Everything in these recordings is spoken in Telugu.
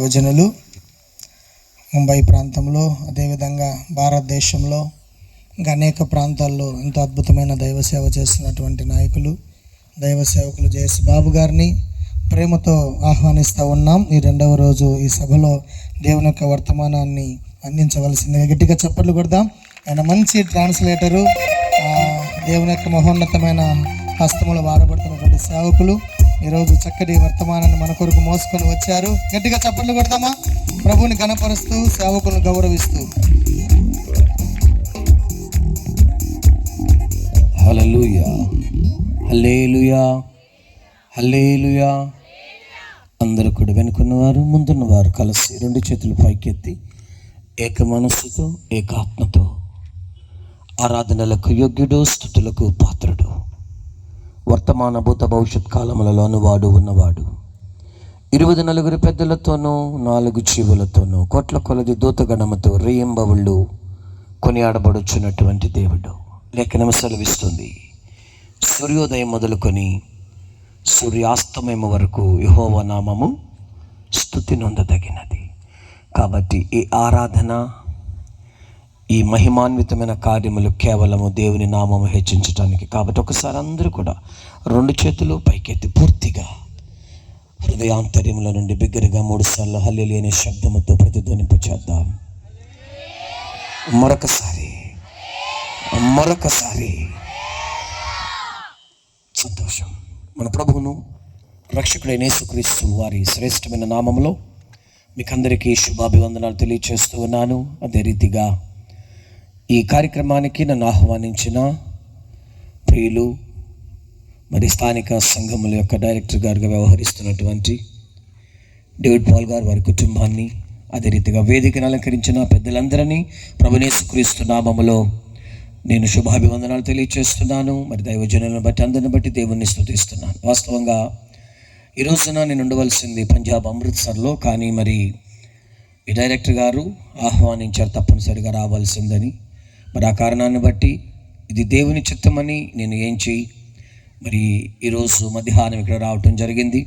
యువజనులు ముంబై ప్రాంతంలో, అదేవిధంగా భారతదేశంలో ఇంకా అనేక ప్రాంతాల్లో ఎంతో అద్భుతమైన దైవ సేవ చేస్తున్నటువంటి నాయకులు, దైవ సేవకులు జేఎస్ బాబు గారిని ప్రేమతో ఆహ్వానిస్తూ ఉన్నాం. ఈ రెండవ రోజు ఈ సభలో దేవుని యొక్క వర్తమానాన్ని అందించవలసిందిగా గట్టిగా చప్పట్లు కొడదాం. ఆయన మంచి ట్రాన్స్లేటరు, దేవుని యొక్క మహోన్నతమైన హస్తములు వాడబడుతున్నటువంటి సేవకులు ఈరోజు చక్కటి వర్తమానాన్ని మన కొరకు మోసుకొని వచ్చారు. గట్టిగా చప్పట్లు కొడతామా? ప్రభువుని ఘనపరుస్తూ, సేవకులను గౌరవిస్తూ. హల్లెలూయా, హల్లెలూయా, హల్లెలూయా. అందరూ కూడా వెనుకున్నవారు, ముందున్నవారు కలిసి రెండు చేతులు పైకెత్తి ఏక మనస్సుతో, ఏకాత్మతో ఆరాధనలకు యోగ్యుడు, స్తుతులకు పాత్రుడు, వర్తమాన భూత భవిష్యత్ కాలములలో అనువాడు ఉన్నవాడు, 24 పెద్దలతోనూ 4 జీవులతోనూ కోట్ల కొలది దూతగణముతో రేయింబవళ్ళు కొనియాడబడుచున్నటువంటి దేవుడు. లేఖనం సెలవిస్తుంది, సూర్యోదయం మొదలుకొని సూర్యాస్తమయం వరకు యెహోవా నామము స్తుతి నొందదగినది. కాబట్టి ఈ ఆరాధన, ఈ మహిమాన్వితమైన కార్యములు కేవలము దేవుని నామము హెచ్చించడానికి. కాబట్టి ఒకసారి అందరూ కూడా రెండు చేతులు పైకెత్తి పూర్తిగా హృదయాంతర్యంలో నుండి బిగ్గరగా 3 సార్లు హల్లెలూయా అనే శబ్దముతో ప్రతిధ్వనింపచేద్దాం. మరొకసారి సంతోషం. మన ప్రభువును రక్షకుడైన యేసుక్రీస్తు వారి శ్రేష్టమైన నామములో మీకందరికీ శుభాభివందనాలు తెలియచేస్తూ ఉన్నాను. అదే రీతిగా ఈ కార్యక్రమానికి నన్ను ఆహ్వానించిన ప్రియులు, మరి స్థానిక సంఘముల యొక్క డైరెక్టర్ గారుగా వ్యవహరిస్తున్నటువంటి డేవిడ్ పాల్ గారు, వారి కుటుంబాన్ని, అదే రీతిగా వేదికను అలంకరించిన పెద్దలందరినీ ప్రభువైన యేసుక్రీస్తు నామములో నేను శుభాభివందనాలు తెలియచేస్తున్నాను. మరి దైవజనులను బట్టి, అందరిని బట్టి దేవుణ్ణి స్తుతిస్తున్నాను. వాస్తవంగా ఈ రోజున నేను ఉండవలసింది పంజాబ్ అమృత్సర్లో, కానీ మరి ఈ డైరెక్టర్ గారు ఆహ్వానించారు తప్పనిసరిగా రావాల్సిందని. మరి ఆ కారణాన్ని బట్టి ఇది దేవుని చిత్తమని నేను మరి ఈరోజు మధ్యాహ్నం ఇక్కడ రావటం జరిగింది.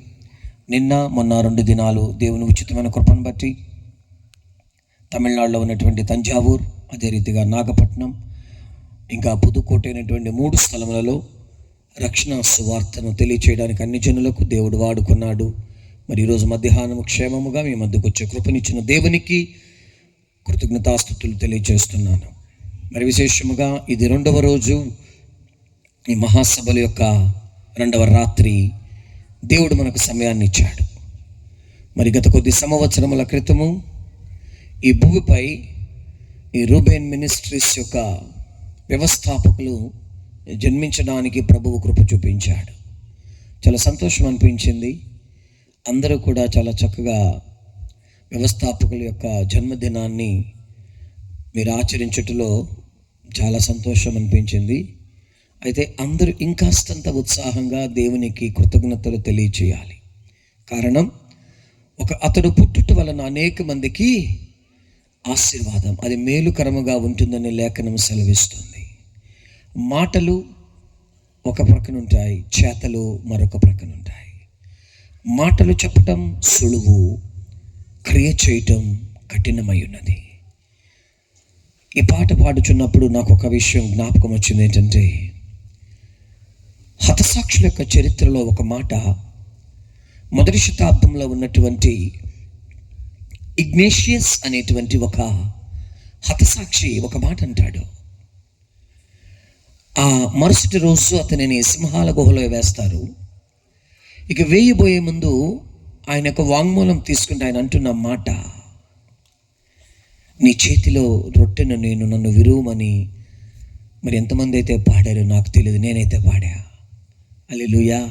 నిన్న మొన్న 2 దినాలు దేవుని ఉచితమైన కృపను బట్టి తమిళనాడులో ఉన్నటువంటి తంజావూర్, అదే రీతిగా నాగపట్నం, ఇంకా పుదుకోట అయినటువంటి 3 స్థలములలో రక్షణ సువార్తను తెలియచేయడానికి అన్ని జనులకు దేవుడు వాడుకున్నాడు. మరి ఈరోజు మధ్యాహ్నం క్షేమముగా మీ మధ్యకు వచ్చే కృపనిచ్చిన దేవునికి కృతజ్ఞతాస్తుతులు తెలియజేస్తున్నాను. మరి విశేషముగా ఇది 2వ రోజు, ఈ మహాసభల యొక్క 2వ రాత్రి దేవుడు మనకు సమయాన్ని ఇచ్చాడు. మరి గత కొద్ది సంవత్సరముల క్రితము ఈ భూమిపై ఈ రూబేన్ మినిస్ట్రీస్ యొక్క వ్యవస్థాపకులు జన్మించడానికి ప్రభువు కృప చూపించాడు. చాలా సంతోషం అనిపించింది. అందరూ కూడా చాలా చక్కగా వ్యవస్థాపకుల యొక్క జన్మదినాన్ని మీరు ఆచరించటంలో చాలా సంతోషం అనిపించింది. అయితే అందరూ ఇంకాస్తంత ఉత్సాహంగా దేవునికి కృతజ్ఞతలు తెలియచేయాలి. కారణం, అతడు పుట్టుట వలన అనేక మందికి ఆశీర్వాదం, అది మేలుకరముగా ఉంటుందని లేఖనం సెలవిస్తుంది. మాటలు ఒక ప్రక్కన ఉంటాయి, చేతలు మరొక ప్రక్కన ఉంటాయి. మాటలు చెప్పటం సులువు, క్రియ చేయటం కఠినమై ఉన్నది. ఈ పాట పాడుచున్నప్పుడు నాకు ఒక విషయం జ్ఞాపకం వచ్చింది. ఏంటంటే, హతసాక్షుల యొక్క చరిత్రలో ఒక మాట, 1వ శతాబ్దంలో ఉన్నటువంటి ఇగ్నేషియస్ అనేటువంటి ఒక హతసాక్షి ఒక మాట అంటాడు. ఆ మరుసటి రోజు అతనిని సింహాల గుహలో వేస్తారు. ఇక వేయబోయే ముందు ఆయన యొక్క వాంగ్మూలం తీసుకుంటే ఆయన అంటున్న మాట, నీ చేతిలో రొట్టెను నేను నన్ను విరువమని. మరి ఎంతమంది అయితే పాడారో నాకు తెలియదు, నేనైతే పాడా. హల్లెలూయా.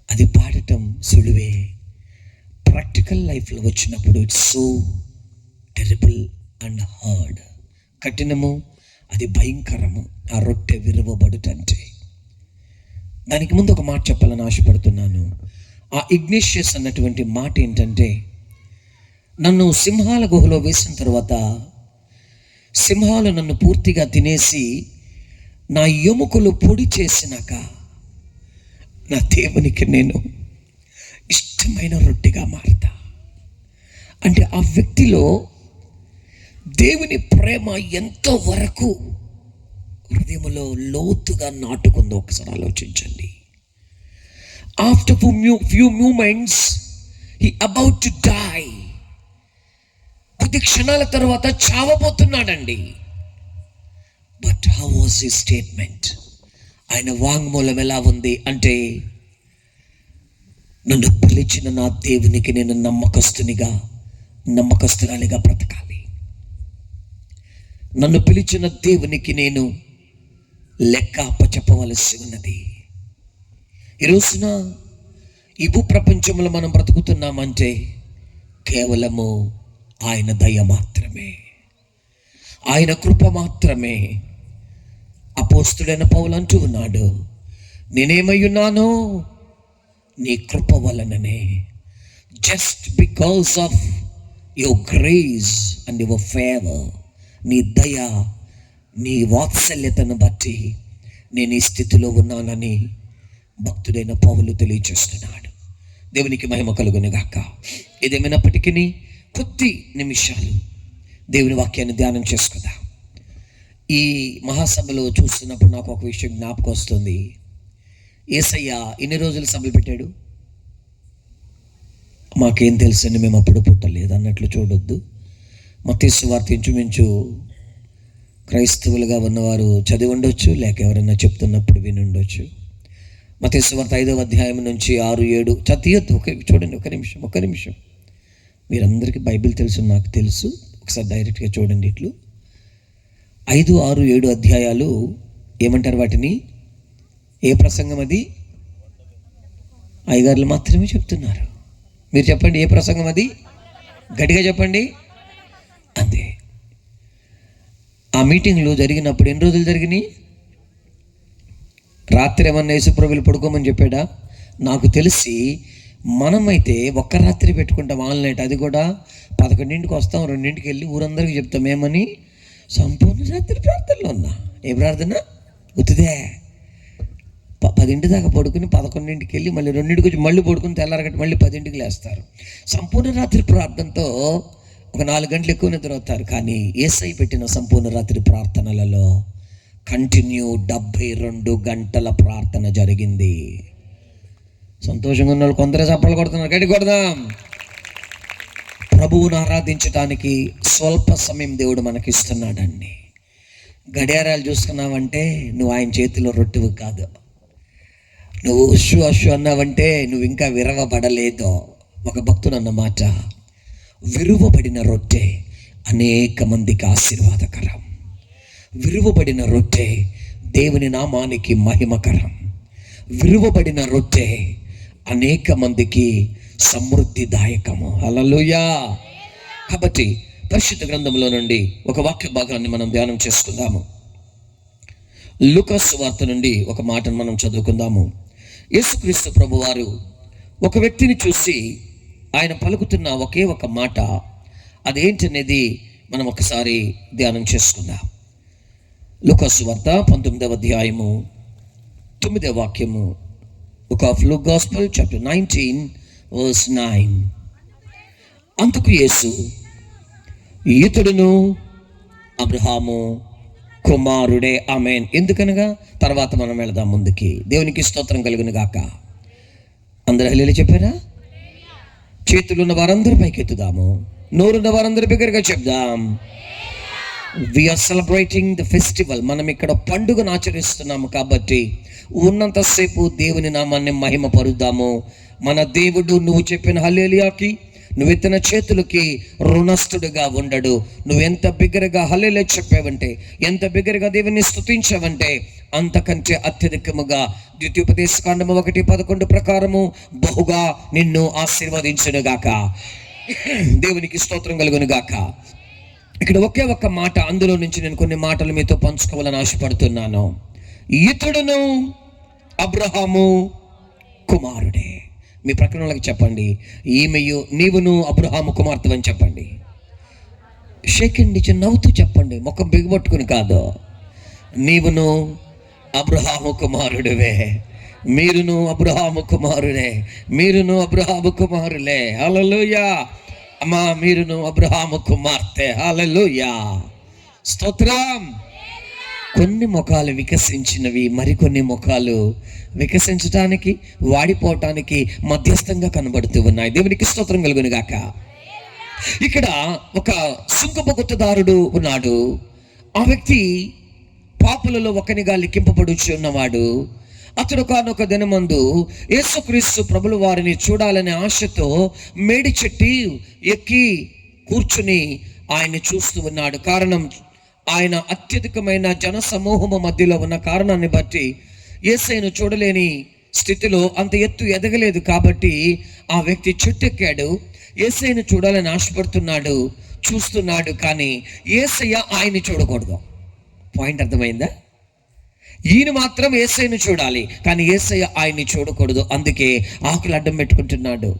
అది పాడటం సులువే, ప్రాక్టికల్ లైఫ్లో వచ్చినప్పుడు it's so terrible and hard. కఠినము, అది భయంకరము. ఆ రొట్టె విరవబడుటంటే. దానికి ముందు ఒక మాట చెప్పాలని ఆశపడుతున్నాను. ఆ ఇగ్నేషియస్ అన్నటువంటి మాట ఏంటంటే, నన్ను సింహాల గుహలో వేసిన తర్వాత సింహాలు నన్ను పూర్తిగా తినేసి నా ఎముకలు పొడి చేసినాక నా దేవునికి నేను ఇష్టమైన రొట్టెగా మారుతా. అంటే ఆ వ్యక్తిలో దేవుని ప్రేమ ఎంతో వరకు హృదయంలో లోతుగా నాటుకుందో ఒకసారి ఆలోచించండి. After few moments he about to die. కొద్ది క్షణాల తర్వాత చావబోతున్నాడండి. But how was his statement? ఆయన వాంగ్మూలం ఎలా ఉంది అంటే, నన్ను పిలిచిన నా దేవునికి నేను నమ్మకస్తురాలిగా బ్రతకాలి. నన్ను పిలిచిన దేవునికి నేను లెక్క అప్పచెప్పవలసి ఉన్నది. ఈ రోజున ఈ భూప్రపంచంలో మనం బ్రతుకుతున్నామంటే కేవలము ఆయన దయ మాత్రమే, ఆయన కృప మాత్రమే. అపోస్తుడైన పౌలు అంటూ ఉన్నాడు, నేనేమై ఉన్నానో నీ కృప వలననే. Just because of your grace and your favour, నీ దయ, నీ వాత్సల్యతను బట్టి నేను ఈ స్థితిలో ఉన్నానని భక్తుడైన పౌలు తెలియచేస్తున్నాడు. దేవునికి మహిమ కలుగును గాక. ఏదేమైనప్పటికీ కొద్ది నిమిషాలు దేవుని వాక్యాన్ని ధ్యానం చేసుకుందాం. ఈ మహాసభలో చూస్తున్నప్పుడు నాకు ఒక విషయం జ్ఞాపకం వస్తుంది. యేసయ్య ఎన్ని రోజులు సభలు పెట్టాడు? మాకేం తెలుసండి, మేము అప్పుడు పుట్టలేదు అన్నట్లు చూడొద్దు. మత్తయి సువార్త ఇంచుమించు క్రైస్తవులుగా ఉన్నవారు చదివి ఉండొచ్చు, లేక ఎవరైనా చెప్తున్నప్పుడు విని ఉండొచ్చు. మత్తయి సువార్త 5వ అధ్యాయం నుంచి 6, 7 చదివద్దు. చూడండి, ఒక నిమిషం. మీరందరికీ బైబిల్ తెలుసు, నాకు తెలుసు. ఒకసారి డైరెక్ట్గా చూడండి. ఇట్లు 5, 6, 7 అధ్యాయాలు ఏమంటారు వాటిని? ఏ ప్రసంగం అది? అయ్యగారులు మాత్రమే చెప్తున్నారు. మీరు చెప్పండి, ఏ ప్రసంగం అది? గట్టిగా చెప్పండి. అంతే. ఆ మీటింగ్లు జరిగినప్పుడు ఎన్ని రోజులు జరిగినాయి? రాత్రి ఏమన్నా యేసుప్రభులు పడుకోమని చెప్పాడా? నాకు తెలిసి మనమైతే ఒక్క రాత్రి పెట్టుకుంటాం ఆన్లైన్. అది కూడా 11ంటికి వస్తాం, 2ంటికి వెళ్ళి ఊరందరికీ చెప్తాం ఏమని? సంపూర్ణ రాత్రి ప్రార్థనలో ఉన్నా. ఏ ప్రార్థన? గుర్తుదే. 10 దాకా పడుకుని 11ంటికి వెళ్ళి మళ్ళీ 2ంటికి వచ్చి మళ్ళీ పడుకుని తెల్లారగట్టి మళ్ళీ 10ంటికి లేస్తారు. సంపూర్ణ రాత్రి ప్రార్థనతో ఒక 4 గంటలు ఎక్కువ నిద్రవుతారు. కానీ యేసయ్య పెట్టిన సంపూర్ణ రాత్రి ప్రార్థనలలో కంటిన్యూ 72 గంటల ప్రార్థన జరిగింది. సంతోషంగా ఉన్న వాళ్ళు కొందరే చప్పలు కొడుతున్నారు. గట్టి కొడదాం. ప్రభువును ఆరాధించడానికి స్వల్ప సమయం దేవుడు మనకిస్తున్నాడండి. గడియారాలు చూసుకున్నావంటే నువ్వు ఆయన చేతిలో రొట్టెవు కాదు. నువ్వు అశు అన్నావంటే నువ్వు ఇంకా విరవబడలేదు. ఒక భక్తుడు అన్న మాట, విరువబడిన రొట్టె అనేక మందికి ఆశీర్వాదకరం. విరువబడిన రొట్టె దేవుని నామానికి మహిమకరం. విరువబడిన రొట్టె అనేక మందికి సమృద్ధిదాయకము. హల్లెలూయా. కాబట్టి పరిశుద్ధ గ్రంథంలో నుండి ఒక వాక్య భాగాన్ని మనం ధ్యానం చేసుకుందాము. లూకా సువార్త నుండి ఒక మాటను మనం చదువుకుందాము. యేసుక్రీస్తు ప్రభువారు ఒక వ్యక్తిని చూసి ఆయన పలుకుతున్న ఒకే ఒక మాట, అదేంటనేది మనం ఒకసారి ధ్యానం చేసుకుందాం. లూకా సువార్త 19వ అధ్యాయము 9వ వాక్యము. Book of Luke gospel chapter 19 verse 9. అందుకు యేసు, ఇతడును అబ్రహాము కుమారుడే. ఆమేన్. ఎందుకనగా తర్వాత మనం వెళదాం ముందుకి. దేవునికి స్తోత్రం కలుగును గాక. అందరూ హల్లెలూయా చెప్పారా? చేతులున్న వారందరూ పైకెత్తుదాము, నోరున్న వారందరూ బిగ్గరగా చెప్దాం. We are celebrating the festival. మనం ఇక్కడ పండుగను ఆచరిస్తున్నాము కాబట్టి ఉన్నంతసేపు దేవుని నామాన్ని మహిమ పరుద్దాము. మన దేవుడు నువ్వు చెప్పిన హల్లెలూయాకి, నువ్వెత్తిన చేతులకి రుణస్థుడుగా ఉండడు. నువ్వెంత బిగ్గరగా హల్లెలూయా చెప్పావంటే, ఎంత బిగ్గరగా దేవుని స్తుతించావంటే అంతకంటే అత్యధికముగా ద్వితీయోపదేశకాండము 1:11 ప్రకారము బహుగా నిన్ను ఆశీర్వదించునుగాక. దేవునికి స్తోత్రం కలుగును గాక. ఇక్కడ ఒకే ఒక్క మాట, అందులో నుంచి నేను కొన్ని మాటలు మీతో పంచుకోవాలని ఆశపడుతున్నాను. ఇతడును అబ్రహాము కుమారుడే. మీ ప్రక్కన వాళ్ళకి చెప్పండి, ఈమెయు నీవును అబ్రహాము కుమార్తె అని చెప్పండి. షేకండి, నవ్వుతూ చెప్పండి, ముఖం బిగబట్టుకుని కాదు. నీవును అబ్రహాము కుమారుడివే, మీరును అబ్రహాము కుమారుడే, మీరును అబ్రహాము కుమారులే. హల్లెలూయా. అమ్మా మీరును అబ్రహాము కుమార్తె. హల్లెలూయా, స్తోత్రం. కొన్ని ముఖాలు వికసించినవి, మరికొన్ని ముఖాలు వికసించడానికి, వాడిపోవటానికి మధ్యస్థంగా కనబడుతూ ఉన్నాయి. దేవునికి స్తోత్రం కలుగును గాక. ఇక్కడ ఒక సుంకపు గుత్తదారుడు ఉన్నాడు. ఆ వ్యక్తి పాపులలో ఒకనిగా లిఖింపబడుచు ఉన్నవాడు. అతడు ఒకనొక దినమందు యేసుక్రీస్తు ప్రభుల వారిని చూడాలనే ఆశతో మేడి చెట్టు ఎక్కి కూర్చుని ఆయన్ని చూస్తూ ఉన్నాడు. కారణం, ఆయన అత్యధికమైన జన సమూహము మధ్యలో ఉన్న కారణాన్ని బట్టి యేసయ్యను చూడలేని స్థితిలో అంత ఎత్తు ఎదగలేదు. కాబట్టి ఆ వ్యక్తి చెట్టు ఎక్కాడు. యేసయ్యను చూడాలని ఆశపడుతున్నాడు, చూస్తున్నాడు. కానీ యేసయ్య ఆయన్ని చూడకూడదు. పాయింట్ అర్థమైందా? ఈయన మాత్రం యేసయ్యను చూడాలి, కానీ యేసయ్య ఆయన్ని చూడకూడదు. అందుకే ఆకులు అడ్డం పెట్టుకుంటున్నాడు,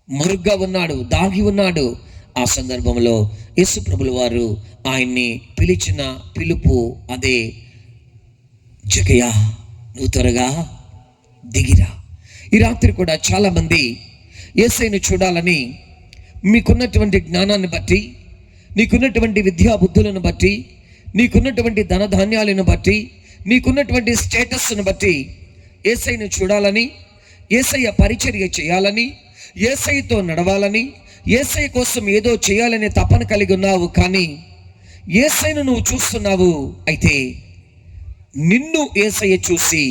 మరుగ్గా ఉన్నాడు, దాగి ఉన్నాడు. ఆ సందర్భంలో యేసు ప్రభుల వారు ఆయన్ని పిలిచిన పిలుపు అదే, జకయ్యా నువ్వు త్వరగా దిగిరా. ఈ రాత్రి కూడా చాలామంది యేసయ్యను చూడాలని మీకున్నటువంటి జ్ఞానాన్ని బట్టి, నీకున్నటువంటి విద్యా బుద్ధులను బట్టి, నీకున్నటువంటి ధనధాన్యాలను బట్టి, నీకున్నటువంటి స్టేటస్ను బట్టి యేసయ్యను చూడాలని, యేసయ్య పరిచర్య చేయాలని, యేసయ్యతో నడవాలని, యేసయ్య కోసం ఏదో చేయాలనే తపన కలిగి ఉన్నావు. కానీ యేసయ్యను నువ్వు చూస్తున్నావు. అయితే నిన్ను యేసయ్య చూసి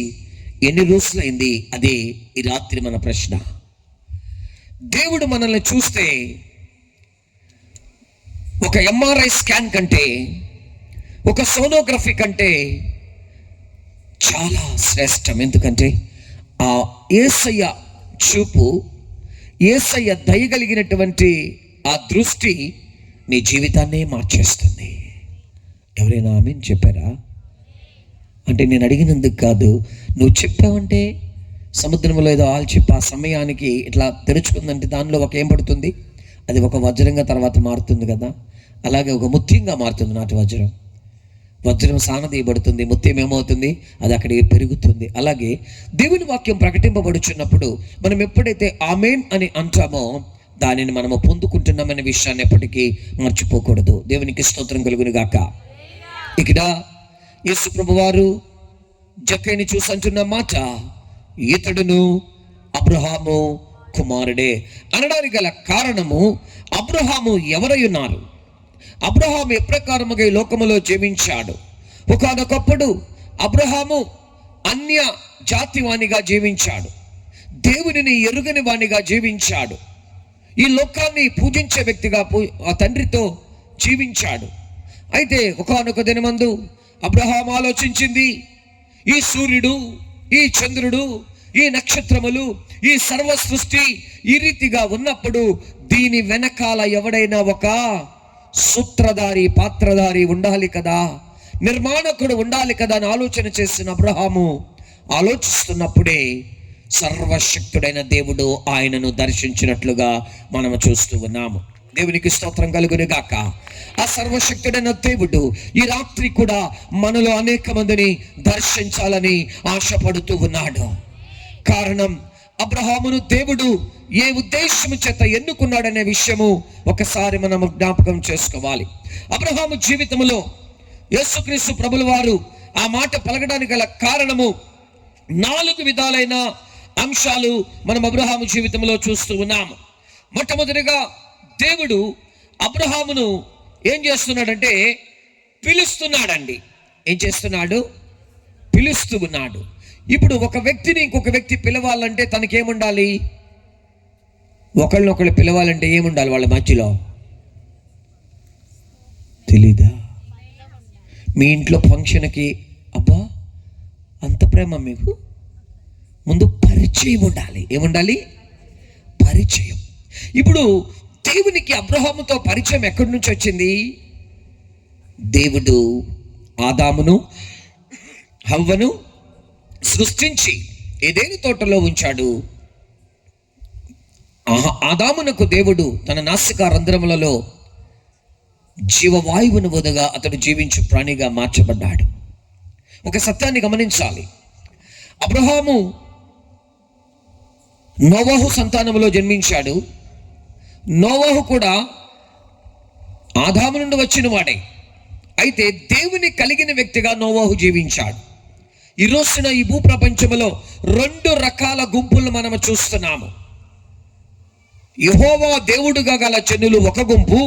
ఎన్ని రోజులైంది? అదే ఈ రాత్రి మన ప్రశ్న. దేవుడు మనల్ని చూస్తే ఒక ఎంఆర్ఐ స్కాన్ కంటే, ఒక సోనోగ్రఫీ కంటే చాలా శ్రేష్టం. ఎందుకంటే ఆ యేసయ్య చూపు, యేసయ్య దయగలిగినటువంటి ఆ దృష్టి నీ జీవితాన్నే మార్చేస్తుంది. ఎవరైనా ఆమేన్ చెప్పారా? అంటే నేను అడిగినందుకు కాదు, నువ్వు చెప్పావంటే సముద్రంలో ఏదో ఆల్చిప్ప ఆ సమయానికి ఇట్లా తెరుచుకుందంటే దానిలో ఒక ఏం పడుతుంది? అది ఒక వజ్రంగా తర్వాత మారుతుంది కదా. అలాగే ఒక ముత్యంగా మారుతుంది. నాటి వజ్రం సానదీయబడుతుంది, ముత్యం ఏమవుతుంది? అది అక్కడికి పెరుగుతుంది. అలాగే దేవుని వాక్యం ప్రకటింపబడుచున్నప్పుడు మనం ఎప్పుడైతే ఆమేన్ అని అంటామో దానిని మనము పొందుకుంటున్నామనే విషయాన్ని ఎప్పటికీ మర్చిపోకూడదు. దేవునికి స్తోత్రం కలుగును గాక. ఇక్కడ యేసు ప్రభువారు జక్కయ్యని చూసి అంటున్న మాట, ఇతడును అబ్రహాము కుమారుడే అనడానికి గల కారణము, అబ్రహాము ఎవరై ఉన్నారు? అబ్రహాము ఎప్రకారముగా ఈ లోకములో జీవించాడు? ఒకానొకప్పుడు అబ్రహాము అన్య జాతి వానిగా జీవించాడు, దేవునిని ఎరుగని వానిగా జీవించాడు, ఈ లోకాన్ని పూజించే వ్యక్తిగా ఆ తండ్రితో జీవించాడు. అయితే ఒకానొక దినమందు అబ్రహాము ఆలోచించింది, ఈ సూర్యుడు, ఈ చంద్రుడు, ఈ నక్షత్రములు, ఈ సర్వ సృష్టి ఈ రీతిగా ఉన్నప్పుడు దీని వెనకాల ఎవడైనా ఒక సూత్రధారి, పాత్రధారి ఉండాలి కదా, నిర్మాణకుడు ఉండాలి కదా అని ఆలోచన చేసిన అబ్రహాము ఆలోచిస్తున్నప్పుడే సర్వశక్తుడైన దేవుడు ఆయనను దర్శించినట్లుగా మనము చూస్తూ ఉన్నాము. దేవునికి స్తోత్రం కలుగును గాక. ఆ సర్వశక్తుడైన దేవుడు ఈ రాత్రి కూడా మనలో అనేక మందిని దర్శించాలని ఆశపడుతూ ఉన్నాడు. కారణం, అబ్రహామును దేవుడు ఏ ఉద్దేశము చేత ఎన్నుకున్నాడనే విషయము ఒకసారి మనం జ్ఞాపకం చేసుకోవాలి. అబ్రహాము జీవితంలో యేసుక్రీస్తు ప్రభుల వారు ఆ మాట పలకడానికి గల కారణము 4 విధాలైన అంశాలు మనం అబ్రహాము జీవితంలో చూస్తూ ఉన్నాము. మొట్టమొదటిగా దేవుడు అబ్రహామును ఏం చేస్తున్నాడంటే పిలుస్తున్నాడండి. ఏం చేస్తున్నాడు? పిలుస్తూ ఉన్నాడు. ఇప్పుడు ఒక వ్యక్తిని ఇంకొక వ్యక్తి పిలవాలంటే తనకేముండాలి? ఒకళ్ళనొకళ్ళు పిలవాలంటే ఏముండాలి వాళ్ళ మధ్యలో? తెలీదా? మీ ఇంట్లో ఫంక్షన్కి అబ్బా అంత ప్రేమ మీకు, ముందు పరిచయం ఉండాలి. ఏముండాలి? పరిచయం. ఇప్పుడు దేవునికి అబ్రహాముతో పరిచయం ఎక్కడి నుంచి వచ్చింది? దేవుడు ఆదామును హవ్వను సృష్టించి ఏదైనా తోటలో ఉంచాడు. ఆదామునకు దేవుడు తన నాసికా రంధ్రములలో జీవవాయువును వదగా అతడు జీవించు ప్రాణిగా మార్చబడ్డాడు. ఒక సత్యాన్ని గమనించాలి. అబ్రహాము నోవహు సంతానములో జన్మించాడు. నోవహు కూడా ఆదాము నుండి వచ్చిన వాడే. అయితే దేవుని కలిగిన వ్యక్తిగా నోవహు జీవించాడు. ఈ రోజున ఈ భూప్రపంచంలో 2 రకాల గుంపులు మనము చూస్తున్నాము. యెహోవా దేవుడుగా గల జనులు ఒక గుంపు,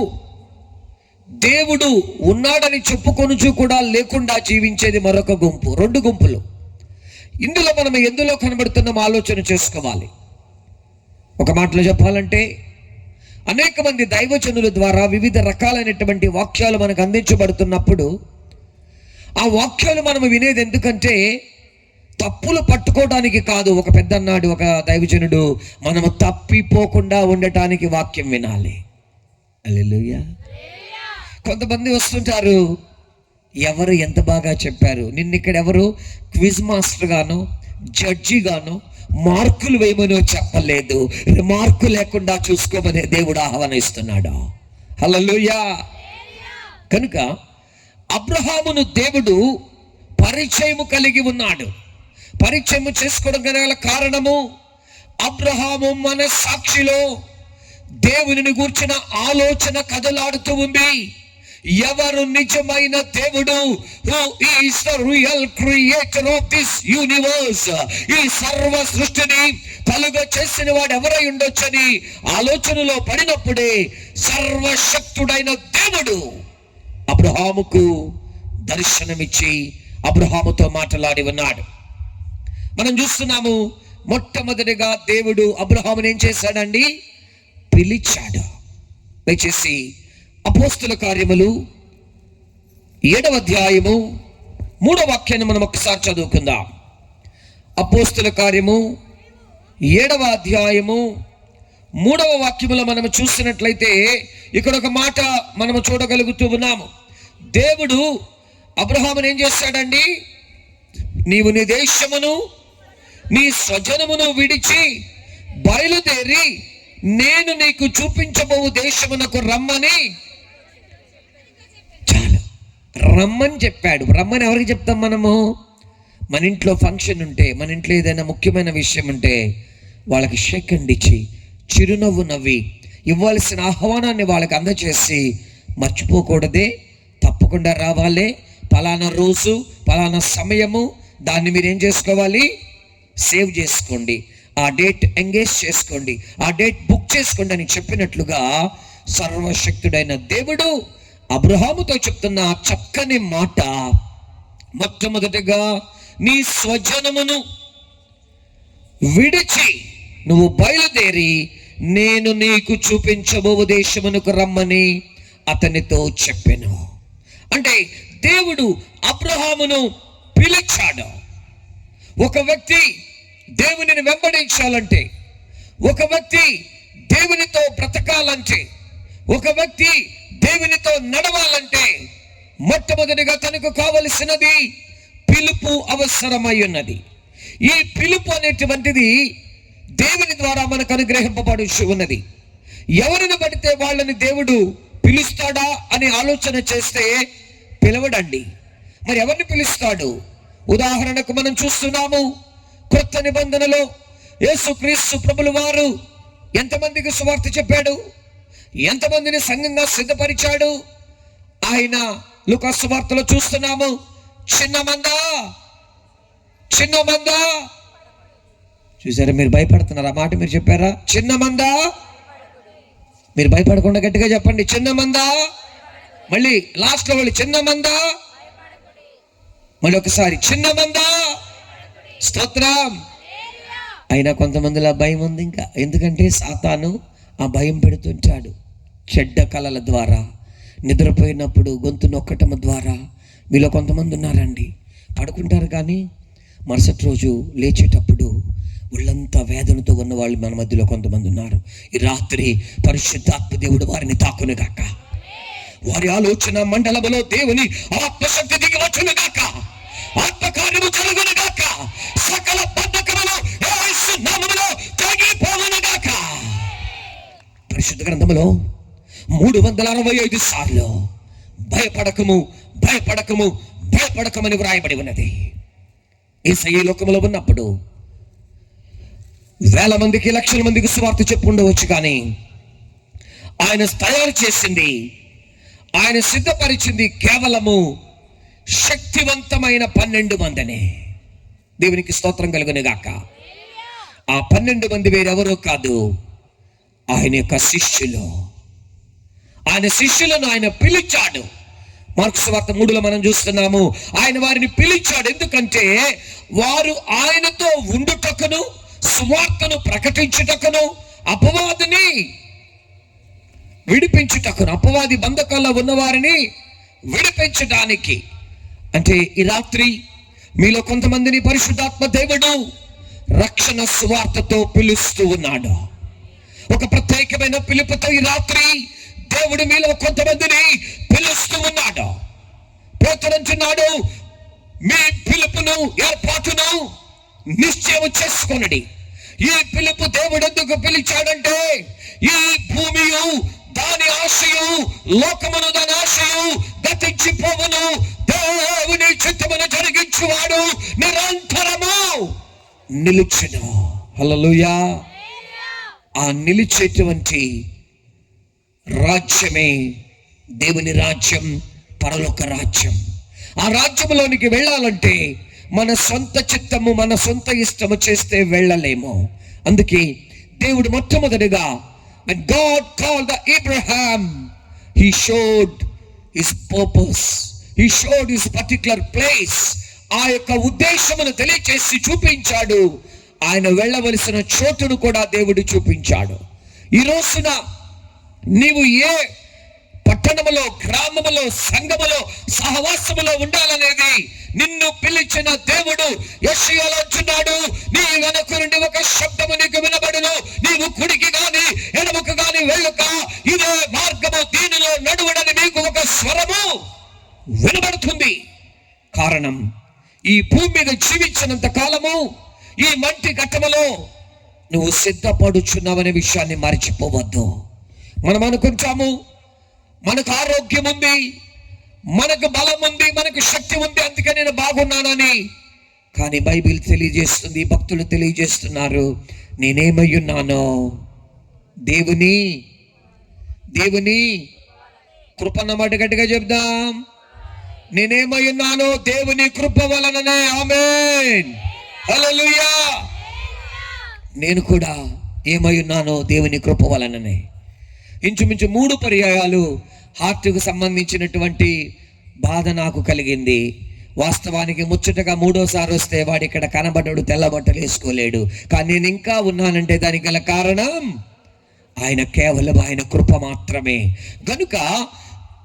దేవుడు ఉన్నాడని చెప్పుకొనుచు కూడా లేకుండా జీవించేది మరొక గుంపు. 2 గుంపులు. ఇందులో మనం ఎందులో కనబడుతున్నాం ఆలోచన చేసుకోవాలి. ఒక మాటలో చెప్పాలంటే అనేక మంది దైవజనుల ద్వారా వివిధ రకాలైనటువంటి వాక్యాలు మనకు అందించబడుతున్నప్పుడు ఆ వాక్యాలు మనం వినేది ఎందుకంటే తప్పులు పట్టుకోవడానికి కాదు. ఒక పెద్ద అన్నాడు, ఒక దైవజనుడు, మనము తప్పిపోకుండా ఉండటానికి వాక్యం వినాలి. హల్లెలూయా. కొంతమంది వస్తుంటారు, ఎవరు ఎంత బాగా చెప్పారు, నిన్నిక్కడ ఎవరు క్విజ్ మాస్టర్ గాను జడ్జి గాను మార్కులు వేయమని చెప్పలేదు, మార్కు లేకుండా చూసుకోమని దేవుడు ఆహ్వానిస్తున్నాడు. హల్లెలూయా. కనుక అబ్రహామును దేవుడు పరిచయము కలిగి ఉన్నాడు. పరిచయము చేసుకోవడం గల కారణము అబ్రహాము మన సాక్షిలో దేవునిని గూర్చిన ఆలోచన కదలాడుతూ ఉంది. ఎవరు నిజమైన దేవుడు? Who is the real creator of this universe? ఈ సర్వ సృష్టిని కలుగ చేసిన వాడు ఎవరై ఉండొచ్చని ఆలోచనలో పడినప్పుడే సర్వశక్తుడైన దేవుడు అబ్రహాముకు దర్శనమిచ్చి అబ్రహాముతో మాట్లాడి ఉన్నాడు. మనం చూస్తున్నాము, మొట్టమొదటిగా దేవుడు అబ్రహాముని ఏం చేశాడండి? పిలిచాడు. దయచేసి అపోస్తుల కార్యములు 7వ అధ్యాయము 3వ వాక్యాన్ని మనం ఒకసారి చదువుకుందాం. అపోస్తుల కార్యము 7వ అధ్యాయము 3వ వాక్యములో మనము చూసినట్లయితే ఇక్కడ ఒక మాట మనము చూడగలుగుతూ ఉన్నాము. దేవుడు అబ్రహామును ఏం చేశాడండి? నీవు నీ దేశమును నీ స్వజనమును విడిచి బయలుదేరి నేను నీకు చూపించబోవు దేశమునకు రమ్మని, చాలు రమ్మని చెప్పాడు. రమ్మని ఎవరికి చెప్తాం మనము? మన ఇంట్లో ఫంక్షన్ ఉంటే, మన ఇంట్లో ఏదైనా ముఖ్యమైన విషయం ఉంటే వాళ్ళకి షేక్ హ్యాండ్ ఇచ్చి చిరునవ్వు నవ్వి ఇవ్వాల్సిన ఆహ్వానాన్ని వాళ్ళకి అందచేసి, మర్చిపోకూడదే, తప్పకుండా రావాలి, పలానా రోజు పలానా సమయము, దాన్ని మీరు ఏం చేసుకోవాలి? సేవ్ చేసుకోండి, ఆ డేట్ ఎంగేజ్ చేసుకోండి, ఆ డేట్ బుక్ చేసుకోండి అని చెప్పినట్లుగా సర్వశక్తుడైన దేవుడు అబ్రహాముతో చెప్తున్న చక్కని మాట, మొట్టమొదటిగా నీ స్వజనమును విడిచి నువ్వు బయలుదేరి నేను నీకు చూపించబోవు దేశమునకు రమ్మని అతనితో చెప్పెను. అంటే దేవుడు అబ్రహామును పిలిచాడు. ఒక వ్యక్తి దేవునిని వెంబడించాలంటే, ఒక వ్యక్తి దేవునితో బ్రతకాలంటే, ఒక వ్యక్తి దేవునితో నడవాలంటే మొట్టమొదటిగా తనకు కావలసినది పిలుపు అవసరమై ఉన్నది. ఈ పిలుపు అనేటువంటిది దేవుని ద్వారా మనకు అనుగ్రహింపబడుచు ఉన్నది. ఎవరిని పడితే వాళ్ళని దేవుడు పిలుస్తాడా అని ఆలోచన చేస్తే పిలవడండి. మరి ఎవరిని పిలుస్తాడు? ఉదాహరణకు మనం చూస్తున్నాము, కొత్త నిబంధనలో యేసుక్రీస్తు ప్రభుల వారు ఎంతమందికి సువార్త చెప్పాడు? ఎంతమందిని సంఘంగా సిద్ధపరిచాడు? ఆయన లూకా సువార్తలో చూస్తున్నాము, చిన్న మంద. చూసారా? మీరు భయపడుతున్నారు, ఆ మాట మీరు చెప్పారా? చిన్న మంద. మీరు భయపడకుండా గట్టిగా చెప్పండి, చిన్న మంద. మళ్ళీ లాస్ట్ లో వాళ్ళు చిన్న మంద, మళ్ళీ ఒకసారి చిన్న మంద. స్తోత్రం. అయినా కొంతమందిలో భయం ఉంది ఇంకా. ఎందుకంటే సాతాను ఆ భయం పెడుతుంటాడు. చెడ్డ కళల ద్వారా, నిద్రపోయినప్పుడు గొంతు నొక్కటం ద్వారా. మీలో కొంతమంది ఉన్నారండి, పడుకుంటారు కానీ మరుసటి రోజు లేచేటప్పుడు ఒళ్ళంతా వేదనతో ఉన్న వాళ్ళు మన మధ్యలో కొంతమంది ఉన్నారు. ఈ రాత్రి పరిశుద్ధాత్మ దేవుడు వారిని తాకును గాక. వారి ఆలోచన మండలములో దేవుని ఆత్మశక్తి దిగి వచ్చును గాక. ఆత్మకార్యము జరుగును గాక. సకల బంధకములు యేసు నామములో తొలగిపోవును గాక. పరిశుద్ధ గ్రంథములో 365 సార్లు భయపడకమని వ్రాయబడి ఉన్నది. యేసయ్య ఈ లోకములో ఉన్నప్పుడు వేల మందికి, లక్షల మందికి సువార్త చెప్పు ఉండవచ్చు, కానీ ఆయన తయారు చేసింది, ఆయన సిద్ధపరిచింది కేవలము శక్తివంతమైన 12 మందిని. దేవునికి స్తోత్రం కలుగును గాక. ఆ 12 మంది వేరెవరో కాదు, ఆయన యొక్క శిష్యులు. ఆయన శిష్యులను ఆయన పిలిచాడు. మార్కు సువార్త 3లో మనం చూస్తున్నాము, ఆయన వారిని పిలిచాడు. ఎందుకంటే వారు ఆయనతో ఉండుటకును, సువార్తను ప్రకటించుటకును, అపవాదిని విడిపించుటకును, అపవాది బంధకాల్లో ఉన్న వారిని విడిపించడానికి. అంటే ఈ రాత్రి మీలో కొంతమందిని పరిశుద్ధాత్మ దేవుడు రక్షణ సువార్తతో పిలుస్తూ ఉన్నాడు. ఒక ప్రత్యేకమైన పిలుపుతో ఈ రాత్రి దేవుడు మీలో కొంతమందిని పిలుస్తూ ఉన్నాడు. పోతనంటున్నాడు, మీ పిలుపును, ఏర్పాటును నిశ్చయం చేసుకొనడి. ఈ పిలుపు దేవుడు ఎందుకు పిలిచాడంటే, ఈ భూమియు దాని ఆశయు, లోకమును దాని ఆశయు గతించిపోవును, దేవుని చిత్తమును జరిగించువాడు నిరంతరము నిలుచును. హల్లెలూయా. ఆ నిలిచేటువంటి రాజ్యమే దేవుని రాజ్యం, పరలోక రాజ్యం. ఆ రాజ్యంలోనికి వెళ్ళాలంటే మన సొంత చిత్తము, మన సొంత ఇష్టము చేస్తే వెళ్ళలేము. అందుకే దేవుడు మొట్టమొదటిగా, when God called the Abraham, he showed his purpose, he showed his particular place. ఆ యొక్క ఉద్దేశమును తెలియచేసి చూపించాడు. ఆయన వెళ్ళవలసిన చోటును కూడా దేవుడు చూపించాడు. ఈ రోజున నీవు ఏ పట్టణములో, గ్రామములో, సంఘములో, సహవాసములో ఉండాలనేది నిన్ను పిలిచిన దేవుడు యెషయాలో అంటున్నాడు, నీ వెనక నుండి ఒక శబ్దము నీకు వినబడును, నీవు కుడికి గాని ఎడమకు గాని వెళ్ళుక, ఇదే మార్గము, దీనిలో నడువడని నీకు ఒక స్వరము వినబడుతుంది. కారణం, ఈ భూమి మీద జీవించినంత కాలము ఈ మంటి ఘట్టములో నువ్వు సిద్ధపడుచున్నావనే విషయాన్ని మర్చిపోవద్దు. మనం అనుకుంటాము మనకు ఆరోగ్యం ఉంది, మనకు బలం ఉంది, మనకు శక్తి ఉంది, అందుకే నేను బాగున్నానని. కానీ బైబిల్ తెలియజేస్తుంది, భక్తులు తెలియజేస్తున్నారు, నేనేమై ఉన్నానో దేవుని కృపన్నమాట. గట్టిగా చెప్దాం, నేనేమై ఉన్నానో దేవుని కృప వలననే. ఆమేన్, హల్లెలూయా. నేను కూడా ఏమై ఉన్నానో దేవుని కృప వలననే. ఇంచుమించు 3 పర్యాయాలు హార్ట్కు సంబంధించినటువంటి బాధ నాకు కలిగింది. వాస్తవానికి ముచ్చటగా 3వసారి వస్తే వాడు ఇక్కడ కనబడ్డాడు, తెల్ల బట్టలు వేసుకోలేడు. కానీ నేను ఇంకా ఉన్నానంటే దానికి గల కారణం కేవలం ఆయన కృప మాత్రమే. గనుక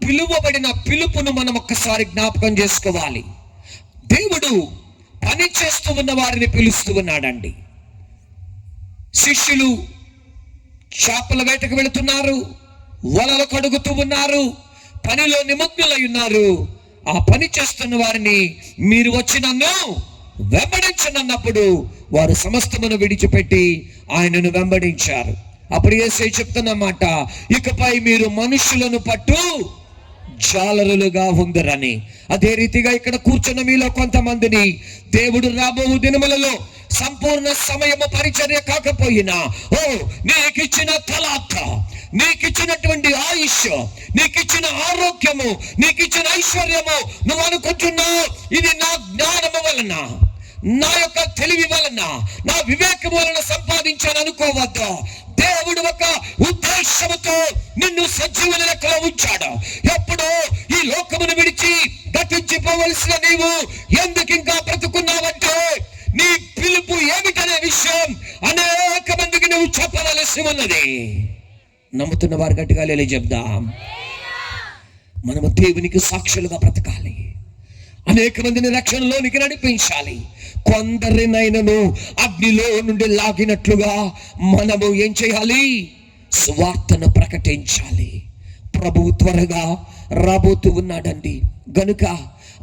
పిలువబడిన పిలుపును మనం ఒక్కసారి జ్ఞాపకం చేసుకోవాలి. దేవుడు పని చేస్తూ ఉన్న వారిని పిలుస్తూ ఉన్నాడండి. శిష్యులు చేపల వేటకు వెళుతున్నారు, వలలు కడుగుతూ ఉన్నారు, పనిలో నిమగ్నులై ఉన్నారు. ఆ పని చేస్తున్న వారిని మీరు వచ్చి నన్ను వెంబడించనన్నప్పుడు వారు సమస్తమును విడిచిపెట్టి ఆయనను వెంబడించారు. అప్పుడు యేసయ్య చెప్తున్నమాట, ఇకపై మీరు మనుషులను పట్టు జాలరులుగా ఉందరని. అదే రీతిగా ఇక్కడ కూర్చున్న మీలో కొంతమందిని దేవుడు రాబో దినములలో సంపూర్ణ సమయము పరిచర్య కాకపోయినా, నీకిచ్చిన తలాంత, నీకిచ్చినటువంటి ఆయుష్, నీకిచ్చిన ఆరోగ్యము, నీకిచ్చిన ఐశ్వర్యము, నువ్వు అనుకుంటున్నావు ఇది నా జ్ఞానము వలన, నా యొక్క తెలివి వలన, నా వివేకం వలన సంపాదించాను అనుకోవద్దు. దేవుడు ఒక ఉద్దేశముతో నిన్ను సజీవుల లెక్కలో ఉంచాడు. ఎప్పుడు ఈ లోకమును విడిచి గతించిపోవలసిన నీవు ఎందుకు ఇంకా బ్రతుకున్నావంటే, నీ పిలుపు ఏమిటనే విషయం అనేక మందికి నువ్వు చెప్పవలసి ఉన్నది. నమ్ముతున్న వారు గట్టిగా లేలే చెప్దాం. మనము దేవునికి సాక్షులుగా బ్రతకాలి, అనేక మందిని రక్షణలోనికి నడిపించాలి. కొందరినైనను అగ్నిలో నుండి లాగినట్లుగా మనము ఏం చేయాలి? సువార్తను ప్రకటించాలి. ప్రభువు త్వరగా రాబోతూ ఉన్నాడండి. గనుక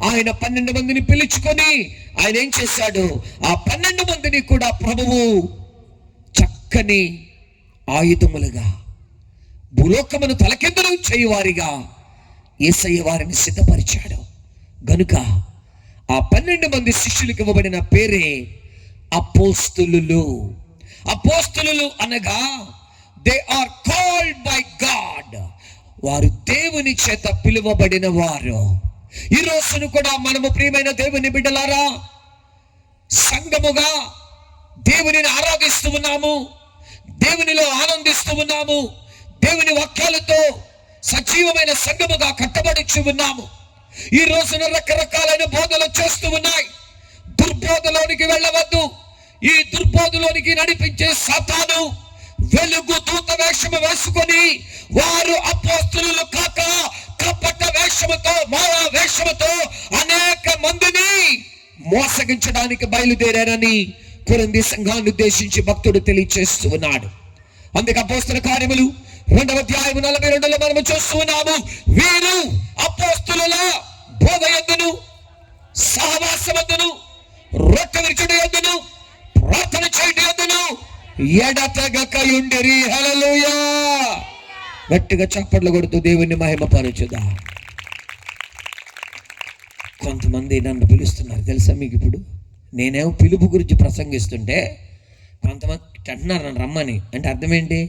ఆయన 12 మందిని పిలుచుకొని ఆయన ఏం చేశాడు? ఆ 12 మందిని కూడా ప్రభువు చక్కని ఆయుధములుగా, భూలోకమును తలకిందులు చేయువారిగా యేసయ్య వారిని సిద్ధపరిచాడు. గనుక ఆ 12 మంది శిష్యులకు ఇవ్వబడిన పేరే అపోస్తలులు. అపోస్తలులు అనగా they are called by God. వారు దేవుని చేత పిలువబడిన వారు. ఈ రోజును కూడా మనము ప్రియమైన దేవుని బిడ్డలారా సంఘముగా దేవునిని ఆరాధిస్తూ ఉన్నాము, దేవునిలో ఆనందిస్తూ ఉన్నాము, దేవుని వాక్యాలతో సజీవమైన సంఘముగా కట్టబడుచు ఉన్నాము. ఈ రోజున రకరకాలైన బోధలు చేస్తూ ఉన్నాయి. దుర్బోధలోనికి వెళ్ళవద్దు. ఈ దుర్బోధలోనికి నడిపించే సాతాను వెలుగు దూత వేషము వేసుకొని వారు అపోస్తలులు కాక కపట వేషముతో మాయా వేషముతో అనేక మందిని మోసగించడానికి బయలుదేరారని కొరింథీ సంఘాన్ని ఉద్దేశించి భక్తుడు తెలియచేస్తూ ఉన్నాడు. అందుకే అపోస్తల కార్యములు 2వ అధ్యాయం 42లో మనము చూస్తూ ఉన్నాము. వీరు అపోస్తలుల బోధ యందును సహవాసమందును రొట్టె విరుచుట యందును ప్రార్థన చేయుట యందును ఎడతెగక యుండిరి. హల్లెలూయా. గట్టిగా చప్పట్లు కొడుతూ దేవుని మహిమపరచుదా. కొంతమంది నన్ను పిలుస్తున్నారు తెలుసా మీకు. ఇప్పుడు నేనేమో పిలుపు గురించి ప్రసంగిస్తుంటే కొంతమంది అంటున్నారు నన్ను రమ్మని. అంటే అర్థం ఏంటి?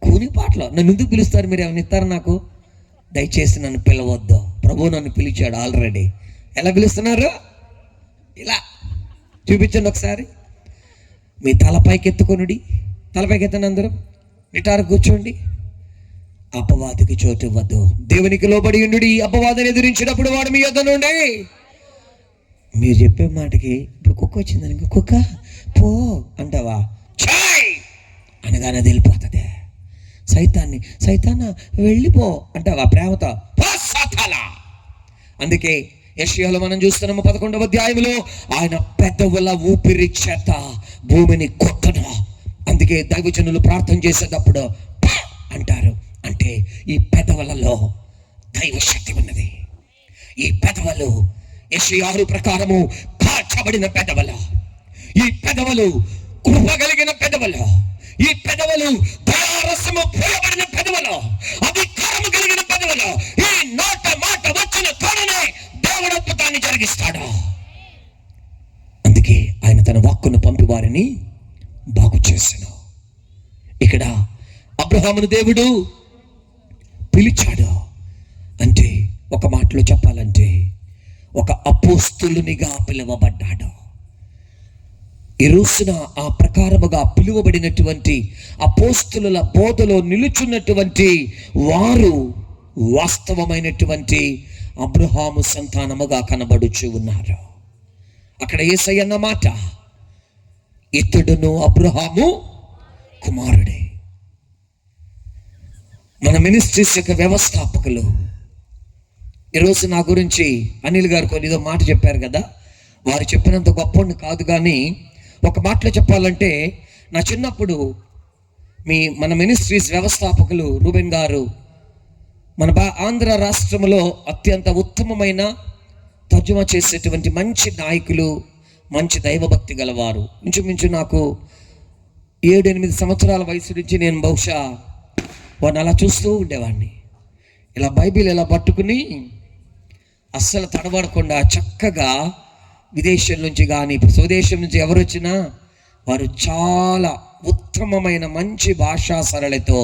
కూని పాటలో నన్ను ఎందుకు పిలుస్తారు? మీరు ఏమైనా ఇస్తారు నాకు? దయచేసి నన్ను పిలవద్దు. ప్రభు నన్ను పిలిచాడు ఆల్రెడీ. ఎలా పిలుస్తున్నారు? ఇలా చూపించండి ఒకసారి. మీ తలపైకి ఎత్తుకొనుడి. తలపైకి ఎత్తండి అందరూ. నిటారు కూర్చోండి. అపవాదికి చోటు ఇవ్వద్దు. దేవునికి లోబడి ఉండుడి. అపవాదిని ఎదిరించినప్పుడు వాడు మీ యొద్ద నుండి. మీరు చెప్పే మాటకి ఇప్పుడు కుక్క వచ్చిందని ఇంకో కుక్క పో అంటావా? ఛాయ్ అనగానే అది వెళ్ళిపోతుంది. సైతాన్న వెళ్ళిపో అంటావా ప్రేమతో? అందుకే యెషయాలో మనం చూస్తున్నాము 11వ అధ్యాయంలో ఆయన పెదవుల ఊపిరి చేత భూమిని కొట్టను. అందుకే దైవజనులు ప్రార్థన చేసేటప్పుడు అంటారు. అంటే ఈ పెదవులలో దైవశక్తి ఉన్నది. ఈ పెదవులు యెషయా 6 ప్రకారము కాల్చబడిన పెదవులు. ఈ పెదవులు కృప కలిగిన పెదవులు. ఈ పెదవులు దయారసము పోయబడిన పెదవులు. అధికారము కలిగిన పెదవులు. ఈ మాట వచ్చిన తోడనే దేవుడు అద్భుతాన్ని జరిగిస్తాడు. అందుకే ఆయన తన వాక్కును పంపి వారిని బాగు చేశాను. ఇక్కడ అబ్రహామును దేవుడు పిలిచాడు. అంటే ఒక మాటలో చెప్పాలంటే ఒక అపోస్తులునిగా పిలువబడ్డాడు. ఈ రోజున ఆ ప్రకారముగా పిలువబడినటువంటి అపోస్తుల బోధలో నిలుచున్నటువంటి వారు వాస్తవమైనటువంటి అబ్రహాము సంతానముగా కనబడుచు ఉన్నారు. అక్కడ యేసయ్య అన్న మాట, ఇతడును అబ్రహాము కుమారుడే. మన మినిస్ట్రీస్ యొక్క వ్యవస్థాపకులు ఈరోజు నా గురించి అనిల్ గారు కొన్ని ఏదో మాట చెప్పారు కదా. వారు చెప్పినంత గొప్పని కాదు, కానీ ఒక మాటలో చెప్పాలంటే నా చిన్నప్పుడు మన మినిస్ట్రీస్ వ్యవస్థాపకులు రూబెన్ గారు మన ఆంధ్ర రాష్ట్రంలో అత్యంత ఉత్తమమైన తర్జుమా చేసేటువంటి మంచి నాయకులు, మంచి దైవభక్తి గలవారు. ఇంచుమించు నాకు 7-8 సంవత్సరాల వయసు నుంచి నేను బహుశా వాడిని అలా చూస్తూ ఉండేవాడిని. ఇలా బైబిల్ ఇలా పట్టుకుని అస్సలు తడబడకుండా చక్కగా విదేశం నుంచి కానీ ఇప్పుడు స్వదేశం నుంచి ఎవరు వచ్చినా వారు చాలా ఉత్తమమైన మంచి భాషా సరళతో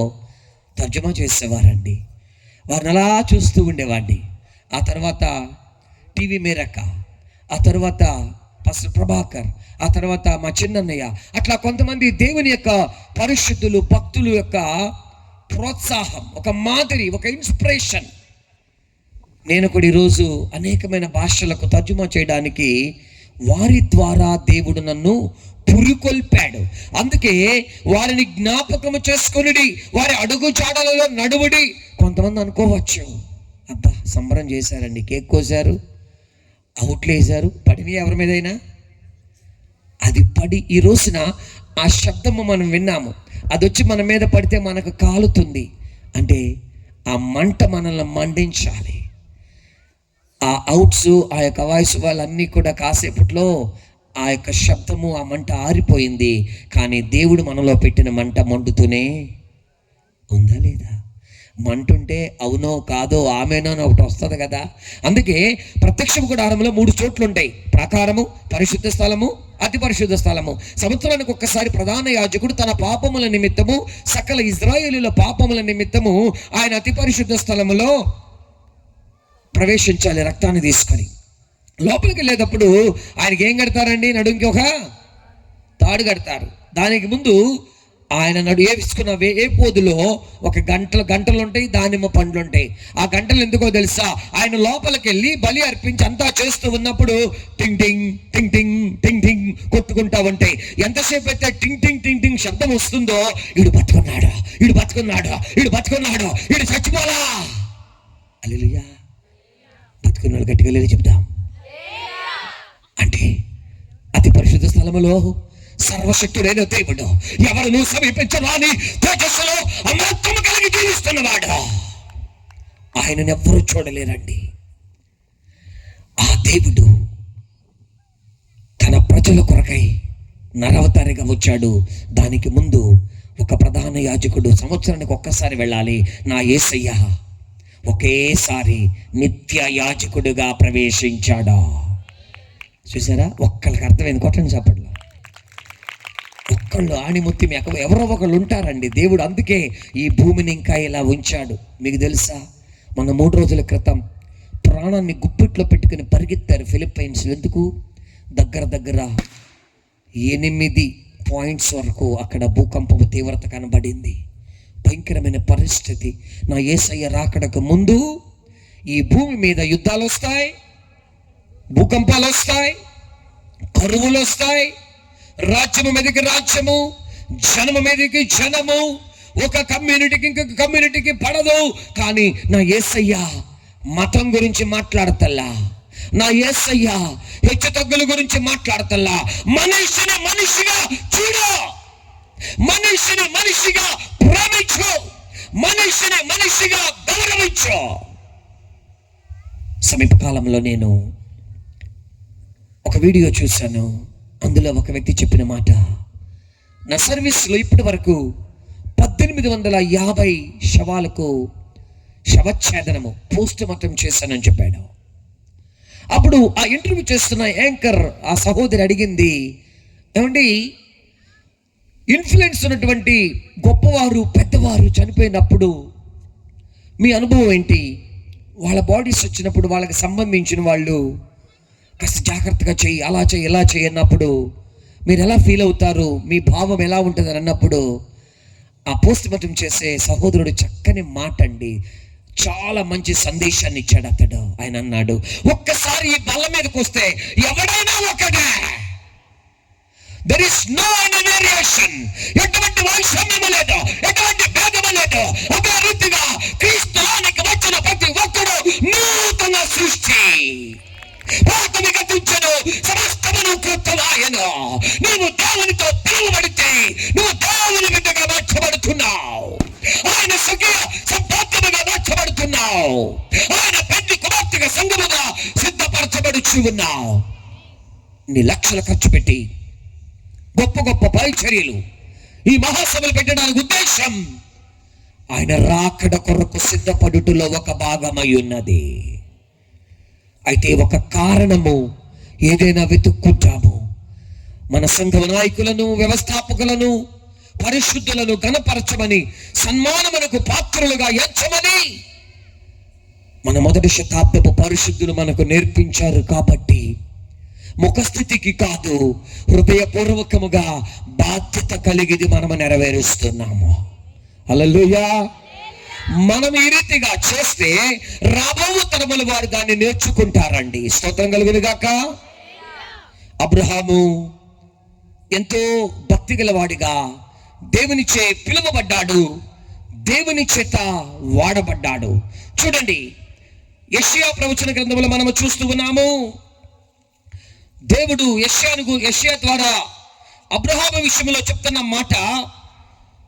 తర్జుమా చేసేవారండి. వారిని అలా చూస్తూ ఉండేవాడిని. ఆ తర్వాత టీవీ మేరక్క, ఆ తర్వాత పాస్టర్ ప్రభాకర్, ఆ తర్వాత మా చిన్నన్నయ్య, అట్లా కొంతమంది దేవుని యొక్క పరిశుద్ధులు భక్తులు యొక్క ప్రోత్సాహం, ఒక మాదిరి, ఒక ఇన్స్పిరేషన్. నేను కూడా ఈరోజు అనేకమైన భాషలకు తర్జుమా చేయడానికి వారి ద్వారా దేవుడు నన్ను పురికొల్పాడు. అందుకే వారిని జ్ఞాపకము చేసుకొనిడి, వారి అడుగు చాడలలో నడువుడి. కొంతమంది అనుకోవచ్చు, అబ్బా సంబరం చేశారండి, కేక్ కోసారు, అవుట్లు వేశారు, పడిని ఎవరి మీదైనా అది పడి ఈ రోజున ఆ శబ్దము మనం విన్నాము, అది వచ్చి మన మీద పడితే మనకు కాలుతుంది అంటే ఆ మంట మనల్ని మండించాలి. ఆ అవుట్స్, ఆ యొక్క వాయిస్ వాళ్ళన్నీ కూడా కాసేపట్లో ఆ యొక్క శబ్దము, ఆ మంట ఆరిపోయింది. కానీ దేవుడు మనలో పెట్టిన మంట మండుతూనే ఉందా లేదా? మంటుంటే అవునో కాదో ఆమెనో అని ఒకటి వస్తుంది కదా. అందుకే ప్రత్యక్ష గుడారంలో 3 చోట్లు ఉంటాయి: ప్రాకారము, పరిశుద్ధ స్థలము, అతి పరిశుద్ధ స్థలము. సంవత్సరానికి ఒక్కసారి ప్రధాన యాజకుడు తన పాపముల నిమిత్తము, సకల ఇజ్రాయేలీల పాపముల నిమిత్తము ఆయన అతి పరిశుద్ధ స్థలములో ప్రవేశించాలి. రక్తాన్ని తీసుకొని లోపలికి వెళ్ళేటప్పుడు ఆయనకి ఏం కడతారండి? నడుంకి ఒక తాడు కడతారు. దానికి ముందు ఆయన వేసుకున్న ఏ పోదులో ఒక గంటలు ఉంటాయి, దానిమ్మ పండ్లు ఉంటాయి. ఆ గంటలు ఎందుకో తెలుసా? ఆయన లోపలికి వెళ్ళి బలి అర్పించి అంతా చేస్తూ ఉన్నప్పుడు టింగ్ టింగ్ టింగ్ టింగ్ టింగ్ టింగ్ కొట్టుకుంటా ఉంటాయి. ఎంతసేపు అయితే టింగ్ టింగ్ టింగ్ టింగ్ శబ్దం వస్తుందో, వీడు బతుకున్నాడా, వీడు బతుకున్నాడా, వీడు బతుకున్నాడా, వీడు చచ్చిపోలా. హల్లెలూయా. బతుకున్నాడు గట్టిగా లేదు చెప్దాం. అంటే అతి పరిశుద్ధ స్థలములో సర్వశక్తుడైన దేవుడు ఎవరును సమీపించరాని తేజస్సులో అమృతము కలిగి జీవిస్తున్నవాడు. ఆయనను ఎవ్వరూ చూడలేరండి. ఆ దేవుడు తన ప్రజల కొరకై నరవతారిగా వచ్చాడు. దానికి ముందు ఒక ప్రధాన యాజకుడు సంవత్సరానికి ఒక్కసారి వెళ్ళాలి. నా యేసయ్య ఒకేసారి నిత్య యాజకుడుగా ప్రవేశించాడా. చూసారా? ఒక్కళ్ళకి అర్థమైంది. కొట్టండి చప్పట్లో. ఒక్కళ్ళు ఆణిముత్యం ఎవరో ఒకళ్ళు ఉంటారండి. దేవుడు అందుకే ఈ భూమిని ఇంకా ఇలా ఉంచాడు. మీకు తెలుసా, మన 3 రోజుల క్రితం ప్రాణాన్ని గుప్పిట్లో పెట్టుకుని పరిగెత్తారు ఫిలిప్పైన్స్. ఎందుకు? దగ్గర 8 పాయింట్స్ వరకు అక్కడ భూకంపపు తీవ్రత కనబడింది. భయంకరమైన పరిస్థితి. నా యేసయ్య రాకడకు ముందు ఈ భూమి మీద యుద్ధాలు వస్తాయి, భూకంపాలు వస్తాయి, కరువులు వస్తాయి, రాజ్యము మీదకి రాజ్యము, జనము మీదకి జనము, ఒక కమ్యూనిటీకి ఇంకొక కమ్యూనిటీకి పడదు. కానీ నా యేసయ్య మతం గురించి మాట్లాడతల్లా, నా యేసయ్య హెచ్చు తగ్గుల గురించి మాట్లాడతల్లా. మనిషిని మనిషిగా చూడు, మనిషిని మనిషిగా ప్రేమించు, మనిషిని మనిషిగా గౌరవించు. సమీపకాలంలో నేను ఒక వీడియో చూశాను. అందులో ఒక వ్యక్తి చెప్పిన మాట, నా సర్వీస్లో ఇప్పటి వరకు 1850 శవాలకు శవఛేదనము పోస్ట్ మార్టం చేశానని చెప్పాడు. అప్పుడు ఆ ఇంటర్వ్యూ చేస్తున్న యాంకర్ ఆ సహోదరి అడిగింది, ఏమండి ఇన్ఫ్లుయెన్స్ ఉన్నటువంటి గొప్పవారు పెద్దవారు చనిపోయినప్పుడు మీ అనుభవం ఏంటి? వాళ్ళ బాడీస్ వచ్చినప్పుడు వాళ్ళకి సంబంధించిన వాళ్ళు కాస్త జాగ్రత్తగా చెయ్యి, అలా చెయ్యి, ఇలా చెయ్యి అన్నప్పుడు మీరు ఎలా ఫీల్ అవుతారు, మీ భావం ఎలా ఉంటుంది అని అన్నప్పుడు ఆ పోస్ట్ మార్టం చేసే సహోదరుడు చక్కని మాట అండి, చాలా మంచి సందేశాన్ని ఇచ్చాడు అతడు. ఆయన అన్నాడు, ఒక్కసారి ఈ బల్ల మీదకి వస్తే ఎవడైనా ఒకడే, there is no variation, ఎటువంటి వైషమ్యము లేదు, ఎటువంటి భేదము లేదు. అదే రీతిగా క్రీస్తునికి వచ్చిన ప్రతి ఒక్కడు నూతన సృష్టి. పాతవి గతించెను, సమస్తమును క్రొత్తమాయెను. నీవు దేవునితో పిలువబడితే నువ్వు దేవుని బిడ్డగా మార్చబడుతున్నావు. ఆయన స్వకీయ సంపాదనగా మార్చబడుతున్నావు. ఆయన పెద్ద కుమార్తెగా సంఘముగా సిద్ధపరచబడుచు ఉన్నావు. నీ లక్షలు ఖర్చు పెట్టి గొప్ప గొప్ప పరిచర్యలు ఈ మహాసభలు పెట్టడానికి ఉద్దేశం ఆయన రాకడ కొరకు సిద్ధపడుటలో ఒక భాగమై ఉన్నది. అయితే ఒక కారణము ఏదైనా వెతుక్కుంటాము. మన సంఘ నాయకులను, వ్యవస్థాపకులను, పరిశుద్ధులను గణపరచమని, సన్మానమునకు పాత్రులుగా ఎంచమని మన మొదటి శతాబ్దపు పరిశుద్ధులు మనకు నేర్పించారు. కాబట్టి ముఖస్థితికి కాదు, హృదయపూర్వకముగా బాధ్యత కలిగిది మనము నెరవేరుస్తున్నాము. హల్లెలూయా. మనం ఈ రీతిగా చేస్తే రాబో తరముల వారు దాన్ని నేర్చుకుంటారండి. స్తోత్రం కలుగును గాక. అబ్రహాము ఎంతో భక్తి గలవాడిగా దేవునిచే పిలువబడ్డాడు, దేవుని చేత వాడబడ్డాడు. చూడండి, యెషయా ప్రవచన గ్రంథంలో మనము చూస్తూ ఉన్నాము. దేవుడు యెషయా ద్వారా అబ్రహాము విషయంలో చెప్తున్న మాట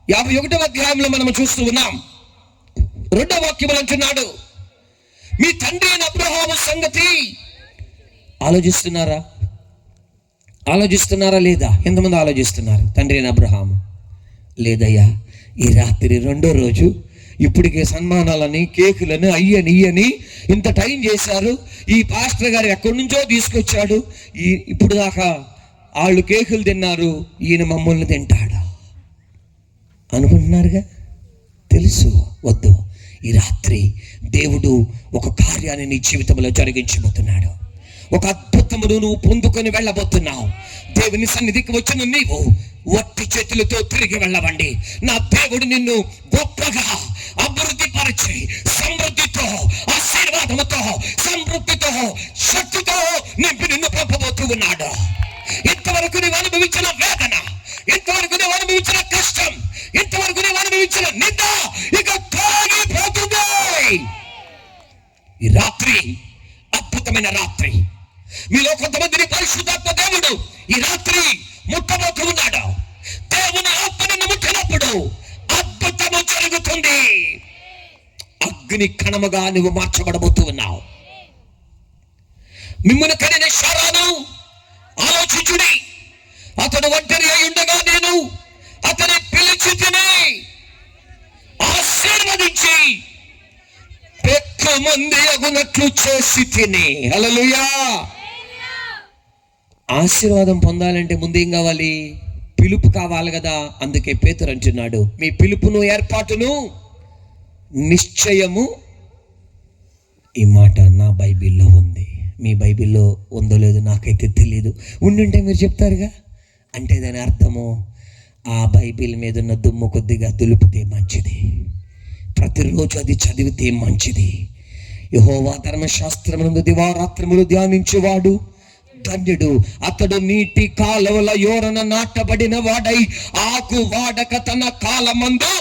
51వ అధ్యాయంలో మనము చూస్తూ ఉన్నాం. 2వ వాక్యములు అంటున్నాడు, మీ తండ్రి అయిన అబ్రహాము సంగతి ఆలోచిస్తున్నారా లేదా? ఎంతమంది ఆలోచిస్తున్నారు? తండ్రి అయిన అబ్రహాము లేదయ్యా, ఈ రాత్రి 2వ రోజు ఇప్పటికే సన్మానాలని, కేకులని, అయ్యని ఇయ్యని ఇంత టైం చేశారు. ఈ పాస్టర్ గారు ఎక్కడి నుంచో తీసుకొచ్చాడు. ఇప్పుడు దాకా వాళ్ళు కేకులు తిన్నారు, ఈయన మమ్మల్ని తింటాడా అనుకుంటున్నారుగా. తెలుసు, వద్దు. ఈ రాత్రి దేవుడు ఒక కార్యాన్ని నీ జీవితంలో జరిగించబోతున్నాడు. ఒక అద్భుతమును నువ్వు పొందుకొని వెళ్ళబోతున్నావు. దేవుని సన్నిధికి వచ్చిన నీవు వట్టి చేతులతో తిరిగి వెళ్ళవండి. నా దేవుడు నిన్ను గొప్పగా అభివృద్ధి పరిచి సమృద్ధితో, ఆశీర్వాదముతో, సమృద్ధితో, శక్తితో నింపి నిన్ను పంపబోతూ ఉన్నాడు. ఇంతవరకు నీవు అనుభవించిన వేదన, ఇంతవరకు నీవు అనుభవించిన కష్టం, ఇంతవరకు నీవు అనుభవించిన నింద ఇక తొలగిపోతుంది. ఈ రాత్రి అద్భుతమైన రాత్రి. మీలో కొంతమందిని పరిశుద్ధాత్మ దేవుడు ఈ రాత్రి ముట్టబోతూ ఉన్నాడు. దేవుని ఆత్మను ముట్టినప్పుడు అద్భుతము జరుగుతుంది. అగ్ని కణముగా నువ్వు మార్చబడబోతూ ఉన్నావు. మిమ్మల్ని కనిన శారాను ఆలోచించుడి. అతడు ఒంటరి అయి ఉండగా నేను అతని పిలిచి తిని ఆశీర్వదించి మంది అగునట్లు చేసి తిని. హల్లెలూయా. ఆశీర్వాదం పొందాలంటే ముందు ఏం కావాలి? పిలుపు కావాలి కదా. అందుకే పేతురు అంటున్నాడు, మీ పిలుపును, ఏర్పాటును, నిశ్చయము. ఈ మాట నా బైబిల్లో ఉంది. మీ బైబిల్లో ఉందో లేదో నాకైతే తెలియదు. ఉండుంటే మీరు చెప్తారుగా. అంటే దాని అర్థము ఆ బైబిల్ మీద ఉన్న దుమ్ము కొద్దిగా దులిపితే మంచిది. ప్రతిరోజు అది చదివితే మంచిది. యెహోవా ధర్మశాస్త్రమునందు దివారాత్రములు ధ్యానించువాడు ధన్యుడు. అతడు నీటి కాలువల యోరన నాటబడిన వాడై ఆకు వాడక తన కాలమందు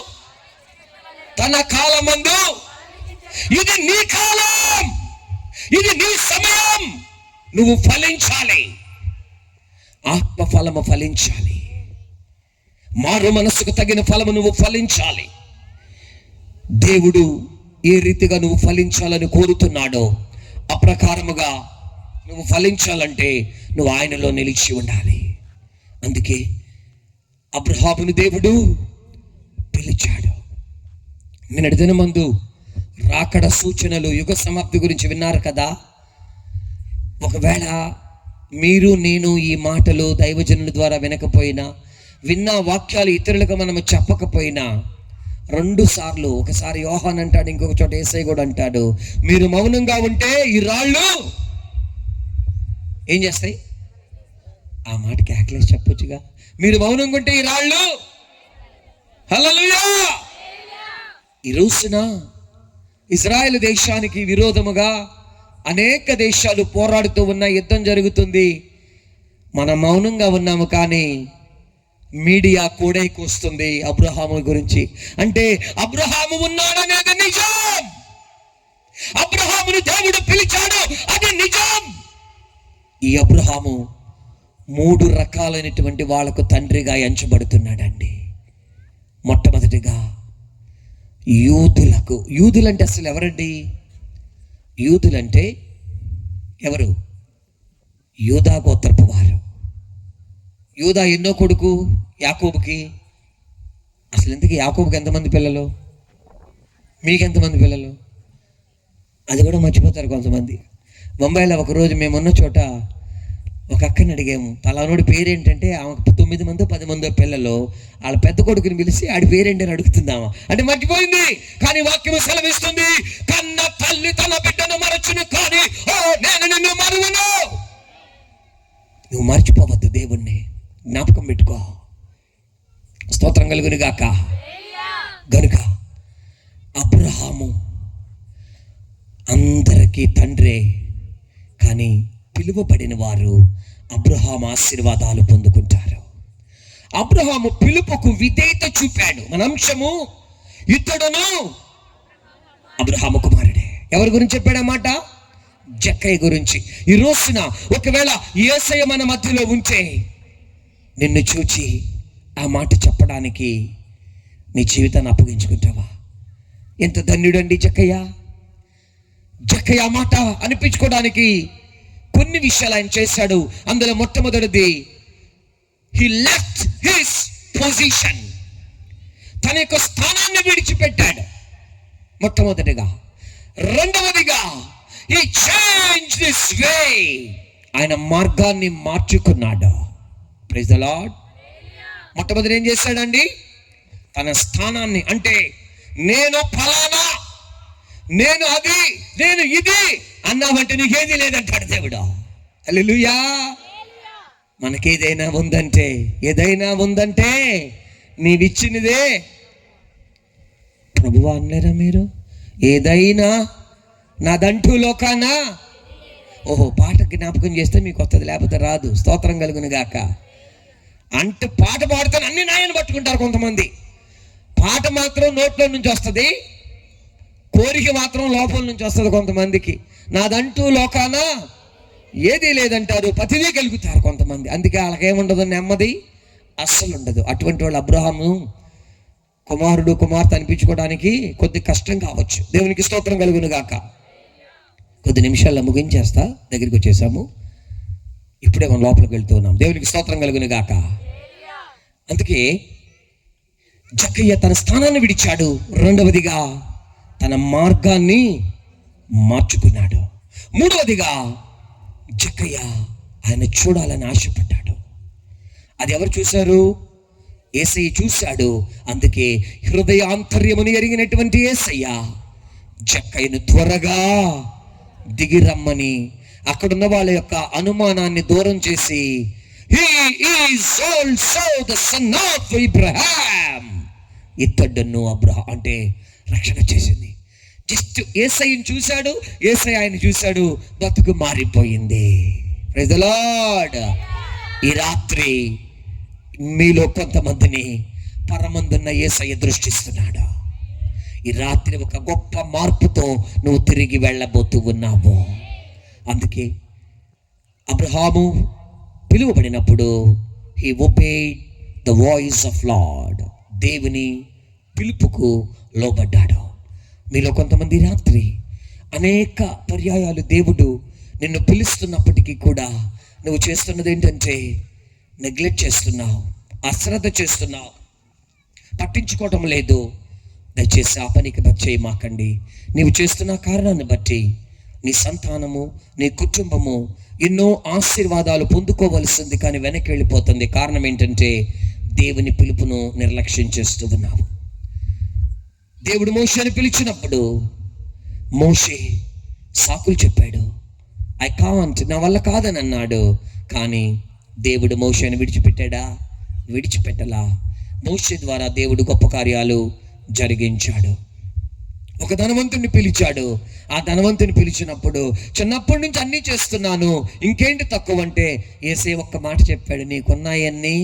ఇది నీ కాలం, ఇది నీ సమయం. నువ్వు ఫలించాలి, ఆత్మ ఫలము ఫలించాలి, మారు మనసుకు తగిన ఫలము నువ్వు ఫలించాలి. దేవుడు ఏ రీతిగా నువ్వు ఫలించాలని కోరుతున్నాడో అప్రకారముగా నువ్వు ఫలించాలంటే నువ్వు ఆయనలో నిలిచి ఉండాలి. అందుకే అబ్రహాముని దేవుడు పిలిచాడు. నిన్నటి దినమందు రాకడ సూచనలు, యుగ సమాప్తి గురించి విన్నారు కదా. ఒకవేళ మీరు, నేను ఈ మాటలు దైవజనుల ద్వారా వినకపోయినా, విన్న వాక్యాలు ఇతరులకు మనము చెప్పకపోయినా, 2 సార్లు, ఒకసారి యోహాన్ అంటాడు, ఇంకొక చోట యేసయ్య కూడా అంటాడు, మీరు మౌనంగా ఉంటే ఈ రాళ్ళు ఏం చేస్తాయి? ఆ మాటకి యాక్లేసి చెప్పొచ్చుగా. మీరు మౌనంగా ఉంటే ఈ రాళ్ళు. హల్లెలూయా. ఈ రోజున ఇజ్రాయెల్ దేశానికి విరోధముగా అనేక దేశాలు పోరాడుతూ ఉన్న యుద్ధం జరుగుతుంది. మనం మౌనంగా ఉన్నాము, కానీ మీడియా కూడైకొస్తుంది అబ్రహాము గురించి. అంటే అబ్రహాము ఉన్నాడనేది నిజం. అబ్రహామును దేవుడు పిలిచాడు, అది నిజం. ఈ అబ్రహాము 3 రకాలైనటువంటి వాళ్లకు తండ్రిగా ఎంచబడుతున్నాడండి. మొట్టమొదటిగా యూదులకు. యూదులంటే అసలు ఎవరండి? యూదులంటే ఎవరు? యూదా గోత్రపు వారు. యూదా ఎన్నో కొడుకు యాకోబుకి. అసలు ఎందుకు యాకోబుకి ఎంతమంది పిల్లలు? మీకెంతమంది పిల్లలు? అది కూడా మర్చిపోతారు కొంతమంది. బొంబాయిలో ఒకరోజు మేమున్న చోట ఒక అక్కని అడిగాము, పలానోడి పేరేంటంటే ఆమెకు 9 మందో 10 మందో పిల్లలు. వాళ్ళ పెద్ద కొడుకుని పిలిచి ఆడి పేరేంటని అడుగుతుందామా అంటే మర్చిపోయింది. కానీ వాక్యం సెలవిస్తుంది, కన్న తల్లి తన బిడ్డను మరచును, కానీ నేను నిన్ను మరువను. నువ్వు మర్చిపోవద్దు, దేవుణ్ణి జ్ఞాపకం పెట్టుకో. స్తోత్రం కలుగును గాక. గనుక అబ్రహాము అందరికీ తండ్రే, కానీ పిలువబడిన వారు అబ్రహాము ఆశీర్వాదాలు పొందుకుంటారు. అబ్రహాము పిలుపుకు విధేయత చూపాడు. మన అంశము ఇతడును అబ్రహాము కుమారుడే. ఎవరి గురించి చెప్పాడన్నమాట? జక్కయ్య గురించి. ఈ రోజున ఒకవేళ యేసయ్య మన మధ్యలో ఉంటే నిన్ను చూచి ఆ మాట చెప్పడానికి నీ జీవితాన్ని అప్పగించుకుంటావా? ఎంత ధన్యుడండి జక్కయ్య. జక్కయ్య మాట అనిపించుకోవడానికి కొన్ని విషయాలు ఆయన చేశాడు. అందులో మొట్టమొదటిది, he left his position. తన యొక్క స్థానాన్ని విడిచిపెట్టాడు. మొట్టమొదటిగా. రెండవదిగా he changed his way. ఆయన మార్గాన్ని మార్చుకున్నాడు. Praise the Lord. మొట్టమొదటి ఏం చేశాడండి? తన స్థానాన్ని, అంటే నేను ఫలానా, నేను అది, నేను ఇది అన్నావంటే నీకేది లేదంటాడు దేవుడు. హల్లెలూయా. మనకేదైనా ఉందంటే నీవిచ్చినదే. ప్రభువా అనలేరా మీరు? ఏదైనా నాదంటూ లోకానా. ఓహో, పాట జ్ఞాపకం చేస్తే మీకు వస్తుంది, లేకపోతే రాదు. స్తోత్రం కలుగును గాక. అంటే పాట పాడుతాను అన్ని నాయన పట్టుకుంటారు కొంతమంది. పాట మాత్రం నోట్లో నుంచి వస్తుంది, కోరిక మాత్రం లోపల నుంచి వస్తుంది కొంతమందికి. నాదంటూ లోకాన ఏదీ లేదంటారు, ప్రతిదీ కలుగుతారు కొంతమంది. అందుకే వాళ్ళకేముండదు, నెమ్మది అస్సలు ఉండదు. అటువంటి వాళ్ళు అబ్రహాము కుమారుడు కుమార్తె అనిపించుకోవడానికి కొద్ది కష్టం కావచ్చు. దేవునికి స్తోత్రం కలుగును గాక. కొద్ది నిమిషాల్లో ముగించేస్తా, దగ్గరికి వచ్చేసాము. ఇప్పుడే మనం లోపలికి వెళ్తూ ఉన్నాం. దేవునికి స్తోత్రం కలుగును గాక. అందుకే జక్కయ్య తన స్థానాన్ని విడిచాడు. రెండవదిగా తన మార్గాన్ని మార్చుకున్నాడు. మూడవదిగా జక్కయ్య ఆయన చూడాలని ఆశపడ్డాడు. అది ఎవరు చూశారు? యేసయ్య చూశాడు. అందుకే హృదయాంతర్యముని ఎరిగినటువంటి యేసయ్య జక్కయ్యను త్వరగా దిగిరమ్మని అక్కడున్న వాళ్ళ యొక్క అనుమానాన్ని దూరం చేసి, he is also the son of Abraham, ఇతడును అబ్రహాం అంటే రక్షణ చేసింది. జస్ట్ యేసయ్యను చూశాడు, యేసయ్య ఆయన చూశాడు, బతుకు మారిపోయింది. Praise the Lord. ఈ రాత్రి మీలో కొంతమందిని పరమందున్న యేసయ్య దృష్టిస్తున్నాడు. ఈ రాత్రి ఒక గొప్ప మార్పుతో నువ్వు తిరిగి వెళ్ళబోతూ ఉన్నావు. అందుకే Abraham పిలువబడినప్పుడు he obeyed the voice of Lord, దేవుని పిలుపుకు లోబడ్డాడు. మీలో కొంతమంది రాత్రి అనేక పర్యాయాలు దేవుడు నిన్ను పిలుస్తున్నప్పటికీ కూడా నువ్వు చేస్తున్నది ఏంటంటే నెగ్లెక్ట్ చేస్తున్నావు, అశ్రద్ధ చేస్తున్నావు, పట్టించుకోవటం లేదు. దయచేసి ఆ పనికి చేయమాకండి. నీవు చేస్తున్న కారణాన్ని బట్టి నీ సంతానము, నీ కుటుంబము ఎన్నో ఆశీర్వాదాలు పొందుకోవలసింది, కానీ వెనక్కి వెళ్ళిపోతుంది. కారణం ఏంటంటే దేవుని పిలుపును నిర్లక్ష్యం చేస్తూ ఉన్నావు. దేవుడు మోషేని పిలిచినప్పుడు మోషే సాకులు చెప్పాడు. ఐ కాంట్, నా వల్ల కాదని అన్నాడు. కానీ దేవుడు మోషేని విడిచిపెట్టాడా? విడిచిపెట్టలా. మోషే ద్వారా దేవుడు గొప్ప కార్యాలు జరిగించాడు. ఒక ధనవంతుని పిలిచాడు. ఆ ధనవంతుని పిలిచినప్పుడు, చిన్నప్పటి నుంచి అన్నీ చేస్తున్నాను, ఇంకేంటి తక్కువ అంటే, యేసయ్య ఒక్క మాట చెప్పాడు, నీకున్నాయన్నీ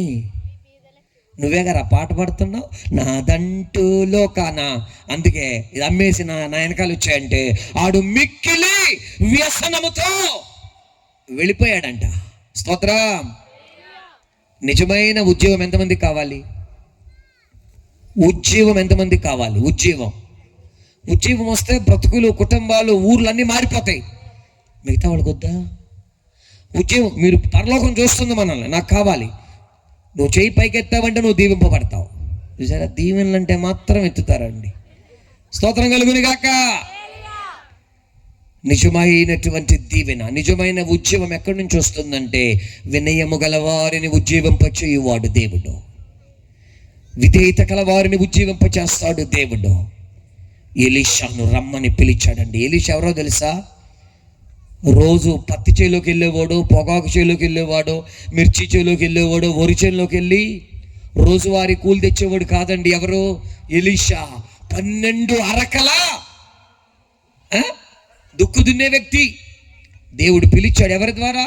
నువ్వే కదా పాట పాడుతున్నావు, నాదంటూ లోకానా. అందుకే ఇది అమ్మేసి నా వెనకాల వచ్చాయంటే ఆడు మిక్కిలి వ్యసనముతో వెళ్ళిపోయాడంట. స్తోత్రం. నిజమైన ఉద్యోగం ఎంతమందికి కావాలి? ఉద్యోగం ఎంతమందికి కావాలి? ఉద్యోగం వస్తే బ్రతుకులు, కుటుంబాలు, ఊర్లన్నీ మారిపోతాయి. మిగతా వాళ్ళకి వద్దా ఉద్యోగం? మీరు పరలోకం చూస్తుంది మనల్ని, నాకు కావాలి. నువ్వు చేయి పైకి ఎత్తావంటే నువ్వు దీవింపబడతావు. చూసారా, దీవెనలు అంటే మాత్రం ఎత్తుతారండి. స్తోత్రం కలుగును గాక. నిజమైనటువంటి దీవెన, నిజమైన ఉద్యోగం ఎక్కడి నుంచి వస్తుందంటే, వినయము గలవారిని ఉజ్జీవింపచేయువాడు దేవుడు, విధేయత కలవారిని ఉజ్జీవింపచేస్తాడు దేవుడు. ఎలీషాను రమ్మని పిలిచాడండి. ఎలీషా ఎవరో తెలుసా? రోజు పత్తి చేలోకి వెళ్ళేవాడు, పొగాకు చేలోకి వెళ్ళేవాడు, మిర్చి చేలోకి వెళ్ళేవాడు, వరి చేలోకి వెళ్ళి రోజువారీ కూలి తెచ్చేవాడు కాదండి. ఎవరు? ఎలీషా. 12 అరకల దుక్కు దున్నే వ్యక్తి. దేవుడు పిలిచాడు. ఎవరి ద్వారా?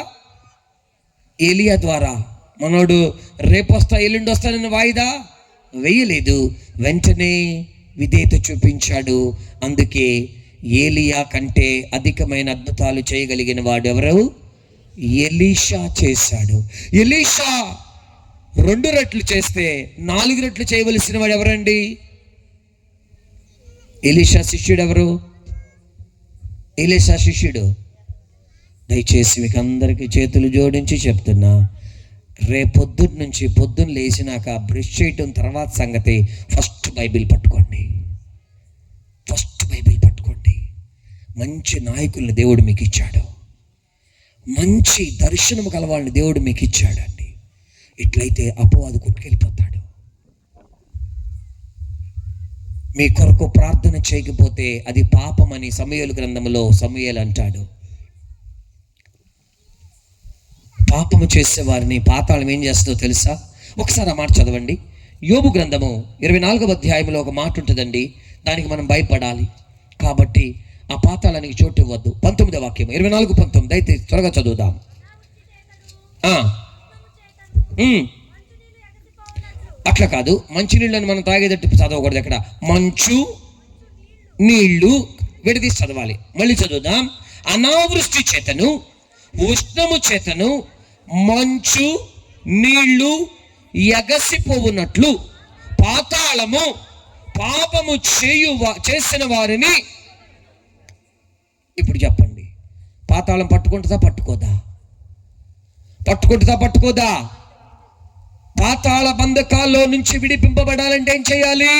ఏలియా ద్వారా. మనోడు రేపు వస్తా ఎల్లుండి వస్తానని వాయిదా వేయలేదు, వెంటనే విధేయత చూపించాడు. అందుకే ఏలియా కంటే అధికమైన అద్భుతాలు చేయగలిగిన వాడు ఎవరు? ఎలీషా చేశాడు. ఎలీషా 2 రెట్లు చేస్తే 4 రెట్లు చేయవలసిన వాడు ఎవరండి? ఎలీషా శిష్యుడు ఎవరు? ఎలీషా శిష్యుడు. దయచేసి మీకు అందరికీ చేతులు జోడించి చెప్తున్నా, రేపొద్దున్న నుంచి పొద్దున్న లేచినాక బ్రష్ చేయటం తర్వాత సంగతి, ఫస్ట్ బైబిల్ పట్టుకోండి. ఫస్ట్ బైబిల్ పట్టుకోండి. మంచి నాయకుల్ని దేవుడు మీకు ఇచ్చాడు, మంచి దర్శనము గల వాళ్ళని దేవుడు మీకు ఇచ్చాడండి. ఇట్లయితే అపవాది కొట్టుకెళ్ళిపోతాడు. మీ కొరకు ప్రార్థన చేయకపోతే అది పాపమని సమూయేలు గ్రంథంలో సమూయేలు అంటాడు. పాపము చేసేవారిని పాతాళం ఏం చేస్తుందో తెలుసా? ఒకసారి ఆ మాట చదవండి. యోబు గ్రంథము 24వ అధ్యాయంలో ఒక మాట ఉంటుందండి, దానికి మనం భయపడాలి. కాబట్టి ఆ పాతాళానికి చోటు ఇవ్వద్దు. 19వ వాక్యం 24:19 దయచేసి త్వరగా చదువుదాం. అట్లా కాదు, మంచి నీళ్ళని మనం తాగేటట్టు చదవకూడదు. ఎక్కడ మంచు నీళ్లు విడదీసి చదవాలి. మళ్ళీ చదువుదాం. అనావృష్టి చేతను ఉష్ణము చేతను మంచు నీళ్లు ఎగసిపోవునట్లు పాతాళము పాపము చేసిన వారిని. ఇప్పుడు చెప్పండి, పాతాళం పట్టుకుంటుందా పట్టుకోదా? పట్టుకోదా? పాతాళ బంధకాల్లో నుంచి విడిపింపబడాలంటే ఏం చేయాలి?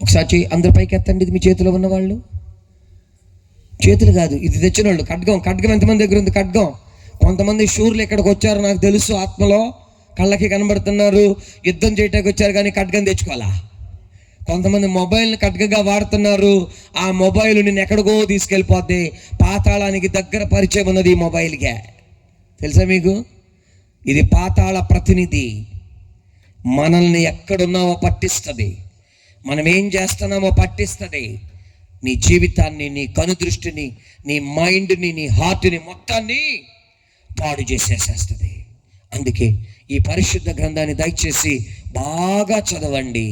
ఒకసారి అందరి పైకి ఎత్తండి. ఇది మీ చేతిలో ఉన్నవాళ్ళు, చేతులు కాదు, ఇది తెచ్చిన వాళ్ళు. ఖడ్గం ఎంతమంది దగ్గర ఉంది? ఖడ్గం. కొంతమంది షూర్లు ఇక్కడికి వచ్చారు, నాకు తెలుసు, ఆత్మలో కళ్ళకి కనబడుతున్నారు, యుద్ధం చేయటానికి వచ్చారు, కానీ ఖడ్గం తెచ్చుకోవాలా. కొంతమంది మొబైల్ని ఖడ్గగా వాడుతున్నారు, ఆ మొబైల్ నిన్ను ఎక్కడికో తీసుకెళ్ళిపోద్ది. పాతాళానికి దగ్గర పరిచయం ఉన్నది ఈ మొబైల్కే, తెలుసా మీకు? ఇది పాతాళ ప్రతినిధి. మనల్ని ఎక్కడున్నామో పట్టిస్తుంది, మనం ఏం చేస్తున్నామో పట్టిస్తుంది. నీ జీవితాన్ని, నీ కనుదృష్టిని, నీ మైండ్ని, నీ హార్ట్ని మొత్తాన్ని పాడు చేసేసేస్తుంది. అందుకే ఈ పరిశుద్ధ గ్రంథాన్ని దయచేసి బాగా చదవండి.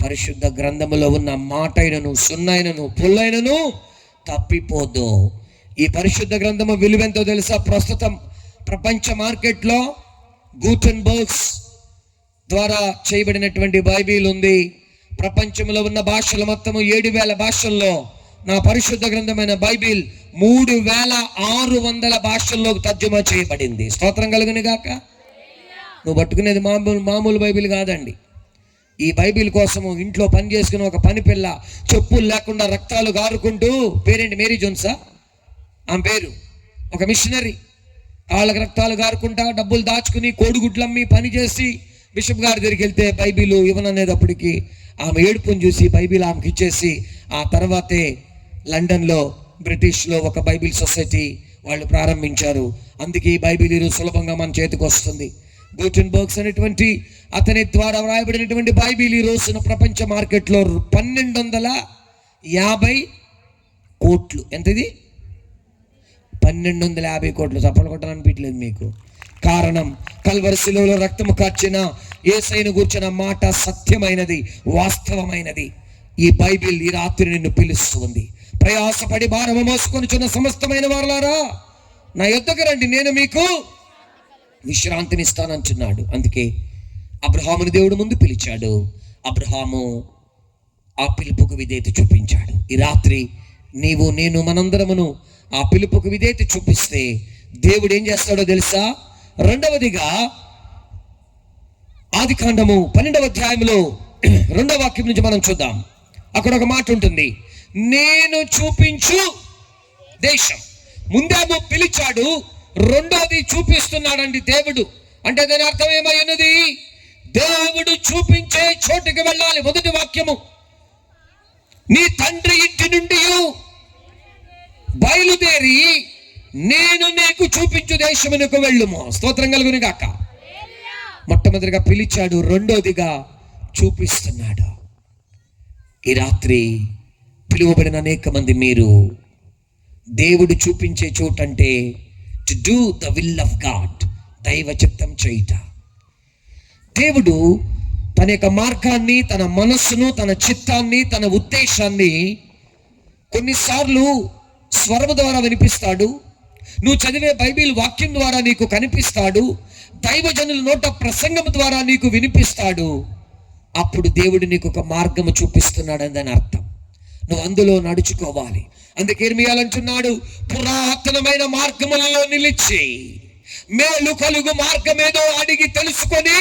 పరిశుద్ధ గ్రంథములో ఉన్న మాటైనను సున్నైనను పుల్లైనను తప్పిపోదు. ఈ పరిశుద్ధ గ్రంథము విలువెంతో తెలుసా? ప్రస్తుతం ప్రపంచ మార్కెట్లో గూటెన్బర్గ్స్ ద్వారా చేయబడినటువంటి బైబిల్ ఉంది. ప్రపంచంలో ఉన్న భాషలు మొత్తము 7,000 భాషల్లో నా పరిశుద్ధ గ్రంథమైన బైబిల్ 3,600 భాషల్లోకి తర్జుమా చేయబడింది. స్తోత్రం కలుగును గాక. నువ్వు పట్టుకునేది మామూలు బైబిల్ కాదండి. ఈ బైబిల్ కోసము ఇంట్లో పని చేసుకుని ఒక పని పిల్ల చెప్పులు లేకుండా రక్తాలు గారుకుంటూ, పేరేంటి, మేరీ జోన్సా ఆమె పేరు, ఒక మిషనరీ, వాళ్ళకి రక్తాలు గారుకుంటా డబ్బులు దాచుకుని కోడిగుడ్లమ్మి పని చేసి బిషప్ గారి దగ్గరికి వెళ్తే బైబిల్ ఇవ్వననేటప్పటికి ఆమె ఏడుపుని చూసి బైబిల్ ఆమెకి ఇచ్చేసి, ఆ తర్వాతే లండన్లో బ్రిటిష్లో ఒక బైబిల్ సొసైటీ వాళ్ళు ప్రారంభించారు. అందుకే ఈ బైబిల్ ఈరోజు సులభంగా మన చేతికి వస్తుంది. గూటెన్బర్గ్స్ అనేటువంటి అతని ద్వారా వ్రాయబడినటువంటి బైబిల్ ఈ రోజున ప్రపంచ మార్కెట్లో 1250 కోట్లు. ఎంతది? 1250 కోట్లు. చప్పలు కొట్టాలనిపించలేదు మీకు. కారణం, కల్వరి శిలువలో రక్తము కార్చిన యేసయ్యను గూర్చిన మాట సత్యమైనది, వాస్తవమైనది. ఈ బైబిల్ ఈ రాత్రి నిన్ను పిలుస్తుంది. ప్రయాసపడి భారము మోసుకొని చున్న సమస్తమైన వారలారా నా యొద్దకు రండి, నేను మీకు విశ్రాంతినిస్తానంటున్నాడు. అందుకే అబ్రహాముని దేవుడు ముందు పిలిచాడు. అబ్రహాము ఆ పిలుపుకు విధేయత చూపించాడు. ఈ రాత్రి నీవు, నేను, మనందరమును ఆ పిలుపుకు విధేయత చూపిస్తే దేవుడు ఏం చేస్తాడో తెలుసా? రెండవదిగా ఆదికాండము 12వ అధ్యాయంలో 2వ వాక్యం నుంచి మనం చూద్దాం. అక్కడ ఒక మాట ఉంటుంది, నేను చూపించు దేశం. ముందేమో పిలిచాడు, రెండోది చూపిస్తున్నాడండి దేవుడు. అంటే దాని అర్థం ఏమై ఉన్నది? దేవుడు చూపించే చోటుకి వెళ్ళాలి. మొదటి వాక్యము, నీ తండ్రి ఇంటి నుండి బయలుదేరి నేను నీకు చూపించు దేశమునకు వెళ్ళుము. స్తోత్రం కలుగును గాక. మొట్టమొదటిగా పిలిచాడు, రెండోదిగా చూపిస్తున్నాడు. ఈ రాత్రి పిలువబడిన అనేక మంది మీరు దేవుడు చూపించే చోటు అంటే to do the will of God, దైవ చిత్తం చేయుట. దేవుడు తన యొక్క మార్గాన్ని, తన మనస్సును, తన చిత్తాన్ని, తన ఉద్దేశాన్ని కొన్నిసార్లు స్వరము ద్వారా వినిపిస్తాడు. నువ్వు చదివే బైబిల్ వాక్యం ద్వారా నీకు కనిపిస్తాడు. దైవజనుల నోట ప్రసంగం ద్వారా నీకు వినిపిస్తాడు. అప్పుడు దేవుడు నీకు ఒక మార్గము చూపిస్తున్నాడు అని అర్థం. నువ్వు అందులో నడుచుకోవాలి. అందుకే ఇర్మియా అంటున్నాడు, పురాతనమైన మార్గములలో నిలిచి మేలు కలుగు మార్గమేదో అడిగి తెలుసుకొని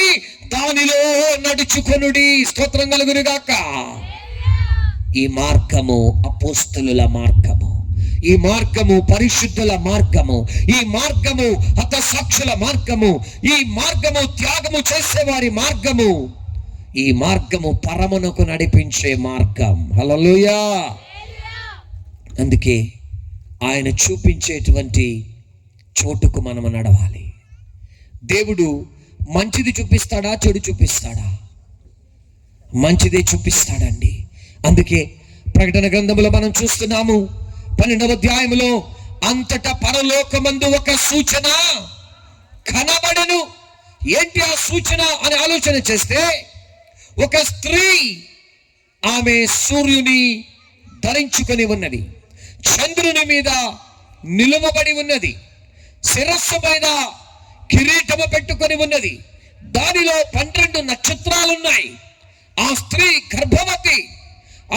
దానిలో నడుచుకొనుడి. స్తోత్రం కలుగును గాక. ఈ మార్గము అపోస్తలుల మార్గము, ఈ మార్గము పరిశుద్ధుల మార్గము, ఈ మార్గము హతసాక్షుల మార్గము, ఈ మార్గము త్యాగము చేసేవారి మార్గము, ఈ మార్గము పరమునకు నడిపించే మార్గం. హల్లెలూయా. అందుకే ఆయన చూపించేటువంటి చోటుకు మనము నడవాలి. దేవుడు మంచిది చూపిస్తాడా, చెడు చూపిస్తాడా? మంచిదే చూపిస్తాడండి. అందుకే ప్రకటన గ్రంథంలో మనం చూస్తున్నాము 12వ అధ్యాయములో, అంతటా పరలోకమందు ఒక సూచన కనబడెను. ఏంటి ఆ సూచన అని ఆలోచన చేస్తే, ఒక స్త్రీ, ఆమె సూర్యుని ధరించుకొని ఉన్నది, చంద్రుని మీద నిలువబడి ఉన్నది, శిరస్సు మీద కిరీటము పెట్టుకొని ఉన్నది, దానిలో 12 నక్షత్రాలున్నాయి. ఆ స్త్రీ గర్భవతి,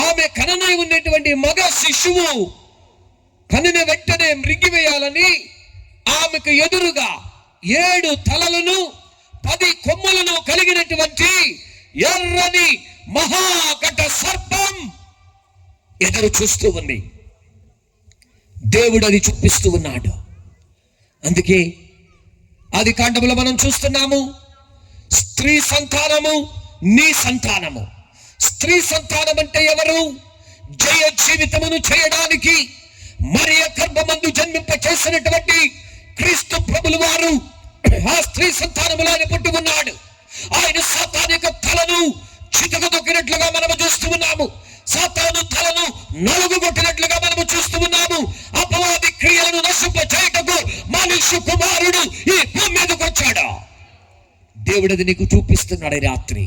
ఆమె కననై ఉన్నటువంటి మగ శిశువు కనిన వెంటనే మృంగివేయాలని ఆమెకు ఎదురుగా 7 తలలను 10 కొమ్ములను కలిగినటువంటి ఎర్రని మహాఘట సర్పం ఎదురు చూస్తూ ఉంది. దేవుడు అది చూపిస్తూ ఉన్నాడు. అందుకే ఆది కాండములో మనం చూస్తున్నాము, స్త్రీ సంతానము నీ సంతానము. స్త్రీ సంతానం అంటే ఎవరు? జయ జీవితమును చేయడానికి మరియ గర్భమందు జన్మింప చేసినటువంటి క్రీస్తు ప్రభులు వారు ఆ స్త్రీ సంతానములో ఆయన పుట్టి ఉన్నాడు. ఆయన సాతాను యొక్క తలను చితకదొక్కినట్లుగా మనము చూస్తూ ఉన్నాము. సాతాను తలను నలుగుగొట్టినట్లుగా మనము చూస్తూ ఉన్నాము. అపవాది క్రియలను నశింప చేయటకు మనుష్య కుమారుడు ఈ భూమి మీదకి వచ్చాడు. దేవుడు అది నీకు చూపిస్తున్నాడు. ఈ రాత్రి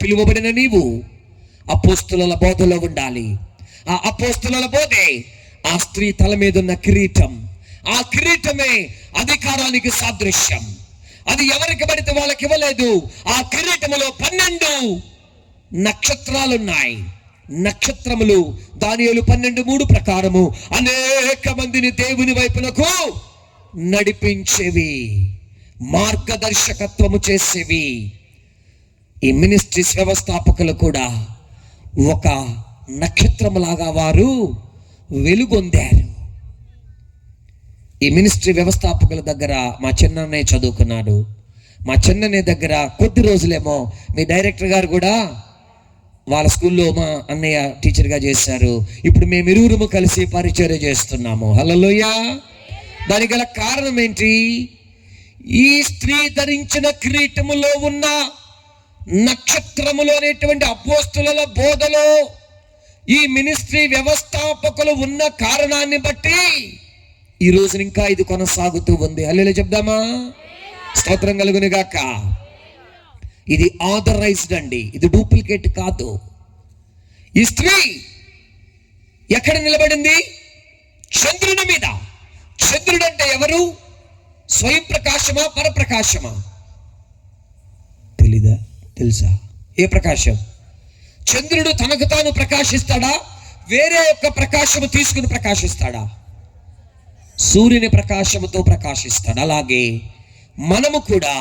పిలువబడిన నీవు అపోస్తలుల బోధలో ఉండాలి. ఆ అపోస్తలుల బోధే ఆ స్త్రీ తల మీద ఉన్న కిరీటం. ఆ కిరీటమే అధికారానికి సాదృశ్యం. అది ఎవరికి పడితే వాళ్ళకి ఇవ్వలేదు. ఆ కిరీటములో 12 నక్షత్రాలున్నాయి. నక్షత్రములు దానియేలు 12:3 ప్రకారము అనేక మందిని దేవుని వైపునకు నడిపించేవి, మార్గదర్శకత్వము చేసేవి. ఈ మినిస్ట్రీస్ వ్యవస్థాపకులు కూడా ఒక నక్షత్రములాగా వారు వెలుగొందారు. ఈ మినిస్ట్రీ వ్యవస్థాపకుల దగ్గర మా చిన్ననే చదువుకున్నాడు. మా చిన్ననే దగ్గర కొద్ది రోజులేమో మీ డైరెక్టర్ గారు కూడా వాళ్ళ స్కూల్లో మా అన్నయ్య టీచర్గా చేశారు. ఇప్పుడు మేము ఇరువురు కలిసి పరిచర్య చేస్తున్నాము. హల్లెలూయా. దానికి గల కారణం ఏంటి? ఈ స్త్రీ ధరించిన కిరీటములో ఉన్న నక్షత్రములు అనేటువంటి అపోస్తలుల బోధలో ఈ మినిస్ట్రీ వ్యవస్థాపకులు ఉన్న కారణాన్ని బట్టి ఈ రోజు ఇంకా ఇది కొనసాగుతూ ఉంది. హల్లెలూయా చెప్దామా? స్తోత్రం కలుగును గాక. ఇది ఆథరైజ్డ్ అండి, ఇది డూప్లికేట్ కాదు. ఈ స్త్రీ ఎక్కడ నిలబడింది? చంద్రుని మీద. చంద్రుడు అంటే ఎవరు? స్వయం ప్రకాశమా, పరప్రకాశమా? తెలీదా? తెలుసా? ఏ ప్రకాశం? చంద్రుడు తనకు తాను ప్రకాశిస్తాడా? వేరే యొక్క ప్రకాశము తీసుకుని ప్రకాశిస్తాడా? సూర్యుని ప్రకాశముతో ప్రకాశిస్తాడు. అలాగే మనము కూడా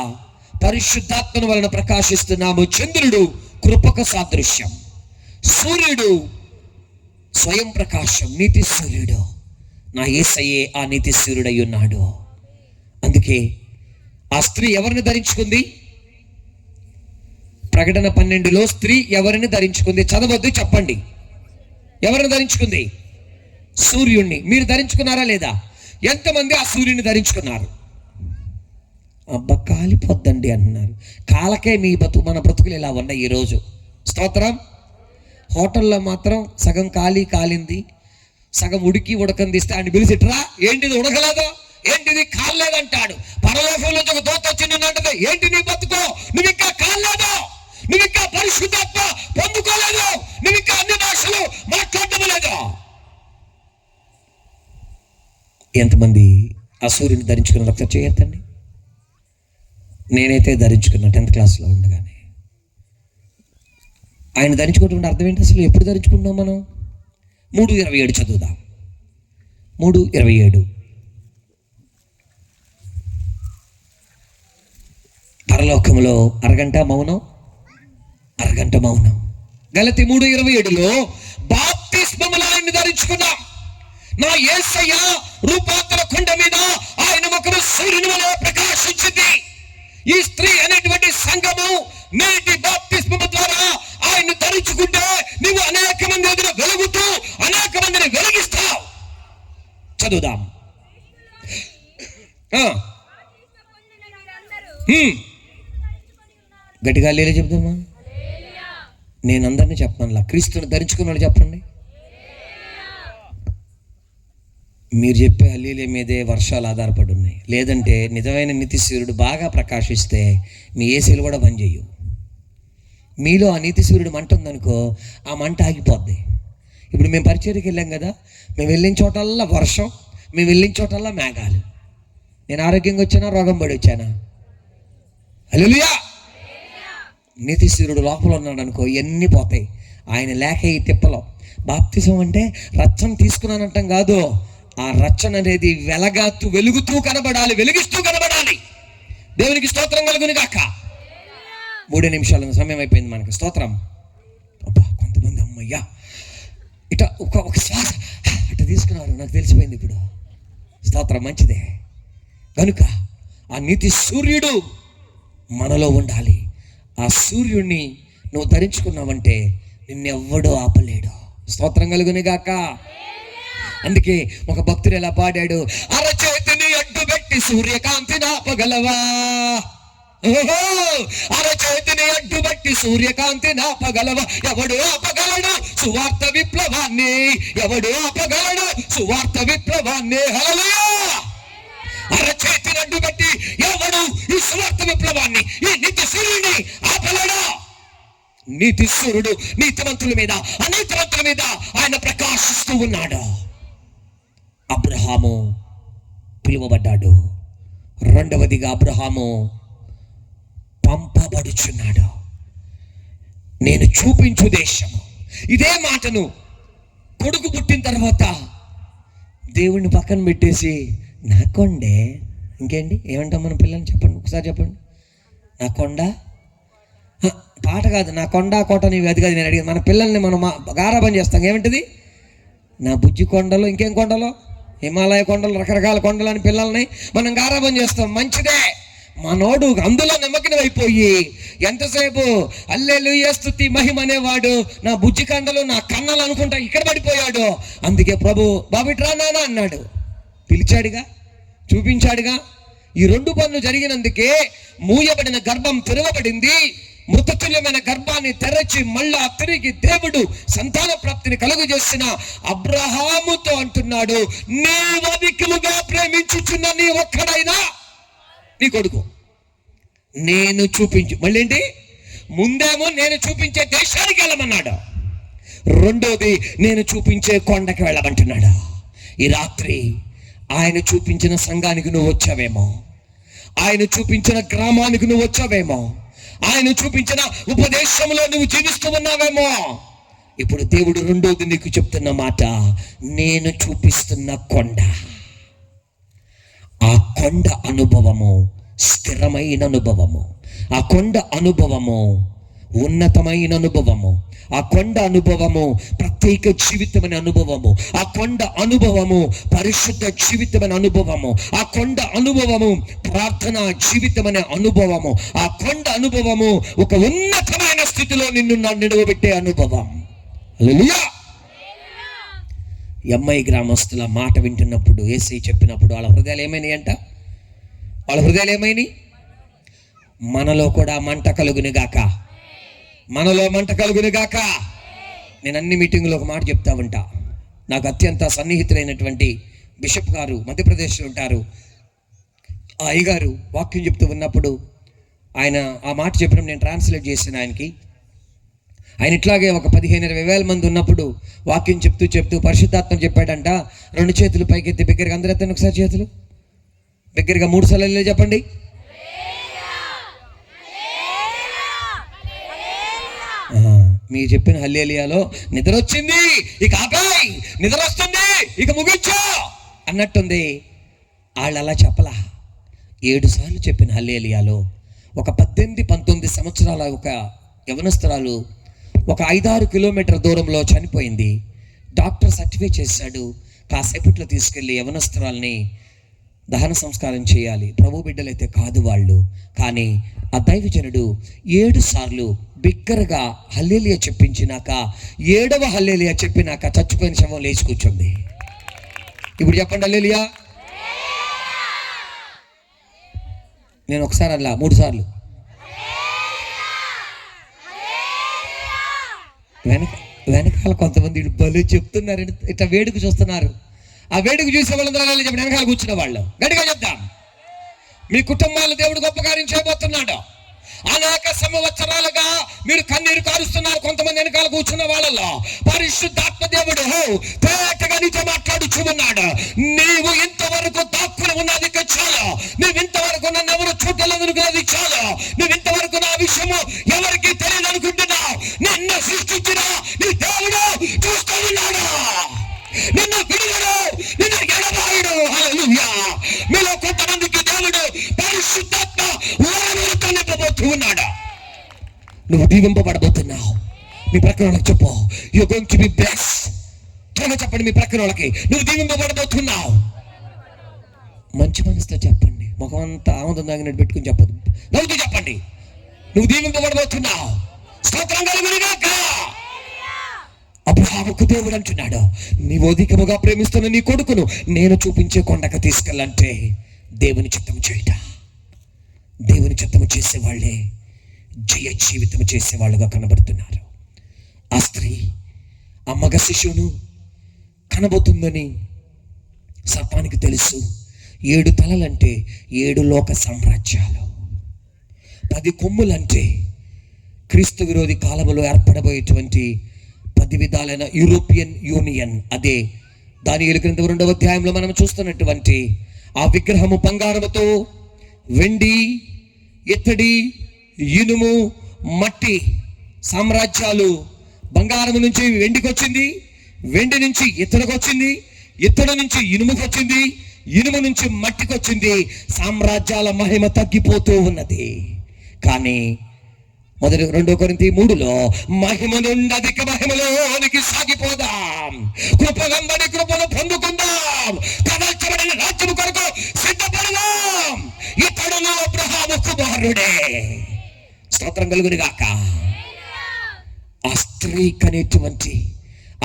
పరిశుద్ధాత్మను వలన ప్రకాశిస్తున్నాము. చంద్రుడు కృపక సాదృశ్యం, సూర్యుడు స్వయం ప్రకాశం, నీతి సూర్యుడు. నా యేసయ్యే ఆ నీతి సూర్యుడై ఉన్నాడు. అందుకే ఆ స్త్రీ ఎవరిని ధరించుకుంది? ప్రకటన 12లో స్త్రీ ఎవరిని ధరించుకుంది? చదవద్దు, చెప్పండి. ఎవరిని ధరించుకుంది? సూర్యుణ్ణి. మీరు ధరించుకున్నారా లేదా? ఎంతమంది ఆ సూర్యుని ధరించుకున్నారు? అబ్బా కాలిపోద్దండి అంటున్నారు. కాలకే మీ మన బ్రతుకులు ఇలా ఉన్నాయి ఈరోజు. స్తోత్రం. హోటల్లో మాత్రం సగం కాలింది, సగం ఉడకందిస్తే ఆయన పిలిచిట్రా, ఏంటిది ఉడకలేదో, ఏంటిది కాలేదంటాడు. పరలోకంలో ఒక దోత వచ్చి నిన్నంటది, ఏంటి నీ బతుకో, నువ్వు ఇంకా కాలేదో, నువ్వు ఇంకా పరిశుద్ధాత్మ పొందుకోలేదు, నువ్వు ఇంకా అన్ని భాషలు మాట్లాడటం లేదు. ఎంతమంది ఆ సూర్యుని ధరించుకున్న ఒకసారి చేయొద్దండి. నేనైతే ధరించుకున్నా 10th క్లాస్లో ఉండగానే. ఆయన ధరించుకోవటం అర్థం ఏంటి? అసలు ఎప్పుడు ధరించుకుంటాం మనం? 3:27 చదువుదాం. 3:27. పరలోకంలో అరగంట మౌనం. గలతీ 3:27లో బాప్తిస్మములో ఆయన్ని ధరించుకున్నాం. నా యేసయ్య రూపాంతర కొండ మీద ఆయన ముఖము సూర్యుని వలె ప్రకాశించింది. ఈ స్త్రీ అనేటువంటి సంఘము నేటి బాప్తిస్మము ద్వారా ఆయన్ని ధరించుకుంటే నువ్వు అనేక మంది ఎదురు వెలుగుతూ అనేక మందిని వెలిగిస్తావు. చదువుదాం. గట్టిగా లేలే చెప్దామా? నేను అందరినీ చెప్పనులా, క్రీస్తుని ధరించుకున్న వాళ్ళు చెప్పండి. మీరు చెప్పే హల్లీలే మీదే వర్షాలు ఆధారపడి ఉన్నాయి. లేదంటే నిజమైన నీతి సూర్యుడు బాగా ప్రకాశిస్తే మీ ఏసీలు కూడా బంద్ చేయవు. మీలో ఆ నీతి సూర్యుడు మంట ఉందనుకో, ఆ మంట ఆగిపోద్ది. ఇప్పుడు మేము పరిచర్యకి వెళ్ళాం కదా, మేము వెళ్ళిన చోటల్లా వర్షం, మేము వెళ్ళిన చోటల్లా మేఘాలు. నేను ఆరోగ్యంగా వచ్చానా, రోగం పడి వచ్చానా? హల్లెలూయా. నీతి సూర్యుడు లోపల ఉన్నాడు అనుకో, ఇవన్నీ పోతాయి. ఆయన లేక ఈ తిప్పలో. బాప్తిజం అంటే రచ్చన తీసుకున్నానంటాం కాదు, ఆ రచ్చన అనేది వెలుగుతూ కనబడాలి, వెలిగిస్తూ కనబడాలి. దేవునికి స్తోత్రం కలుగును గాక. 3 నిమిషాల సమయం అయిపోయింది మనకి. స్తోత్రం. అబ్బా, కొంతమంది అమ్మయ్యా ఇట ఒక శ్వాస అట్లా తీసుకున్నారు, నాకు తెలిసిపోయింది ఇప్పుడు. స్తోత్రం, మంచిదే. కనుక ఆ నీతి సూర్యుడు మనలో ఉండాలి. ఆ సూర్యుడిని నువ్వు ధరించుకున్నావంటే నిన్నెవ్వడూ ఆపలేడు. స్తోత్రం కలుగును గాక. అందుకే ఒక భక్తుడు ఎలా పాడాడు, అరచేతిని అడ్డుపెట్టి సూర్యకాంతిని ఆపగలవా? అరచేతిని అడ్డుపెట్టి సూర్యకాంతిని ఆపగలవా? ఎవడు ఆపగలడు సువార్త విప్లవాన్ని? ఎవడు ఆపగలడు సువార్త విప్లవాన్ని? హల్లెలూయా. అరచేతిని అడ్డుపెట్టి ఎవడు ఈ సువార్త విప్లవాన్ని, ఈ నీతి సూర్యుడిని ఆపలేడు? నీతి సూర్యుడు నీతివంతుల మీద అనీతివంతుల మీద ఆయన ప్రకాశిస్తూ ఉన్నాడు. అబ్రహాము పిలువబడ్డాడు. రెండవదిగా అబ్రహాము పంపబడుచున్నాడు. నేను చూపించు దేశము. ఇదే మాటను కొడుకు పుట్టిన తర్వాత దేవుణ్ణి పక్కన పెట్టేసి నా కొండే, ఇంకేంటి ఏమంటాం మన పిల్లల్ని? చెప్పండి ఒకసారి చెప్పండి. నా కొండ పాట కాదు, నా కొండ కోట నీవు అది కాదు నేను అడిగింది. మన పిల్లల్ని మనం గారాబం చేస్తాం. ఏమిటిది? నా బుజ్జి కొండలు, ఇంకేం కొండలు, హిమాలయ కొండలు, రకరకాల కొండలు అని పిల్లల్ని మనం గారాబం చేస్తాం. మంచిదే. మనోడు అందులో నిమగ్నం అయిపోయి ఎంతసేపు హల్లెలూయా స్తుతి మహిమ అనేవాడు నా బుజ్జి కండలు నా కన్నలు అనుకుంటా ఇక్కడ పడిపోయాడు. అందుకే ప్రభు బాబిట్రా నాన్న అన్నాడు, పిలిచాడుగా, చూపించాడుగా. ఈ 2 పనులు జరిగినందుకే మూయబడిన గర్భం తెరవబడింది. మృతతుల్యమైన గర్భాన్ని తెరచి మళ్ళా తిరిగి దేవుడు సంతాన ప్రాప్తిని కలుగజేసిన అబ్రహాముతో అంటున్నాడు, నీవు అధికముగా ప్రేమించుచున్న నీ ఒక్కడైనా నీ కొడుకు నేను చూపించు. మళ్ళీ ఏంటి? ముందేమో నేను చూపించే దేశానికి వెళ్ళమన్నాడు, రెండోది నేను చూపించే కొండకి వెళ్ళమంటున్నాడు. ఈ రాత్రి ఆయన చూపించిన సంఘానికి నువ్వు వచ్చావేమో, ఆయన చూపించిన గ్రామానికి నువ్వు వచ్చావేమో, ఆయన చూపించిన ఉపదేశంలో నువ్వు జీవిస్తూ ఉన్నావేమో. ఇప్పుడు దేవుడు రెండోది నీకు చెప్తున్న మాట, నేను చూపిస్తున్న కొండ. ఆ కొండ అనుభవము స్థిరమైన అనుభవము, ఆ కొండ అనుభవము ఉన్నతమైన అనుభవము, ఆ కొండ అనుభవము ప్రత్యేక జీవితమైన అనుభవము, ఆ కొండ అనుభవము పరిశుద్ధ జీవితమైన అనుభవము, ఆ కొండ అనుభవము ప్రార్థనా జీవితమైన అనుభవము, ఆ కొండ అనుభవము ఒక ఉన్నతమైన స్థితిలో నిన్ను నిలవబెట్టే అనుభవం. హల్లెలూయా. ఎమ్ఐ గ్రామస్తుల మాట వింటున్నప్పుడు, యేసయ్య చెప్పినప్పుడు వాళ్ళ హృదయాలు ఏమైనాయి అంట? వాళ్ళ హృదయాలు ఏమైనాయి? మనలో కూడా మంట కలుగును గాక, మనలో మంట కలుగును గాక. నేను అన్ని మీటింగులో ఒక మాట చెప్తా ఉంటా. నాకు అత్యంత సన్నిహితులైనటువంటి బిషప్ గారు మధ్యప్రదేశ్లో ఉంటారు. ఆ అయ్యగారు వాక్యం చెప్తూ ఉన్నప్పుడు ఆయన ఆ మాట చెప్పడం నేను ట్రాన్స్లేట్ చేశాను ఆయనకి. ఆయన ఇట్లాగే ఒక 15-20 వేల మంది ఉన్నప్పుడు వాక్యం చెప్తూ పరిశుద్ధాత్మ చెప్పాడంట, 2 చేతులు పైకెత్తి బిగ్గరగా, అందరూ ఎత్తండి ఒకసారి చేతులు బిగ్గరగా 3 సార్లు చెప్పండి. మీరు చెప్పిన హల్లెలూయాలో నిద్ర వచ్చింది, ఇక ఆపేయ్, నిద్ర వస్తుంది, ఇక ముగించు అన్నట్టుంది. వాళ్ళు అలా చెప్పలా. 7 సార్లు చెప్పిన హల్లెలూయాలో ఒక 18-19 సంవత్సరాల ఒక యవనస్తురాలు ఒక 5-6 కిలోమీటర్ దూరంలో చనిపోయింది. డాక్టర్ సర్టిఫై చేశాడు, కాసేపట్లో తీసుకెళ్ళి యవనస్తురాల్ని దహన సంస్కారం చేయాలి. ప్రభు బిడ్డలైతే కాదు వాళ్ళు. కానీ ఆ దైవజనుడు 7 సార్లు బిగ్గరగా హల్లెలూయా చెప్పించినాక 7వ హల్లెలూయా చెప్పినాక చచ్చిపోయిన శవం లేచి కూర్చుంది. ఇప్పుడు చెప్పండి హల్లెలూయా. నేను ఒకసారి అలా 3 సార్లు. వెనకాల కొంతమంది బలు చెప్తున్నారు, ఇట్లా వేడుక చూస్తున్నారు. ఆ వేడుక చూసే వాళ్ళందరూ చెప్పండి, వెనకాల కూర్చున్న వాళ్ళు గట్టిగా చెప్తాం, మీ కుటుంబాలు దేవుడు గొప్ప కార్యం చేయబోతున్నాడు. అనేక సంవత్సరాలుగా మీరు కన్నీరు కారుస్తున్నారు. కొంతమంది వెనకాల కూర్చున్న వాళ్ళలో పరిశుద్ధాత్మ దేవుడు తేటగా నీతో మాట్లాడుచున్నాడు. నీవు ఇంతవరకు దాక్కుని ఉన్నది చాలు, నువ్వు ఇంతవరకు నన్ను ఎవరు చూడలేదనుకున్నది చాలు, నువ్వు ఇంతవరకు నా విషయము ఎవరికి తెలియదు అనుకుంటున్నావు. నిన్ను సృష్టించిన నీ దేవుడు చూస్తూ ఉన్నాడు, నిన్ను విడుదల, నిన్ను ఎడబాయుడు. హల్లెలూయా. మీలో కొంతమందికి దేవుడు పరిశుద్ధాత్మ వరములతో నింపబోతూ ఉన్నాడు. నువ్వు దీవింపబడబోతున్నావు. మీ ప్రక్కన వాళ్ళకి చెప్పు, you are going to be blessed. త్వరగా చెప్పండి మీ ప్రక్కన వాళ్ళకి, నువ్వు దీవింపబడబోతున్నావు. మంచి మనసుతో చెప్పండి, ముఖం అంతా ఆనందం తాగినట్టు పెట్టుకుని చెప్పదు, నవ్వుతూ చెప్పండి, నువ్వు దీవింపబడబోతున్నావు. స్తోత్రం కలుగునుగాక. అబ్రహాముకు దేవుడు అంటున్నాడు, నీవు అధికముగా ప్రేమిస్తున్న నీ కొడుకును నేను చూపించే కొండకు తీసుకెళ్ళంటే దేవుని చిత్తము చేయట. దేవుని చిత్తము చేసేవాళ్లే జయ జీవితం చేసేవాళ్ళుగా కనబడుతున్నారు. ఆ స్త్రీ ఆ మగ శిశువును కనబోతుందని సర్పానికి తెలుసు. 7 తలలంటే 7 లోక సామ్రాజ్యాలు, 10 కొమ్ములంటే క్రీస్తు విరోధి కాలంలో ఏర్పడబోయేటువంటి 10 విధాలైన యూరోపియన్ యూనియన్. అదే దానియేలు గ్రంథం 2వ అధ్యాయంలో మనం చూస్తున్నటువంటి ఆ విగ్రహము బంగారముతో, వెండి, ఇత్తడి, ఇనుము, మట్టి సామ్రాజ్యాలు. బంగారము నుంచి వెండికి వచ్చింది, వెండి నుంచి ఇత్తడికి వచ్చింది, ఇత్తడి నుంచి ఇనుముకి వచ్చింది, ఇనుము నుంచి మట్టికి వచ్చింది. సామ్రాజ్యాల మహిమ తగ్గిపోతూ ఉన్నది. కానీ 2 కొరింథీ 3లో మహిమ నుండి అధిక మహిమలోనికి సాగిపోదాం, కృప వెంబడి కృపను పొందుకుందాం, కదల్చబడిన రాజ్యము కొరకు సిద్ధపడదాం. ఇతడు అబ్రహాము కుమారుడే. స్తోత్రం కలుగునుగాక. ఆ స్త్రీ కనేటువంటి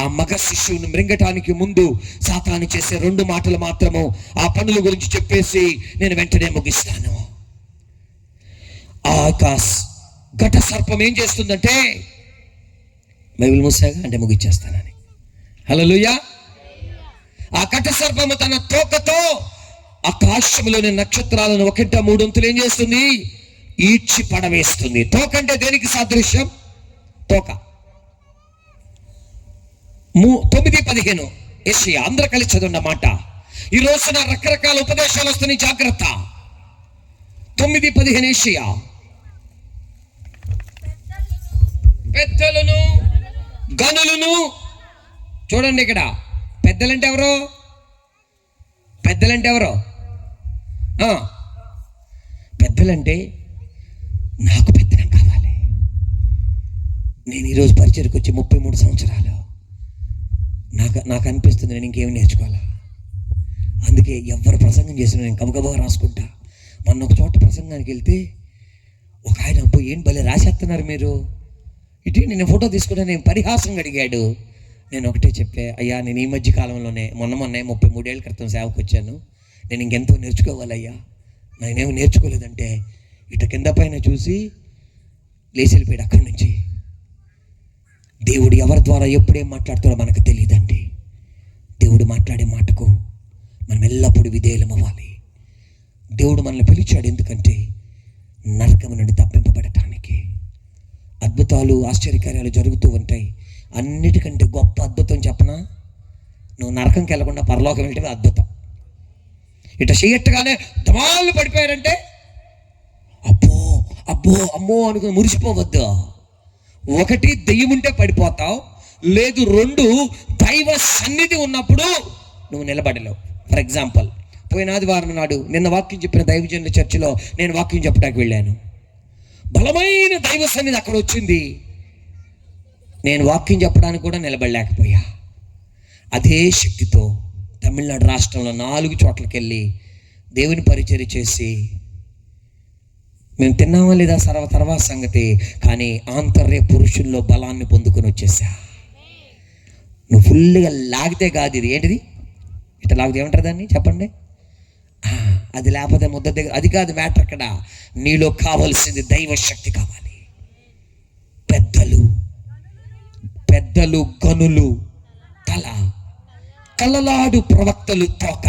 ఆ మగ శిశువును మృంగటానికి ముందు సాతాను చేసే 2 మాటలు మాత్రము ఆ పనుల గురించి చెప్పేసి నేను వెంటనే ముగిస్తాను. ఘట సర్పం ఏం చేస్తుందంటే, బైబిల్ మూసాగా అంటే ముగిచ్చేస్తానని. హల్లెలూయా. ఆ ఘట సర్పము తన తోకతో ఆకాశంలోని నక్షత్రాలను 1/3 వంతులు ఏం చేస్తుంది? ఈడ్చి పడవేస్తుంది. తోక అంటే దేనికి సాదృశ్యం? తోక. 9:15 యెషయా. అందరూ కలిసి చదవండి మాట. ఈ రోజున రకరకాల ఉపదేశాలు వస్తున్నాయి, జాగ్రత్త. 9:15 యెషయా. పెద్దలను గనులను. చూడండి ఇక్కడ, పెద్దలంటే ఎవరు? పెద్దలంటే ఎవరు? పెద్దలంటే నాకు పెద్దనం కావాలి. నేను ఈరోజు పరిచయకు వచ్చి 33 సంవత్సరాలు. నాకు అనిపిస్తుంది నేను ఇంకేమి నేర్చుకోవాలా. అందుకే ఎవరు ప్రసంగం చేసినా నేను గబగబా రాసుకుంటా. మొన్న ఒక చోట ప్రసంగానికి వెళ్తే ఒక ఆయన, అబ్బో ఏం భలే రాసేస్తున్నారు మీరు, ఇటు నేను ఫోటో తీసుకుంటే నేను పరిహాసంగా అడిగాడు. నేను ఒకటే చెప్పే, అయ్యా నేను ఈ మధ్య కాలంలోనే మొన్న 33 ఏళ్ళ క్రితం సేవకు వచ్చాను, నేను ఇంకెంతో నేర్చుకోవాలయ్యా, నేనేమి నేర్చుకోలేదంటే ఇటు కింద పైన చూసి లేచి వెళ్ళిపోయాడు అక్కడి నుంచి. దేవుడు ఎవరి ద్వారా ఎప్పుడేం మాట్లాడుతాడో మనకు తెలియదండి. దేవుడు మాట్లాడే మాటకు మనం ఎల్లప్పుడూ విధేయులం అవ్వాలి. దేవుడు మనల్ని పిలిచాడు ఎందుకంటే నరకము నుండి తప్పింపబడటానికి. అద్భుతాలు, ఆశ్చర్యకార్యాలు జరుగుతూ ఉంటాయి. అన్నిటికంటే గొప్ప అద్భుతం చెప్పనా? నువ్వు నరకంకి వెళ్ళకుండా పరలోకం వెళ్ళటమే అద్భుతం. ఇట చేయట్టుగానే దమాలు పడిపోయారంటే అబ్బో అబ్బో అమ్మో అనుకుని మురిసిపోవద్దు. 1 దెయ్యం ఉంటే పడిపోతావు, లేదు 2 దైవ సన్నిధి ఉన్నప్పుడు నువ్వు నిలబడలేవు. ఫర్ ఎగ్జాంపుల్, పోయిన ఆదివారం నాడు నిన్న వాక్యం చెప్పిన దైవజనుల చర్చిలో నేను వాక్యం చెప్పడానికి వెళ్ళాను. బలమైన దైవ సన్నిధి అక్కడ వచ్చింది. నేను వాక్యం చెప్పడానికి కూడా నిలబడలేకపోయా. అదే శక్తితో తమిళనాడు రాష్ట్రంలో 4 చోట్లకి వెళ్ళి దేవుని పరిచర్య చేసి, మేము తిన్నామా లేదా తర్వాత సంగతి, కానీ ఆంతర్య పురుషుల్లో బలాన్ని పొందుకొని వచ్చేసా. నువ్వు ఫుల్గా లాగితే కాదు, ఇది ఏంటిది ఇట్లా లాగితే ఏమంటారు దాన్ని చెప్పండి, అది లేకపోతే ముద్ద దగ్గర, అది కాదు మ్యాటర్. అక్కడ నీలో కావలసింది దైవ శక్తి కావాలి. పెద్దలు గనులు తల, కలలాడు ప్రవక్తలు తోక.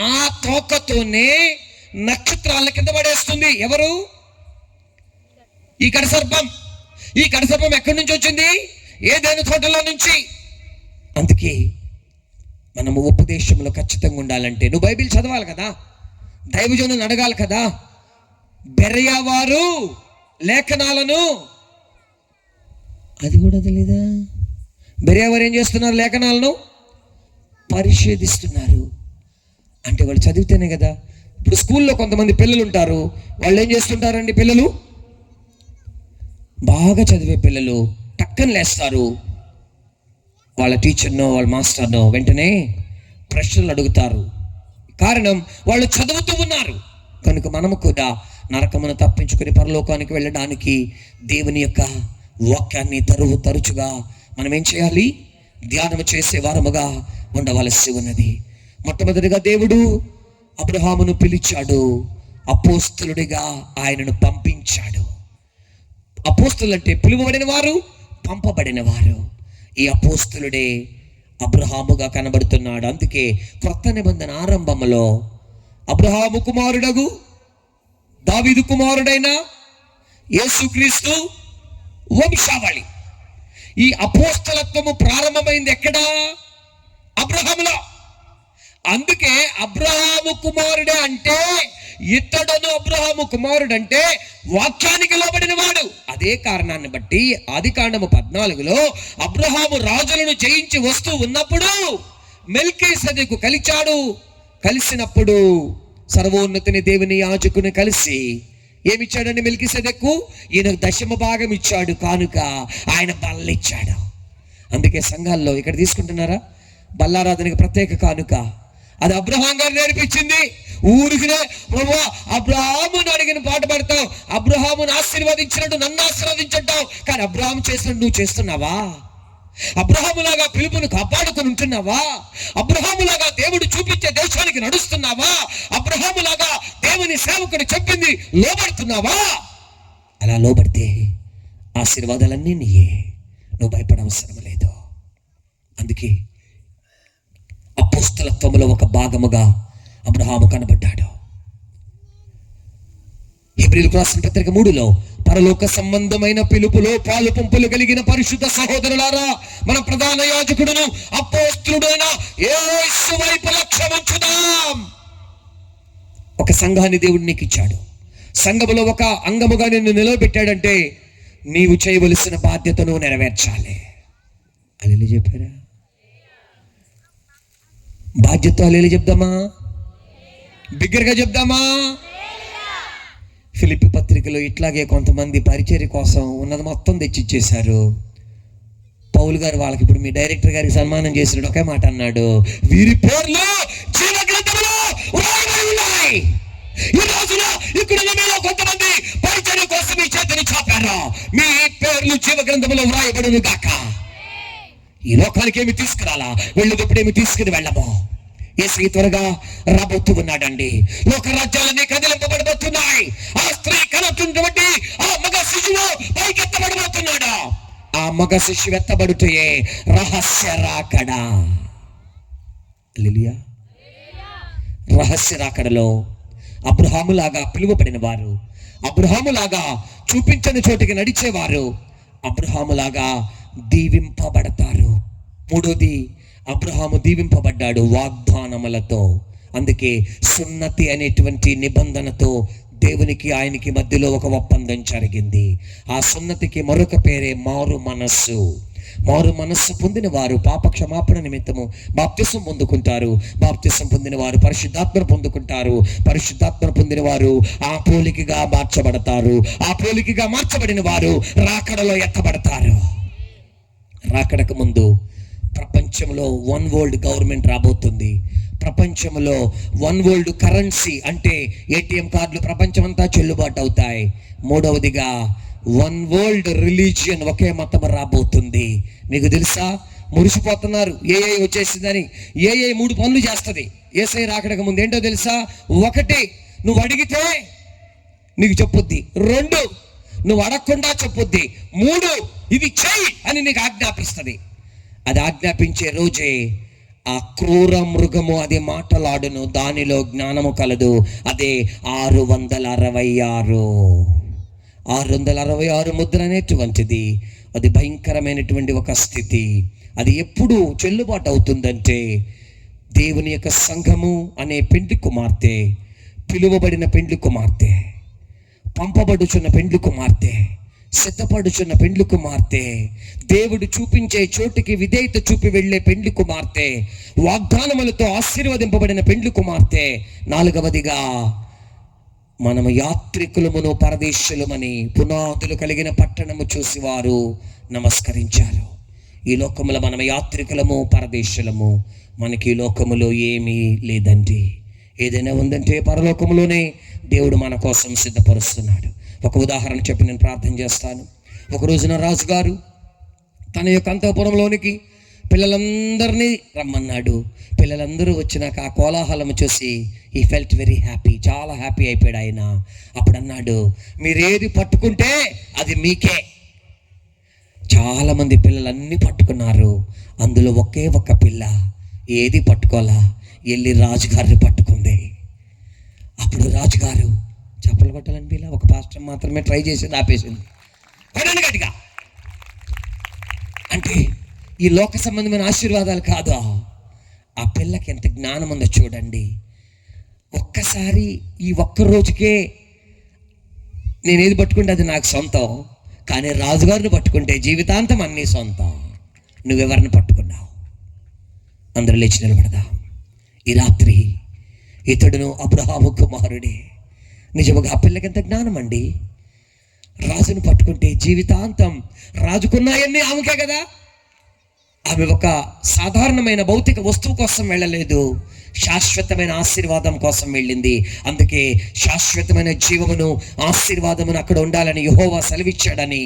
ఆ తోకతోనే నక్షత్రాల కింద పడేస్తుంది. ఎవరు? ఈ కడసర్పం. ఈ కడసర్పం ఎక్కడి నుంచి వచ్చింది? ఏదైనా తోటలో నుంచి. అందుకే మనము ఉపదేశంలో ఖచ్చితంగా ఉండాలంటే నువ్వు బైబిల్ చదవాలి కదా, దైవజనులను అడగాలి కదా. బెరయా వారు లేఖనాలను, అది కూడా తెలీదా? బెరయా వారు ఏం చేస్తున్నారు? లేఖనాలను పరిశోధిస్తున్నారు. అంటే వాళ్ళు చదివితేనే కదా. ఇప్పుడు స్కూల్లో కొంతమంది పిల్లలు ఉంటారు, వాళ్ళు ఏం చేస్తుంటారండి? పిల్లలు బాగా చదివే పిల్లలు టక్కన లేస్తారు, వాళ్ళ టీచర్నో వాళ్ళ మాస్టర్నో వెంటనే ప్రశ్నలు అడుగుతారు. కారణం వాళ్ళు చదువుతూ ఉన్నారు కనుక. మనము కూడా నరకమును తప్పించుకుని పరలోకానికి వెళ్ళడానికి దేవుని యొక్క వాక్యాన్ని తరచుగా మనం ఏం చేయాలి? ధ్యానం చేసే వారముగా ఉండవలసి ఉన్నది. మొట్టమొదటిగా దేవుడు అబ్రహామును పిలిచాడు, అపోస్తలుడిగా ఆయనను పంపించాడు. అపోస్తలు అంటే పిలువబడిన వారు, పంపబడిన వారు. ఈ అపోస్తలుడే అబ్రహాముగా కనబడుతున్నాడు. అందుకే క్రొత్త నిబంధన ఆరంభంలో అబ్రహాము కుమారుడగు దావీదు కుమారుడైన యేసుక్రీస్తు వంశావళి. ఈ అపోస్తలత్వము ప్రారంభమైంది ఎక్కడ? అబ్రహాములో. అందుకే అబ్రహాము కుమారుడే అంటే, ఇతడును అబ్రహాము కుమారుడంటే వాక్యానికి లోబడిన వాడు. అదే కారణాన్ని బట్టి ఆదికాండము 14లో అబ్రహాము రాజులను జయించి వస్తూ ఉన్నప్పుడు మెల్కీసెదెకు కలిసినప్పుడు సర్వోన్నతిని దేవుని యాజకుని కలిసి ఏమిచ్చాడండి? మెల్కీసెదెకు ఈయనకు 10వ భాగం ఇచ్చాడు, కానుక ఆయన బల్ల ఇచ్చాడు. అందుకే సంఘాల్లో ఇక్కడ తీసుకుంటున్నారా బల్లారాధనకి ప్రత్యేక కానుక. అది అబ్రహాం గారు నేర్పించింది. ఊరికినే ప్రభు అబ్రహామును అడిగిన పాట పాడతావు, అబ్రహామును ఆశీర్వదించినట్టు నన్ను ఆశీర్వదించంటావు, కానీ అబ్రహాము చేసినట్టు నువ్వు చేస్తున్నావా? అబ్రహాములాగా పిలుపును కాపాడుకుని ఉంటున్నావా? అబ్రహాములాగా దేవుడు చూపించే దేశానికి నడుస్తున్నావా? అబ్రహాములాగా దేవుని సేవకుడు చెప్పింది లోబడుతున్నావా? అలా లోబడితే ఆశీర్వాదాలన్నీ నీయే, నువ్వు భయపడవసరం లేదు. అందుకే అపోస్తలత్వములో ఒక భాగముగా అబ్రహాము కనబడ్డాడు. హెబ్రీయులకు రాసిన పత్రిక 3లో పరలోక సంబంధమైన పిలుపులో పాలు పంపులు కలిగిన పరిశుద్ధ సహోదరులారా, మన ప్రధాన యాజకుడును అపోస్తలుడైన యేసు వైపు లక్ష్యం ఉంచుదాం. ఒక సంఘాన్ని దేవుడు నీకు ఇచ్చాడు. సంఘములో ఒక అంగముగా నిన్ను నిలబెట్టాడంటే నీవు చేయవలసిన బాధ్యతను నెరవేర్చాలి. అని చెప్పారా? బాధ్యత అల్లేలి చెప్దామా? బిగ్గరగా చెప్దామా? ఫిలిప్పీ పత్రికలో ఇట్లాగే కొంతమంది పరిచర్య కోసం ఉన్నది మొత్తం తెచ్చిచ్చేశారు. పౌలు గారు వాళ్ళకి ఇప్పుడు మీ డైరెక్టర్ గారికి సన్మానం చేసినట్టు ఒకే మాట అన్నాడు, వీరి పేర్లు జీవ గ్రంథములో వ్రాయబడి ఉన్నాయి. ఈ రోజున ఇక్కడ మీలో కొంతమంది పరిచర్య కోసం మీ చేతిని చాపారు, మీ పేర్లు జీవ గ్రంథములో వ్రాయబడును గాక. ఈ లోకానికి ఏమి తీసుకురాలా, వెళ్ళేటప్పుడు ఏమి తీసుకుని వెళ్ళము. యేసు త్వరగా రాబోతూ ఉన్నాడండి. లోక రాజ్యాలన్నీ కదిలింపబడబోతున్నాయి. ఆ స్త్రీ కనుతున్నటువంటి ఆ మగ శిశువు పైకెత్తబడబోతున్నాడు. ఆ మగ శిశువు ఎత్తబడుటే రహస్య రాకడా. హల్లెలూయా. రహస్య రాకడలో అబ్రహాములాగా పిలువబడిన వారు, అబ్రహాములాగా చూపించని చోటికి నడిచేవారు, అబ్రహాములాగా దీవింపబడతారు. మూడోది, అబ్రహాము దీవింపబడ్డాడు వాగ్దానములతో. అందుకే సున్నతి అనేటువంటి నిబంధనతో దేవునికి ఆయనకి మధ్యలో ఒక ఒప్పందం జరిగింది. ఆ సున్నతికి మరొక పేరే మారు మనస్సు. మారు మనస్సు పొందిన వారు పాప క్షమాపణ నిమిత్తము బాప్తిసం పొందుకుంటారు. బాప్తిసం పొందిన వారు పరిశుద్ధాత్మను పొందుకుంటారు. పరిశుద్ధాత్మను పొందిన వారు ఆ పోలికగా మార్చబడతారు. ఆ పోలికగా మార్చబడిన వారు రాకడలో ఎత్తబడతారు. రాకడకు ముందు ప్రపంచంలో వన్ వరల్డ్ గవర్నమెంట్ రాబోతుంది. ప్రపంచంలో వన్ వరల్డ్ కరెన్సీ అంటే ఏటీఎం కార్డులు ప్రపంచమంతా చెల్లుబాటు అవుతాయి. మూడవదిగా వన్ వరల్డ్ రిలీజియన్, ఒకే మతం రాబోతుంది. మీకు తెలుసా? మురిసిపోతున్నారు ఏఐ వచ్చేసిందని. ఏఐ 3 పనులు చేస్తుంది యేసయ్య రాకడకు ముందు. ఏంటో తెలుసా? 1, నువ్వు అడిగితే నీకు చెప్పుద్ది. 2, నువ్వు అడగకుండా చెప్పుద్ది. 3, ఇది చెయ్యి అని నీకు ఆజ్ఞాపిస్తుంది. అది ఆజ్ఞాపించే రోజే ఆ క్రూర మృగము అది మాటలాడును, దానిలో జ్ఞానము కలదు. అదే 666 ముద్ర అనేటువంటిది. అది భయంకరమైనటువంటి ఒక స్థితి. అది ఎప్పుడు చెల్లుబాటు అవుతుందంటే దేవుని యొక్క సంఘము అనే పెండ్లి కుమార్తె, పిలువబడిన పెండ్లి కుమార్తె, పంపబడుచున్న పెండ్లి కుమార్తె, సిద్ధపడుచున్న పెండ్లి కుమార్తె, దేవుడు చూపించే చోటుకి విధేయత చూపి వెళ్ళే పెండ్లి కుమార్తె, వాగ్దానములతో ఆశీర్వదింపబడిన పెండ్లి కుమార్తె. 4వదిగా మనము యాత్రికులమును పరదేశులమని పునాదులు కలిగిన పట్టణము చూసి వారు నమస్కరించారు. ఈ లోకములో మనం యాత్రికులము, పరదేశులము. మనకి ఈ లోకములో ఏమీ లేదండి. ఏదైనా ఉందంటే పరలోకములోనే దేవుడు మన కోసం సిద్ధపరుస్తున్నాడు. ఒక ఉదాహరణ చెప్పి నేను ప్రార్థన చేస్తాను. ఒక రోజున రాజుగారు తన యొక్క అంతఃపురంలోనికి పిల్లలందరినీ రమ్మన్నాడు. పిల్లలందరూ వచ్చినాక ఆ కోలాహలం చూసి ఈ ఫెల్ట్ వెరీ హ్యాపీ, చాలా హ్యాపీ అయిపోయాడు ఆయన. అప్పుడు అన్నాడు, మీరేది పట్టుకుంటే అది మీకే. చాలామంది పిల్లలన్నీ పట్టుకున్నారు. అందులో ఒకే ఒక్క పిల్ల ఏది పట్టుకోలా, వెళ్ళి రాజుగారిని పట్టుకుంది. అప్పుడు రాజుగారు చప్పలు కొట్టాలని పిల్ల, ఒక పాస్టర్ మాత్రమే ట్రై చేసింది, ఆపేసింది. కొట్టండి గట్టిగా. అంటే ఈ లోక సంబంధమైన ఆశీర్వాదాలు కాదు. ఆ పిల్లకి ఎంత జ్ఞానం ఉందో చూడండి. ఒక్కసారి ఈ ఒక్క రోజుకే నేను ఏది పట్టుకుంటే అది నాకు సొంతం, కానీ రాజుగారిని పట్టుకుంటే జీవితాంతం అన్నీ సొంతం. నువ్వెవరిని పట్టుకున్నావు? అందరూ లేచి నిలబడదాం. ఈ రాత్రి ఇతడును అబ్రహాము కుమారుడే. నిజముగా ఆ పిల్లకి ఎంత జ్ఞానం అండి. రాజును పట్టుకుంటే జీవితాంతం రాజుకున్నాయన్నీ ఆమెకే కదా. ఆమె ఒక సాధారణమైన భౌతిక వస్తువు కోసం వెళ్ళలేదు, శాశ్వతమైన ఆశీర్వాదం కోసం వెళ్ళింది. అందుకే శాశ్వతమైన జీవమును, ఆశీర్వాదమును అక్కడ ఉండాలని యెహోవా సెలవిచ్చాడని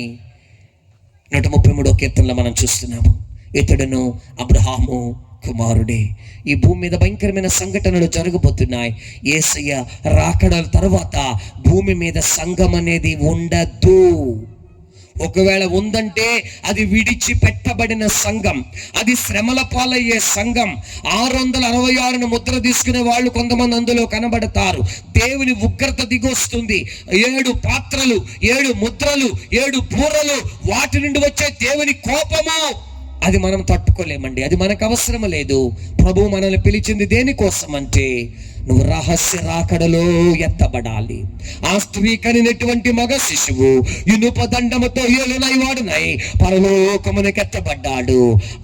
133వ కీర్తనలో మనం చూస్తున్నాము. ఇతడును అబ్రహాము కుమారుడే. ఈ భూమి మీద భయంకరమైన సంఘటనలు జరగబోతున్నాయి. యేసయ్య రాకడల తర్వాత భూమి మీద సంఘం అనేది ఉండదు. ఒకవేళ ఉందంటే అది విడిచిపెట్టబడిన సంఘం, అది శ్రమల పాలయ్యే సంఘం. 666ను ముద్ర తీసుకునే వాళ్ళు కొంతమంది అందులో కనబడతారు. దేవుని ఉగ్రత దిగొస్తుంది. 7 పాత్రలు, 7 ముద్రలు, 7 బూరలు, వాటి నుండి వచ్చే దేవుని కోపము అది మనం తట్టుకోలేమండి. అది మనకు అవసరం లేదు. ప్రభువు మనల్ని పిలిచింది దేనికోసం అంటే నువ్వు రహస్య రాకడలో ఎత్తబడాలి. ఆ స్త్రీ కనినటువంటి మగ శిశువు ఇనుప దండముతో ఏలునై వాడునై పరలోకమునకు ఎత్తబడ్డాడు.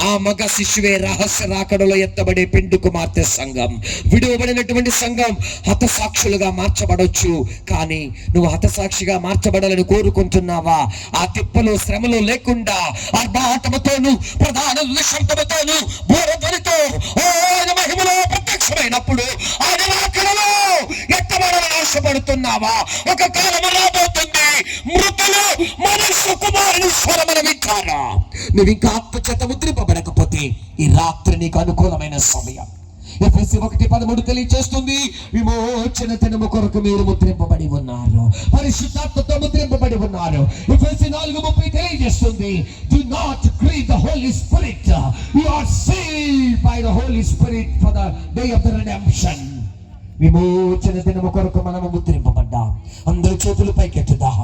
ఆ మగ శిశువే రహస్య రాకడలో ఎత్తబడే పెండ్లి కుమార్తె సంఘం. విడువబడినటువంటి సంఘం హతసాక్షులుగా మార్చబడొచ్చు. కానీ నువ్వు హతసాక్షిగా మార్చబడాలని కోరుకుంటున్నావా? ఆ తిప్పలు శ్రమలు లేకుండా ఆర్భాటముతోను ప్రధాన నిశ్శబ్దముతోను బూరధ్వనితో ఆయన మహిమలో ప్రత్యక్షమైనప్పుడు ఆయన రాకడలో ఎత్తబడాలని ఆశపడుతున్నావా? ఒక కాలం రాబోతుంది, మృతులు మనుష్య కుమారుని స్వరమును వింటారా? నువ్వు ఇంకా ఆత్మచేత ముద్రింపబడకపోతే ఈ రాత్రి నీకు అనుకూలమైన సమయం. ఎఫెసీ 1:13 తెలియజేస్తుంది, విమోచన దినము కొరకు మీరు ముద్రింపబడి ఉన్నారు, పరిశుద్ధాత్మతో ముద్రింపబడి ఉన్నారు. ఎఫెసీ 4:30 తెలియజేస్తుంది, do not grieve the Holy Spirit, you are sealed by the Holy Spirit for the day of the redemption. విమోచన దినము కొరకు మనము ముద్రింపబడ్డాం. అందరూ చేతులు పైకెత్తుదాం.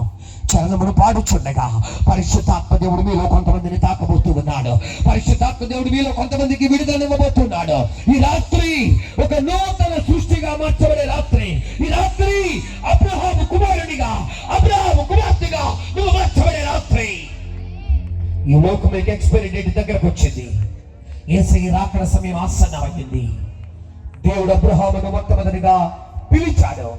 చరణమును పాడుచుండగా పరిశుద్ధాత్మ దేవుడు మీలో కొంతమందిని తాకబోతూ ఉన్నాడు. పరిశుద్ధాత్మ దేవుడు మీలో కొంతమందికి విడుదల ఇవ్వబోతున్నాడు. ఈ రాత్రి ఒక నూతన సృష్టిగా మార్చబడే రాత్రి. ఈ రాత్రి అబ్రహాము కుమారుడిగా, అబ్రహాము కుమార్తెగా నువ్వు మార్చబడే రాత్రి. ఈ లోకం ఎక్స్పైరీ డేట్ దగ్గరకు వచ్చింది. యేసయ్య రాకడ సమయం ఆసన్నమైంది. దేవుడు అబ్రహామును మొట్టమొదటిగా పిలిచాడు.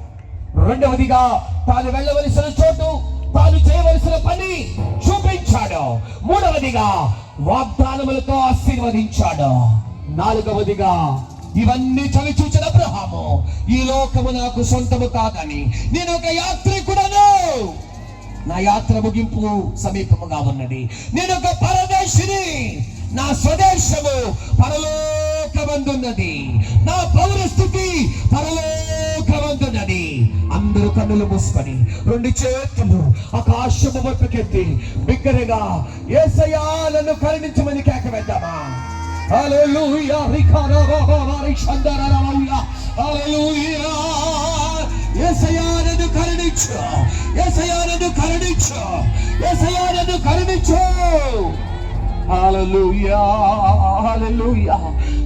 రెండవదిగా తాను వెళ్ళవలసిన చోటు, తాను చేయవలసిన పని చూపించాడు. మూడవదిగా వాగ్దానములతో ఆశీర్వదించాడు. 4వదిగా ఇవన్నీ చవి చూచిన అబ్రహాము, ఈ లోకము నాకు సొంతము కాదని నేను ఒక యాత్రికుడను, నా యాత్ర ముగింపు సమీపముగా ఉన్నది, నేను ఒక పరదేశిని, నా స్వదేశము పరలోకమందున్నది, నా పౌరస్థితి పరలోకమందున్నది. అందరూ కన్నులు మూసుకొని 2 చేతులు ఆకాశము వైపుకెత్తి బిగ్గరగా యేసయ్యా నన్ను కరుణించమని కేక వేద్దామా? హల్లెలూయా హల్లెలూయా. యేసయ్యా నన్ను కరుణించు, యేసయ్యా నన్ను కరుణించు, యేసయ్యా నన్ను కరుణించు. హల్లెలూయా హల్లెలూయా.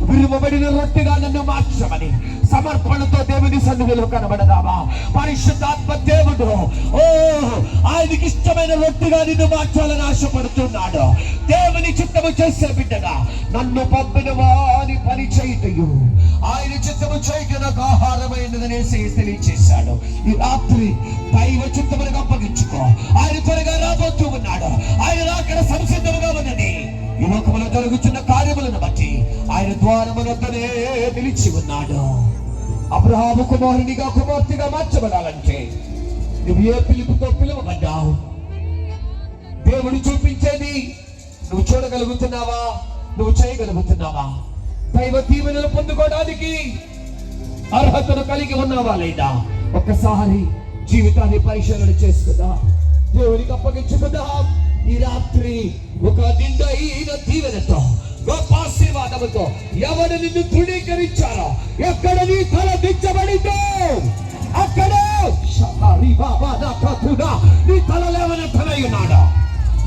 విరువబడిన రొట్టెగా నన్ను మార్చమని సమర్పణతో దేవుని సన్నిధిలో కనబడదామా? పరిశుద్ధాత్మ దేవుడు ఆయనకి ఇష్టమైన రొట్టెగా నిన్ను మార్చాలని ఆశపడుతున్నాడు. దేవుని చిత్తము చేసే బిడ్డగా నన్ను పంపిన వాని పని చేయటయు ఆయన చిత్తము చేయక నాకు ఆహారమైనదని తెలియచేశాడు. ఈ రాత్రి దైవ చిత్తమును అప్పగించుకో. ఆయన త్వరగా రాబోతూ ఉన్నాడు. ఆయన రాకడ సంసిద్ధముగా ఉన్నది. ఈ లోకములో జరుగుతున్న కార్యములను బట్టి ఆయన ద్వారమునొద్దనే నిలిచి ఉన్నాడు. అబ్రహాము కుమారునిగా కుమార్తెగా మార్చబడాలంటే నువ్వు ఏ పిలుపుతో పిలువబడ్డావు? దేవుడు చూపించేది నువ్వు చూడగలుగుతున్నావా? నువ్వు చేయగలుగుతున్నావా? దైవ దీవెనలు పొందుకోవడానికి అర్హతను కలిగి ఉన్నావా లేదా? ఒక్కసారి జీవితాన్ని పరిశీలన చేసుకుందా, దేవునికి అప్పగించుకుందా. ఈ రాత్రి ఒక నిండైన దీవెనతో, గొప్ప ఆశీర్వాదముతో ఎవరు నిన్ను తృణీకరించారో, ఎక్కడ నీ తల దించబడిందో అక్కడ నీ తల లేవనెత్తనై ఉన్నాడు.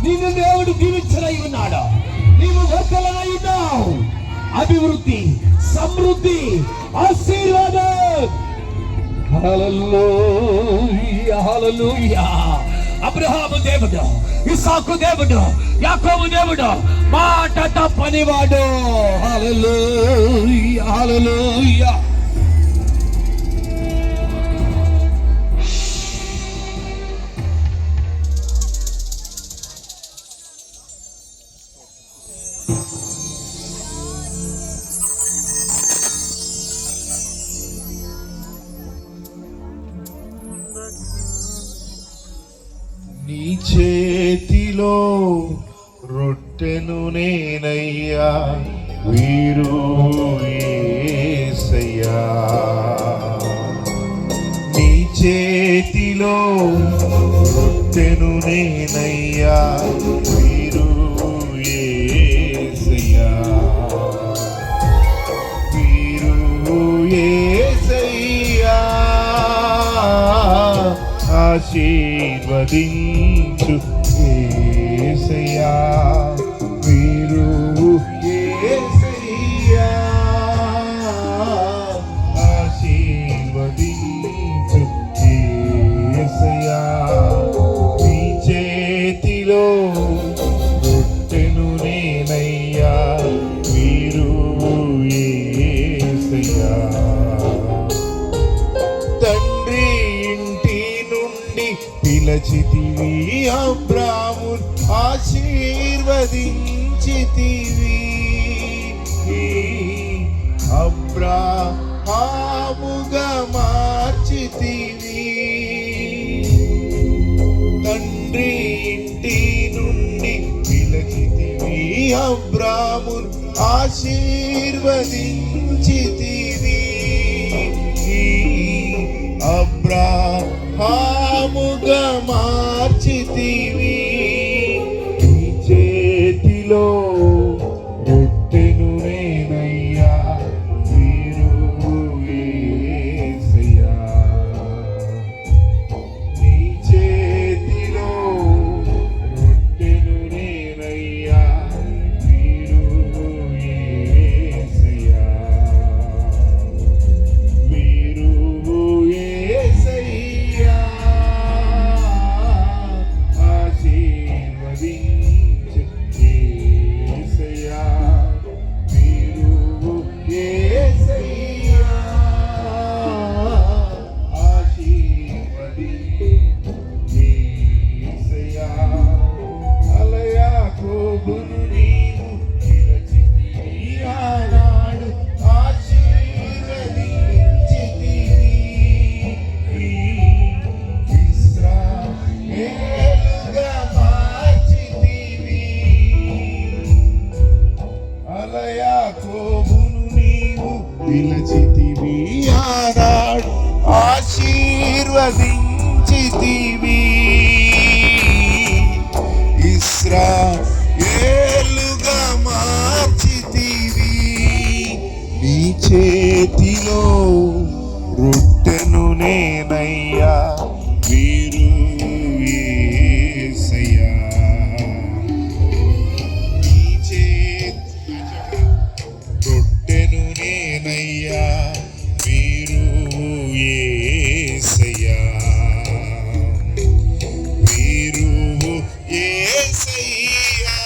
నిన్ను దేవుడు దీవించనై ఉన్నాడు. నీవు వర్తలనై ఉన్నావు. అభివృద్ధి, సమృద్ధి, ఆశీర్వాదం. హల్లెలూయా హల్లెలూయా. అబ్రహాము దేవుడు, ఇస్సాకు దేవుడు, యాకోబు దేవుడు, మాట తప్పనివాడు. హల్లెలూయా హల్లెలూయా. నీ చేతిలో రొట్టెను నేనయ్యా, వీరు యేసయ్యా. నీ చేతిలో రొట్టెను నేనయ్యా, వీరు యేసయ్యా. వీరు యేసయ్యా. ఆశీర్వదించు యేసయ్యా, వీరు యేసయ్యా. ఆశీర్వదించు యేసయ్యా. నీ చేతిలో రొట్టెను నేనయ్యా, వీరు యేసయ్యా. తండ్రి ఇంటి నుండి పిలచితివి, అబ్రామును ఆశీర్వదించితివి. అబ్రాహాముగా మార్చితివి. తండ్రి ఇంటి నుండి పిలచితివి, అబ్రామును ఆశీర్వదించితివి. అబ్రాహాముగా మార్చితివి. నీ చేతిలో రొట్టెను నేనయ్యా, వీరు యేసయ్యా. నీ చేతిలో రొట్టెను నేనయ్యా, వీరు యేసయ్యా. వీరు యేసయ్యా. పిలిచితివి ఆనాడు ఆశీర్వదించితివి ఇశ్రాయేలుగా మార్చితివి నీ చేతిలో రొట్టెను నేనయ్యా వీరు యేసయ్యా నీ రొట్టెను నేనయ్యా వీరు యేసయ్యా వీరు యేసయ్యా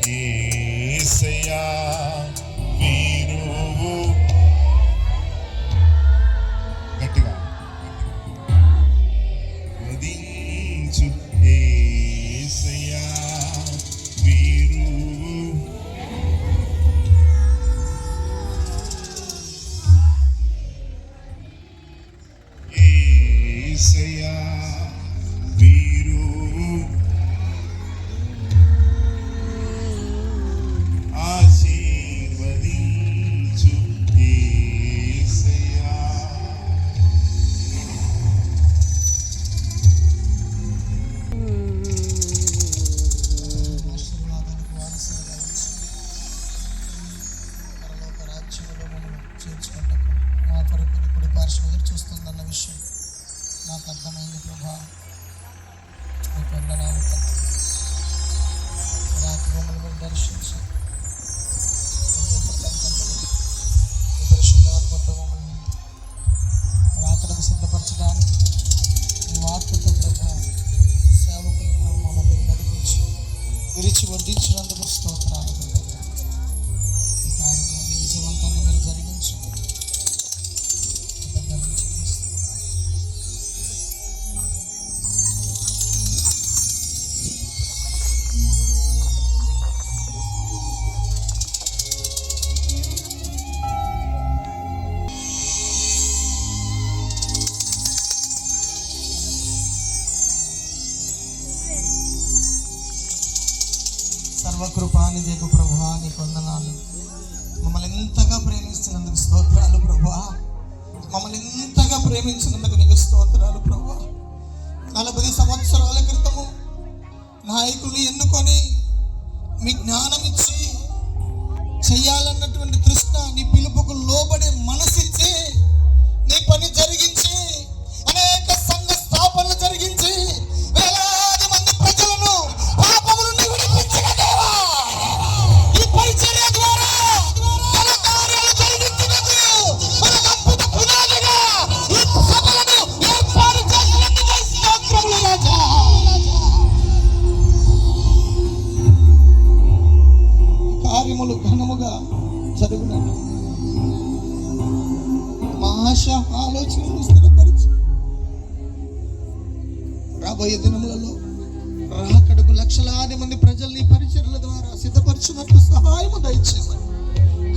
యేసయ్యా వీరు గట్టిగా వదించు యేసయ్యా వీరు యేసయ్యా వీరు ఆశీర్వదించు యేసయ్యా ఆశీర్వాదాలకు వారసులుగా ఉంచి పరలోక రాజ్యంలో మమ్మల్ని చేర్చుకుంటకు మా కొరకు ఇప్పుడు పార్శ్వం ఎదురు చూస్తుందన్న విషయం నాకు అర్థమైంది ప్రభా. మీకు వందనాలు తండ్రి. రాత్రి మమ్మల్ని మీరు దర్శించి మీ పరిశుద్ధాత్మతో మమ్మల్ని రాత్రికి సిద్ధపరచడానికి మీ వార్తతో ప్రభా సేవకులను మమ్మల్ని నడిపించి విరిచి వడ్డించినందుకు స్తోత్రాలు. ఈ కార్యక్రమాన్ని విజయవంతంగా మీరు జరిగించండి. కృతజ్ఞతలు చెల్లిస్తున్నాను. సర్వకృపానిదేకు ప్రభువా, నీకు వందనాలు. మమ్మల్ని ఎంతగా ప్రేమిస్తున్నందుకు స్తోత్రాలు ప్రభువా. మమ్మల్ని ఎంతగా ప్రేమించినందుకు నీకు స్తోత్రాలు ప్రభువా. 40 సంవత్సరాల క్రితము నాయకుల్ని ఎన్నుకొని మీ జ్ఞానం ఇచ్చి చెయ్యాలన్నటువంటి తృష్ణ, నీ పిలుపుకు లోబడే మనసిచ్చి నీ పని జరిగించి అనేక సంఘ స్థాపనలు జరిగించి వేలాది మంది ప్రజలను పాపము నుండి విడిపించిన దేవా, ఈ పరిచర్య ద్వారా ఘన కార్యాలు జరిగించినందుకు మనకు అద్భుత పునాదిగా ఈ సభలను ఏర్పాటు చేసినందుకు స్తోత్రములు రాజా. కార్యములు ఘనముగా జరుగునట్టు మా ఆశ ఆలోచనలు స్థిరపరిచి రాబోయే దినములలో రాకడకు లక్షలాది మంది ప్రజల్ని పరిచర్యల ద్వారా సిద్ధపరచున్నట్లు సహాయము దయచేయమని,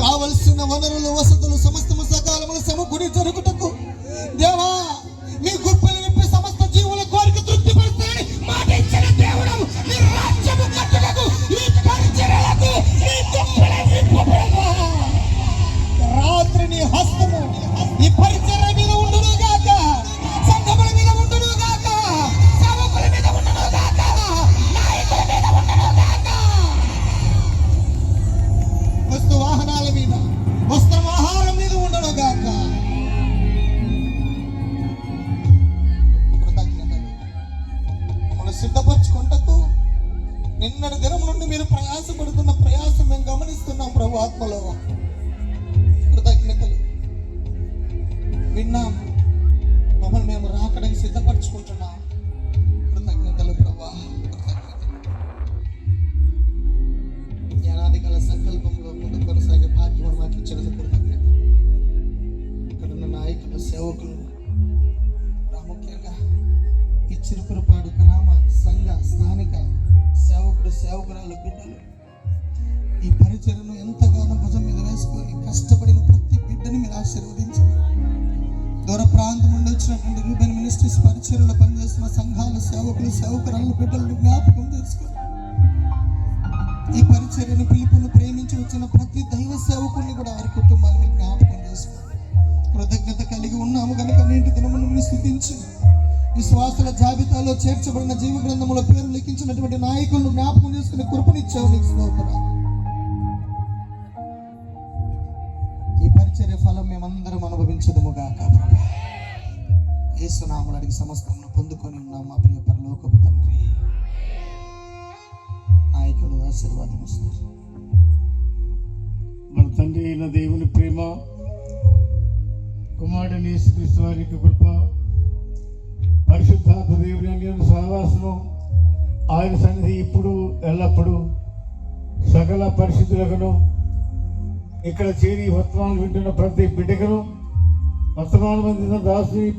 కావలసిన వనరులు వసతులు సమస్తము సకాలములు సమకూడి జరుగుటకు దేవా మీ గుప్పలు విప్పి సమస్త జీవుల కోరిక తృప్తిపరుస్తానని మాట ఇచ్చిన దేవుడు నీ రాజ్యము కట్టుటకు ఈ పరిచర్యలకు నీ గుప్పలు విప్పు ప్రభువా. రాత్రి నీ హస్తము ఈ పరిచర్య మీద ఉండును గాక, సంఘముల మీద ఉండును గాక, సేవకుల మీద ఉండును గాక, నాయకుల మీద ఉండును గాక, వస్తు వాహనాల మీద, వస్త్రం ఆహారం మీద ఉండును గాక. కృతజ్ఞతలు. మమ్మల్ని సిద్ధపరచుకుంటకు నిన్నటి దినం నుండి మీరు ప్రయాసపడుతున్న ప్రయాసం మేము గమనిస్తున్నాం ప్రభు ఆత్మలో. కృతజ్ఞతలు. విన్నాం, మమ్మల్ని మేము రాకడానికి సిద్ధపరచుకుంటున్నాం. కృతజ్ఞతలు ప్రభా, కృతజ్ఞతలు. జ్ఞానాది గల సంకల్పంలో ముందు కొనసాగే భాగ్యం మాకు ఇచ్చినందుకు కృతజ్ఞత. ఇక్కడున్న నాయకులు, సేవకులు, ప్రాముఖ్యంగా ఈ చిరుకురపాడు గ్రామ సంఘ స్థానిక సేవకుడు, సేవకురాలు, బిడ్డలు ఈ పరిచర్యను ఎంతగానో భుజం మీద వేసుకొని కష్టపడిన ప్రతి బిడ్డని మీరు ఆశీర్వదించండి. దూర ప్రాంతం నుండి వచ్చినటువంటి రూబెన్ మినిస్ట్రీస్ పరిచర్యలో పనిచేస్తున్న సంఘాల సేవకులు, సేవకురాలు, బిడ్డలను జ్ఞాపకం చేసుకొని ఈ పరిచర్యను పిలుపును ప్రేమించి వచ్చిన ప్రతి దైవ సేవకుల్ని కూడా వారి కుటుంబాలను జ్ఞాపకం చేసుకోండి. కృతజ్ఞత కలిగి ఉన్నాము కనుక నేటి దినమును స్తుతించి విశ్వాసుల జాబితాలో చేర్చబడిన జీవ గ్రంథములో పేరు లిఖించినటువంటి నాయకులను జ్ఞాపకం చేసుకునే కృపనిచ్చావు. నీకు స్తోత్రాలు. ఈ పరిచర్య ఫలం మేమందరం అనుభవించదుము గాక. యేసు నామములో అడిగి సమస్తమును పొందుకొని ఉన్నాం మా ప్రియ పరలోకపు తండ్రి. నాయకులు ఆశీర్వాదం వస్తారు. మన తండ్రి అయిన దేవుని ప్రేమ, కుమారుడైన యేసుక్రీస్తు వారి యొక్క కృప, పరిశుద్ధాత్మ దేవుని అన్యోన్య సహవాసము, ఆయన సన్నిధి ఇప్పుడు ఎల్లప్పుడూ సకల పరిశుద్ధులకును ఇక్కడ చేరి వర్తమానం వింటున్న ప్రతి బిడ్డకును, వర్తమానం అందిన దాసుని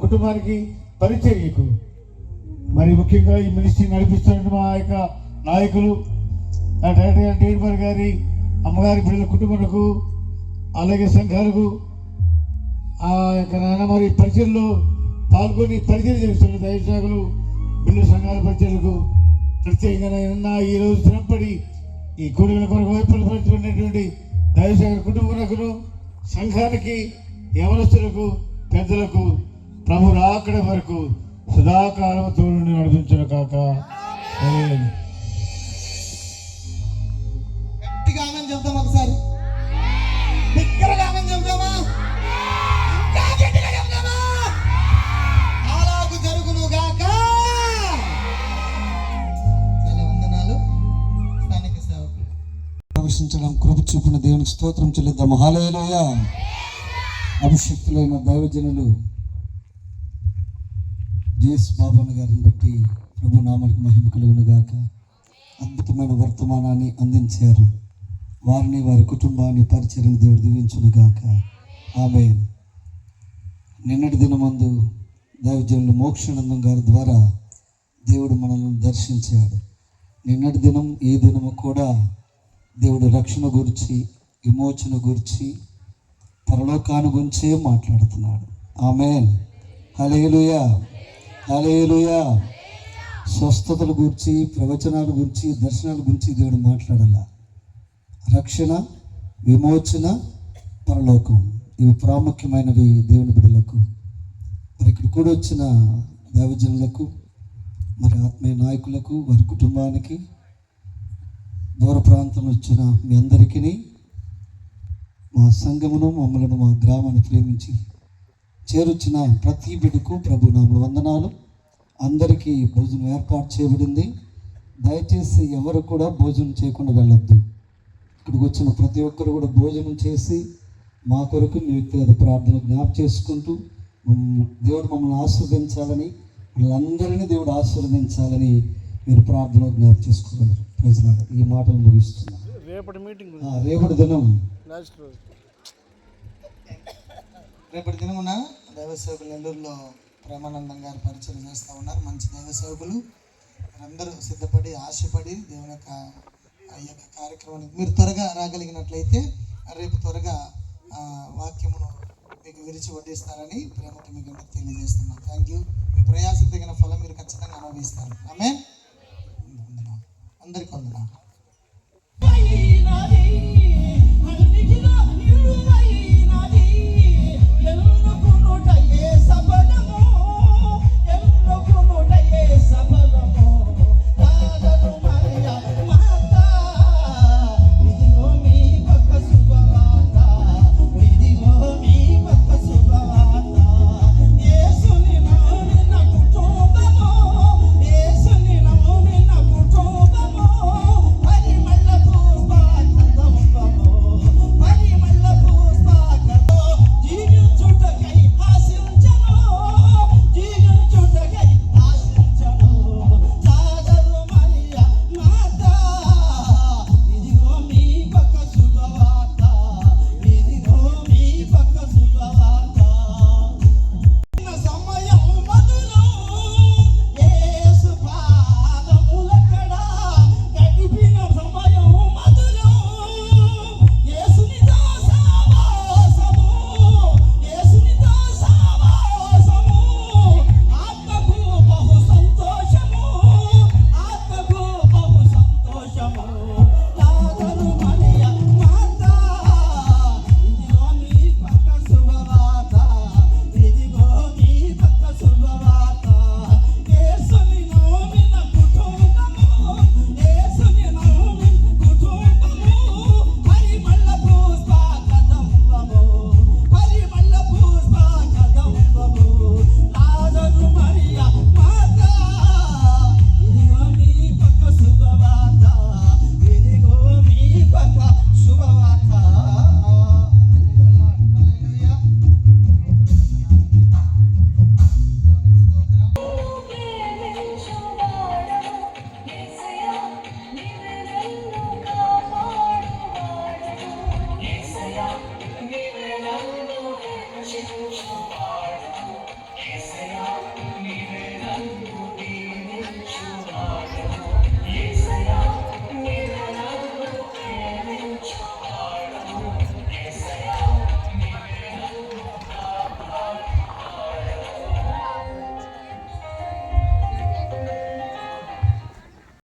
కుటుంబానికి, పరిచర్యకు, మరి ముఖ్యంగా ఈ మినిస్ట్రీ నడిపిస్తున్న మా యొక్క నాయకులు డేడ్బర్ గారి అమ్మగారి బిడ్డల కుటుంబాలకు, అలాగే సంఘాలకు, ఆ యొక్క నాన్న మరి పరిచయలో పాల్గొని పరిచయం చేస్తున్న దైవసేవకులు, బిడ్డల సంఘాల పరిచయలకు ప్రత్యేకంగా ఈ రోజు శ్రమపడి ఈ కొడుకుల కొరకు వైపున్నటువంటి దైవసేవకుల కుటుంబాలకు, సంఘానికి, యవనస్తులకు, పెద్దలకు ప్రభు రాకడ వరకు సదాకాలం తోడు నడిపించును కాక. గట్టిగా ఆమేన్ చెప్దాం. ఒకసారి బిగ్గరగా ఆమేన్ చెప్దామా? ఇంకా గట్టిగా చెప్దామా? అలాగు జరుగును గాక. చాలా వందనాలు. స్థానిక సేవకులు ప్రవేశించడం కృప చూపిన దేవునికి స్తోత్రం చెల్లిద్దాము. హల్లెలూయా. అభిషక్తులైన దైవజనులు జేఎస్ బాబన్న గారిని బట్టి ప్రభు నామానికి మహిమ కలుగును గాక. అద్భుతమైన వర్తమానాన్ని అందించారు. వారిని, వారి కుటుంబాన్ని, పరిచర్యను దేవుడు దీవించును గాక. ఆమేన్. నిన్నటి దినమందు దైవజనులు మోక్షానందం గారి ద్వారా దేవుడు మనల్ని దర్శించాడు. నిన్నటి దినం, ఈ దినము కూడా దేవుడు రక్షణ గురించి, విమోచన గురించి, పరలోకాన్ని గురించే మాట్లాడుతున్నాడు. ఆమేన్. హల్లెలూయా. హల్లెలూయా. స్వస్థతల గురించి, ప్రవచనాల గురించి, దర్శనాల గురించి దేవుడు మాట్లాడాల. రక్షణ, విమోచన, పరలోకం, ఇవి ప్రాముఖ్యమైనవి దేవుని బిడ్డలకు. మరి ఇక్కడ కూడా వచ్చిన దైవజనులకు, మరి ఆత్మీయ నాయకులకు, వారి కుటుంబానికి, దూర ప్రాంతం వచ్చిన మీ అందరికీ, మా సంఘమును, మమ్మలను, మా గ్రామాన్ని ప్రేమించి చేరుచిన ప్రతి బిడ్డకు ప్రభు నామమున వందనాలు. అందరికీ భోజనం ఏర్పాటు చేయబడింది. దయచేసి ఎవరు కూడా భోజనం చేయకుండా వెళ్ళొద్దు. ఇక్కడికి వచ్చిన ప్రతి ఒక్కరు కూడా భోజనం చేసి మా కొరకు మీ వ్యక్తిగత ప్రార్థన జ్ఞాపకం చేసుకుంటూ దేవుడు మమ్మల్ని ఆశీర్వదించాలని, వాళ్ళందరినీ దేవుడు ఆశీర్వదించాలని మీరు ప్రార్థన జ్ఞాపకం చేసుకోగలరు. ప్రజలు ఈ మాటలు ముగిస్తున్నాను. రేపటి దినం రేపటి దినమున దైవ సేవకులు నెల్లూరులో ప్రేమానందం గారు పరిచయం చేస్తూ ఉన్నారు. మంచి దైవ సేవకులు అందరూ సిద్ధపడి, ఆశపడి దేవుని యొక్క ఈ యొక్క కార్యక్రమానికి మీరు త్వరగా రాగలిగినట్లయితే రేపు త్వరగా వాక్యమును మీకు విరిచి వడ్డిస్తారని ప్రేమతో మీకు తెలియజేస్తున్నాను. Thank you. మీ ప్రయాస తగిన ఫలం మీరు ఖచ్చితంగా అనుభవిస్తారు. ఆమేన్. అందరికీ వందనాలు.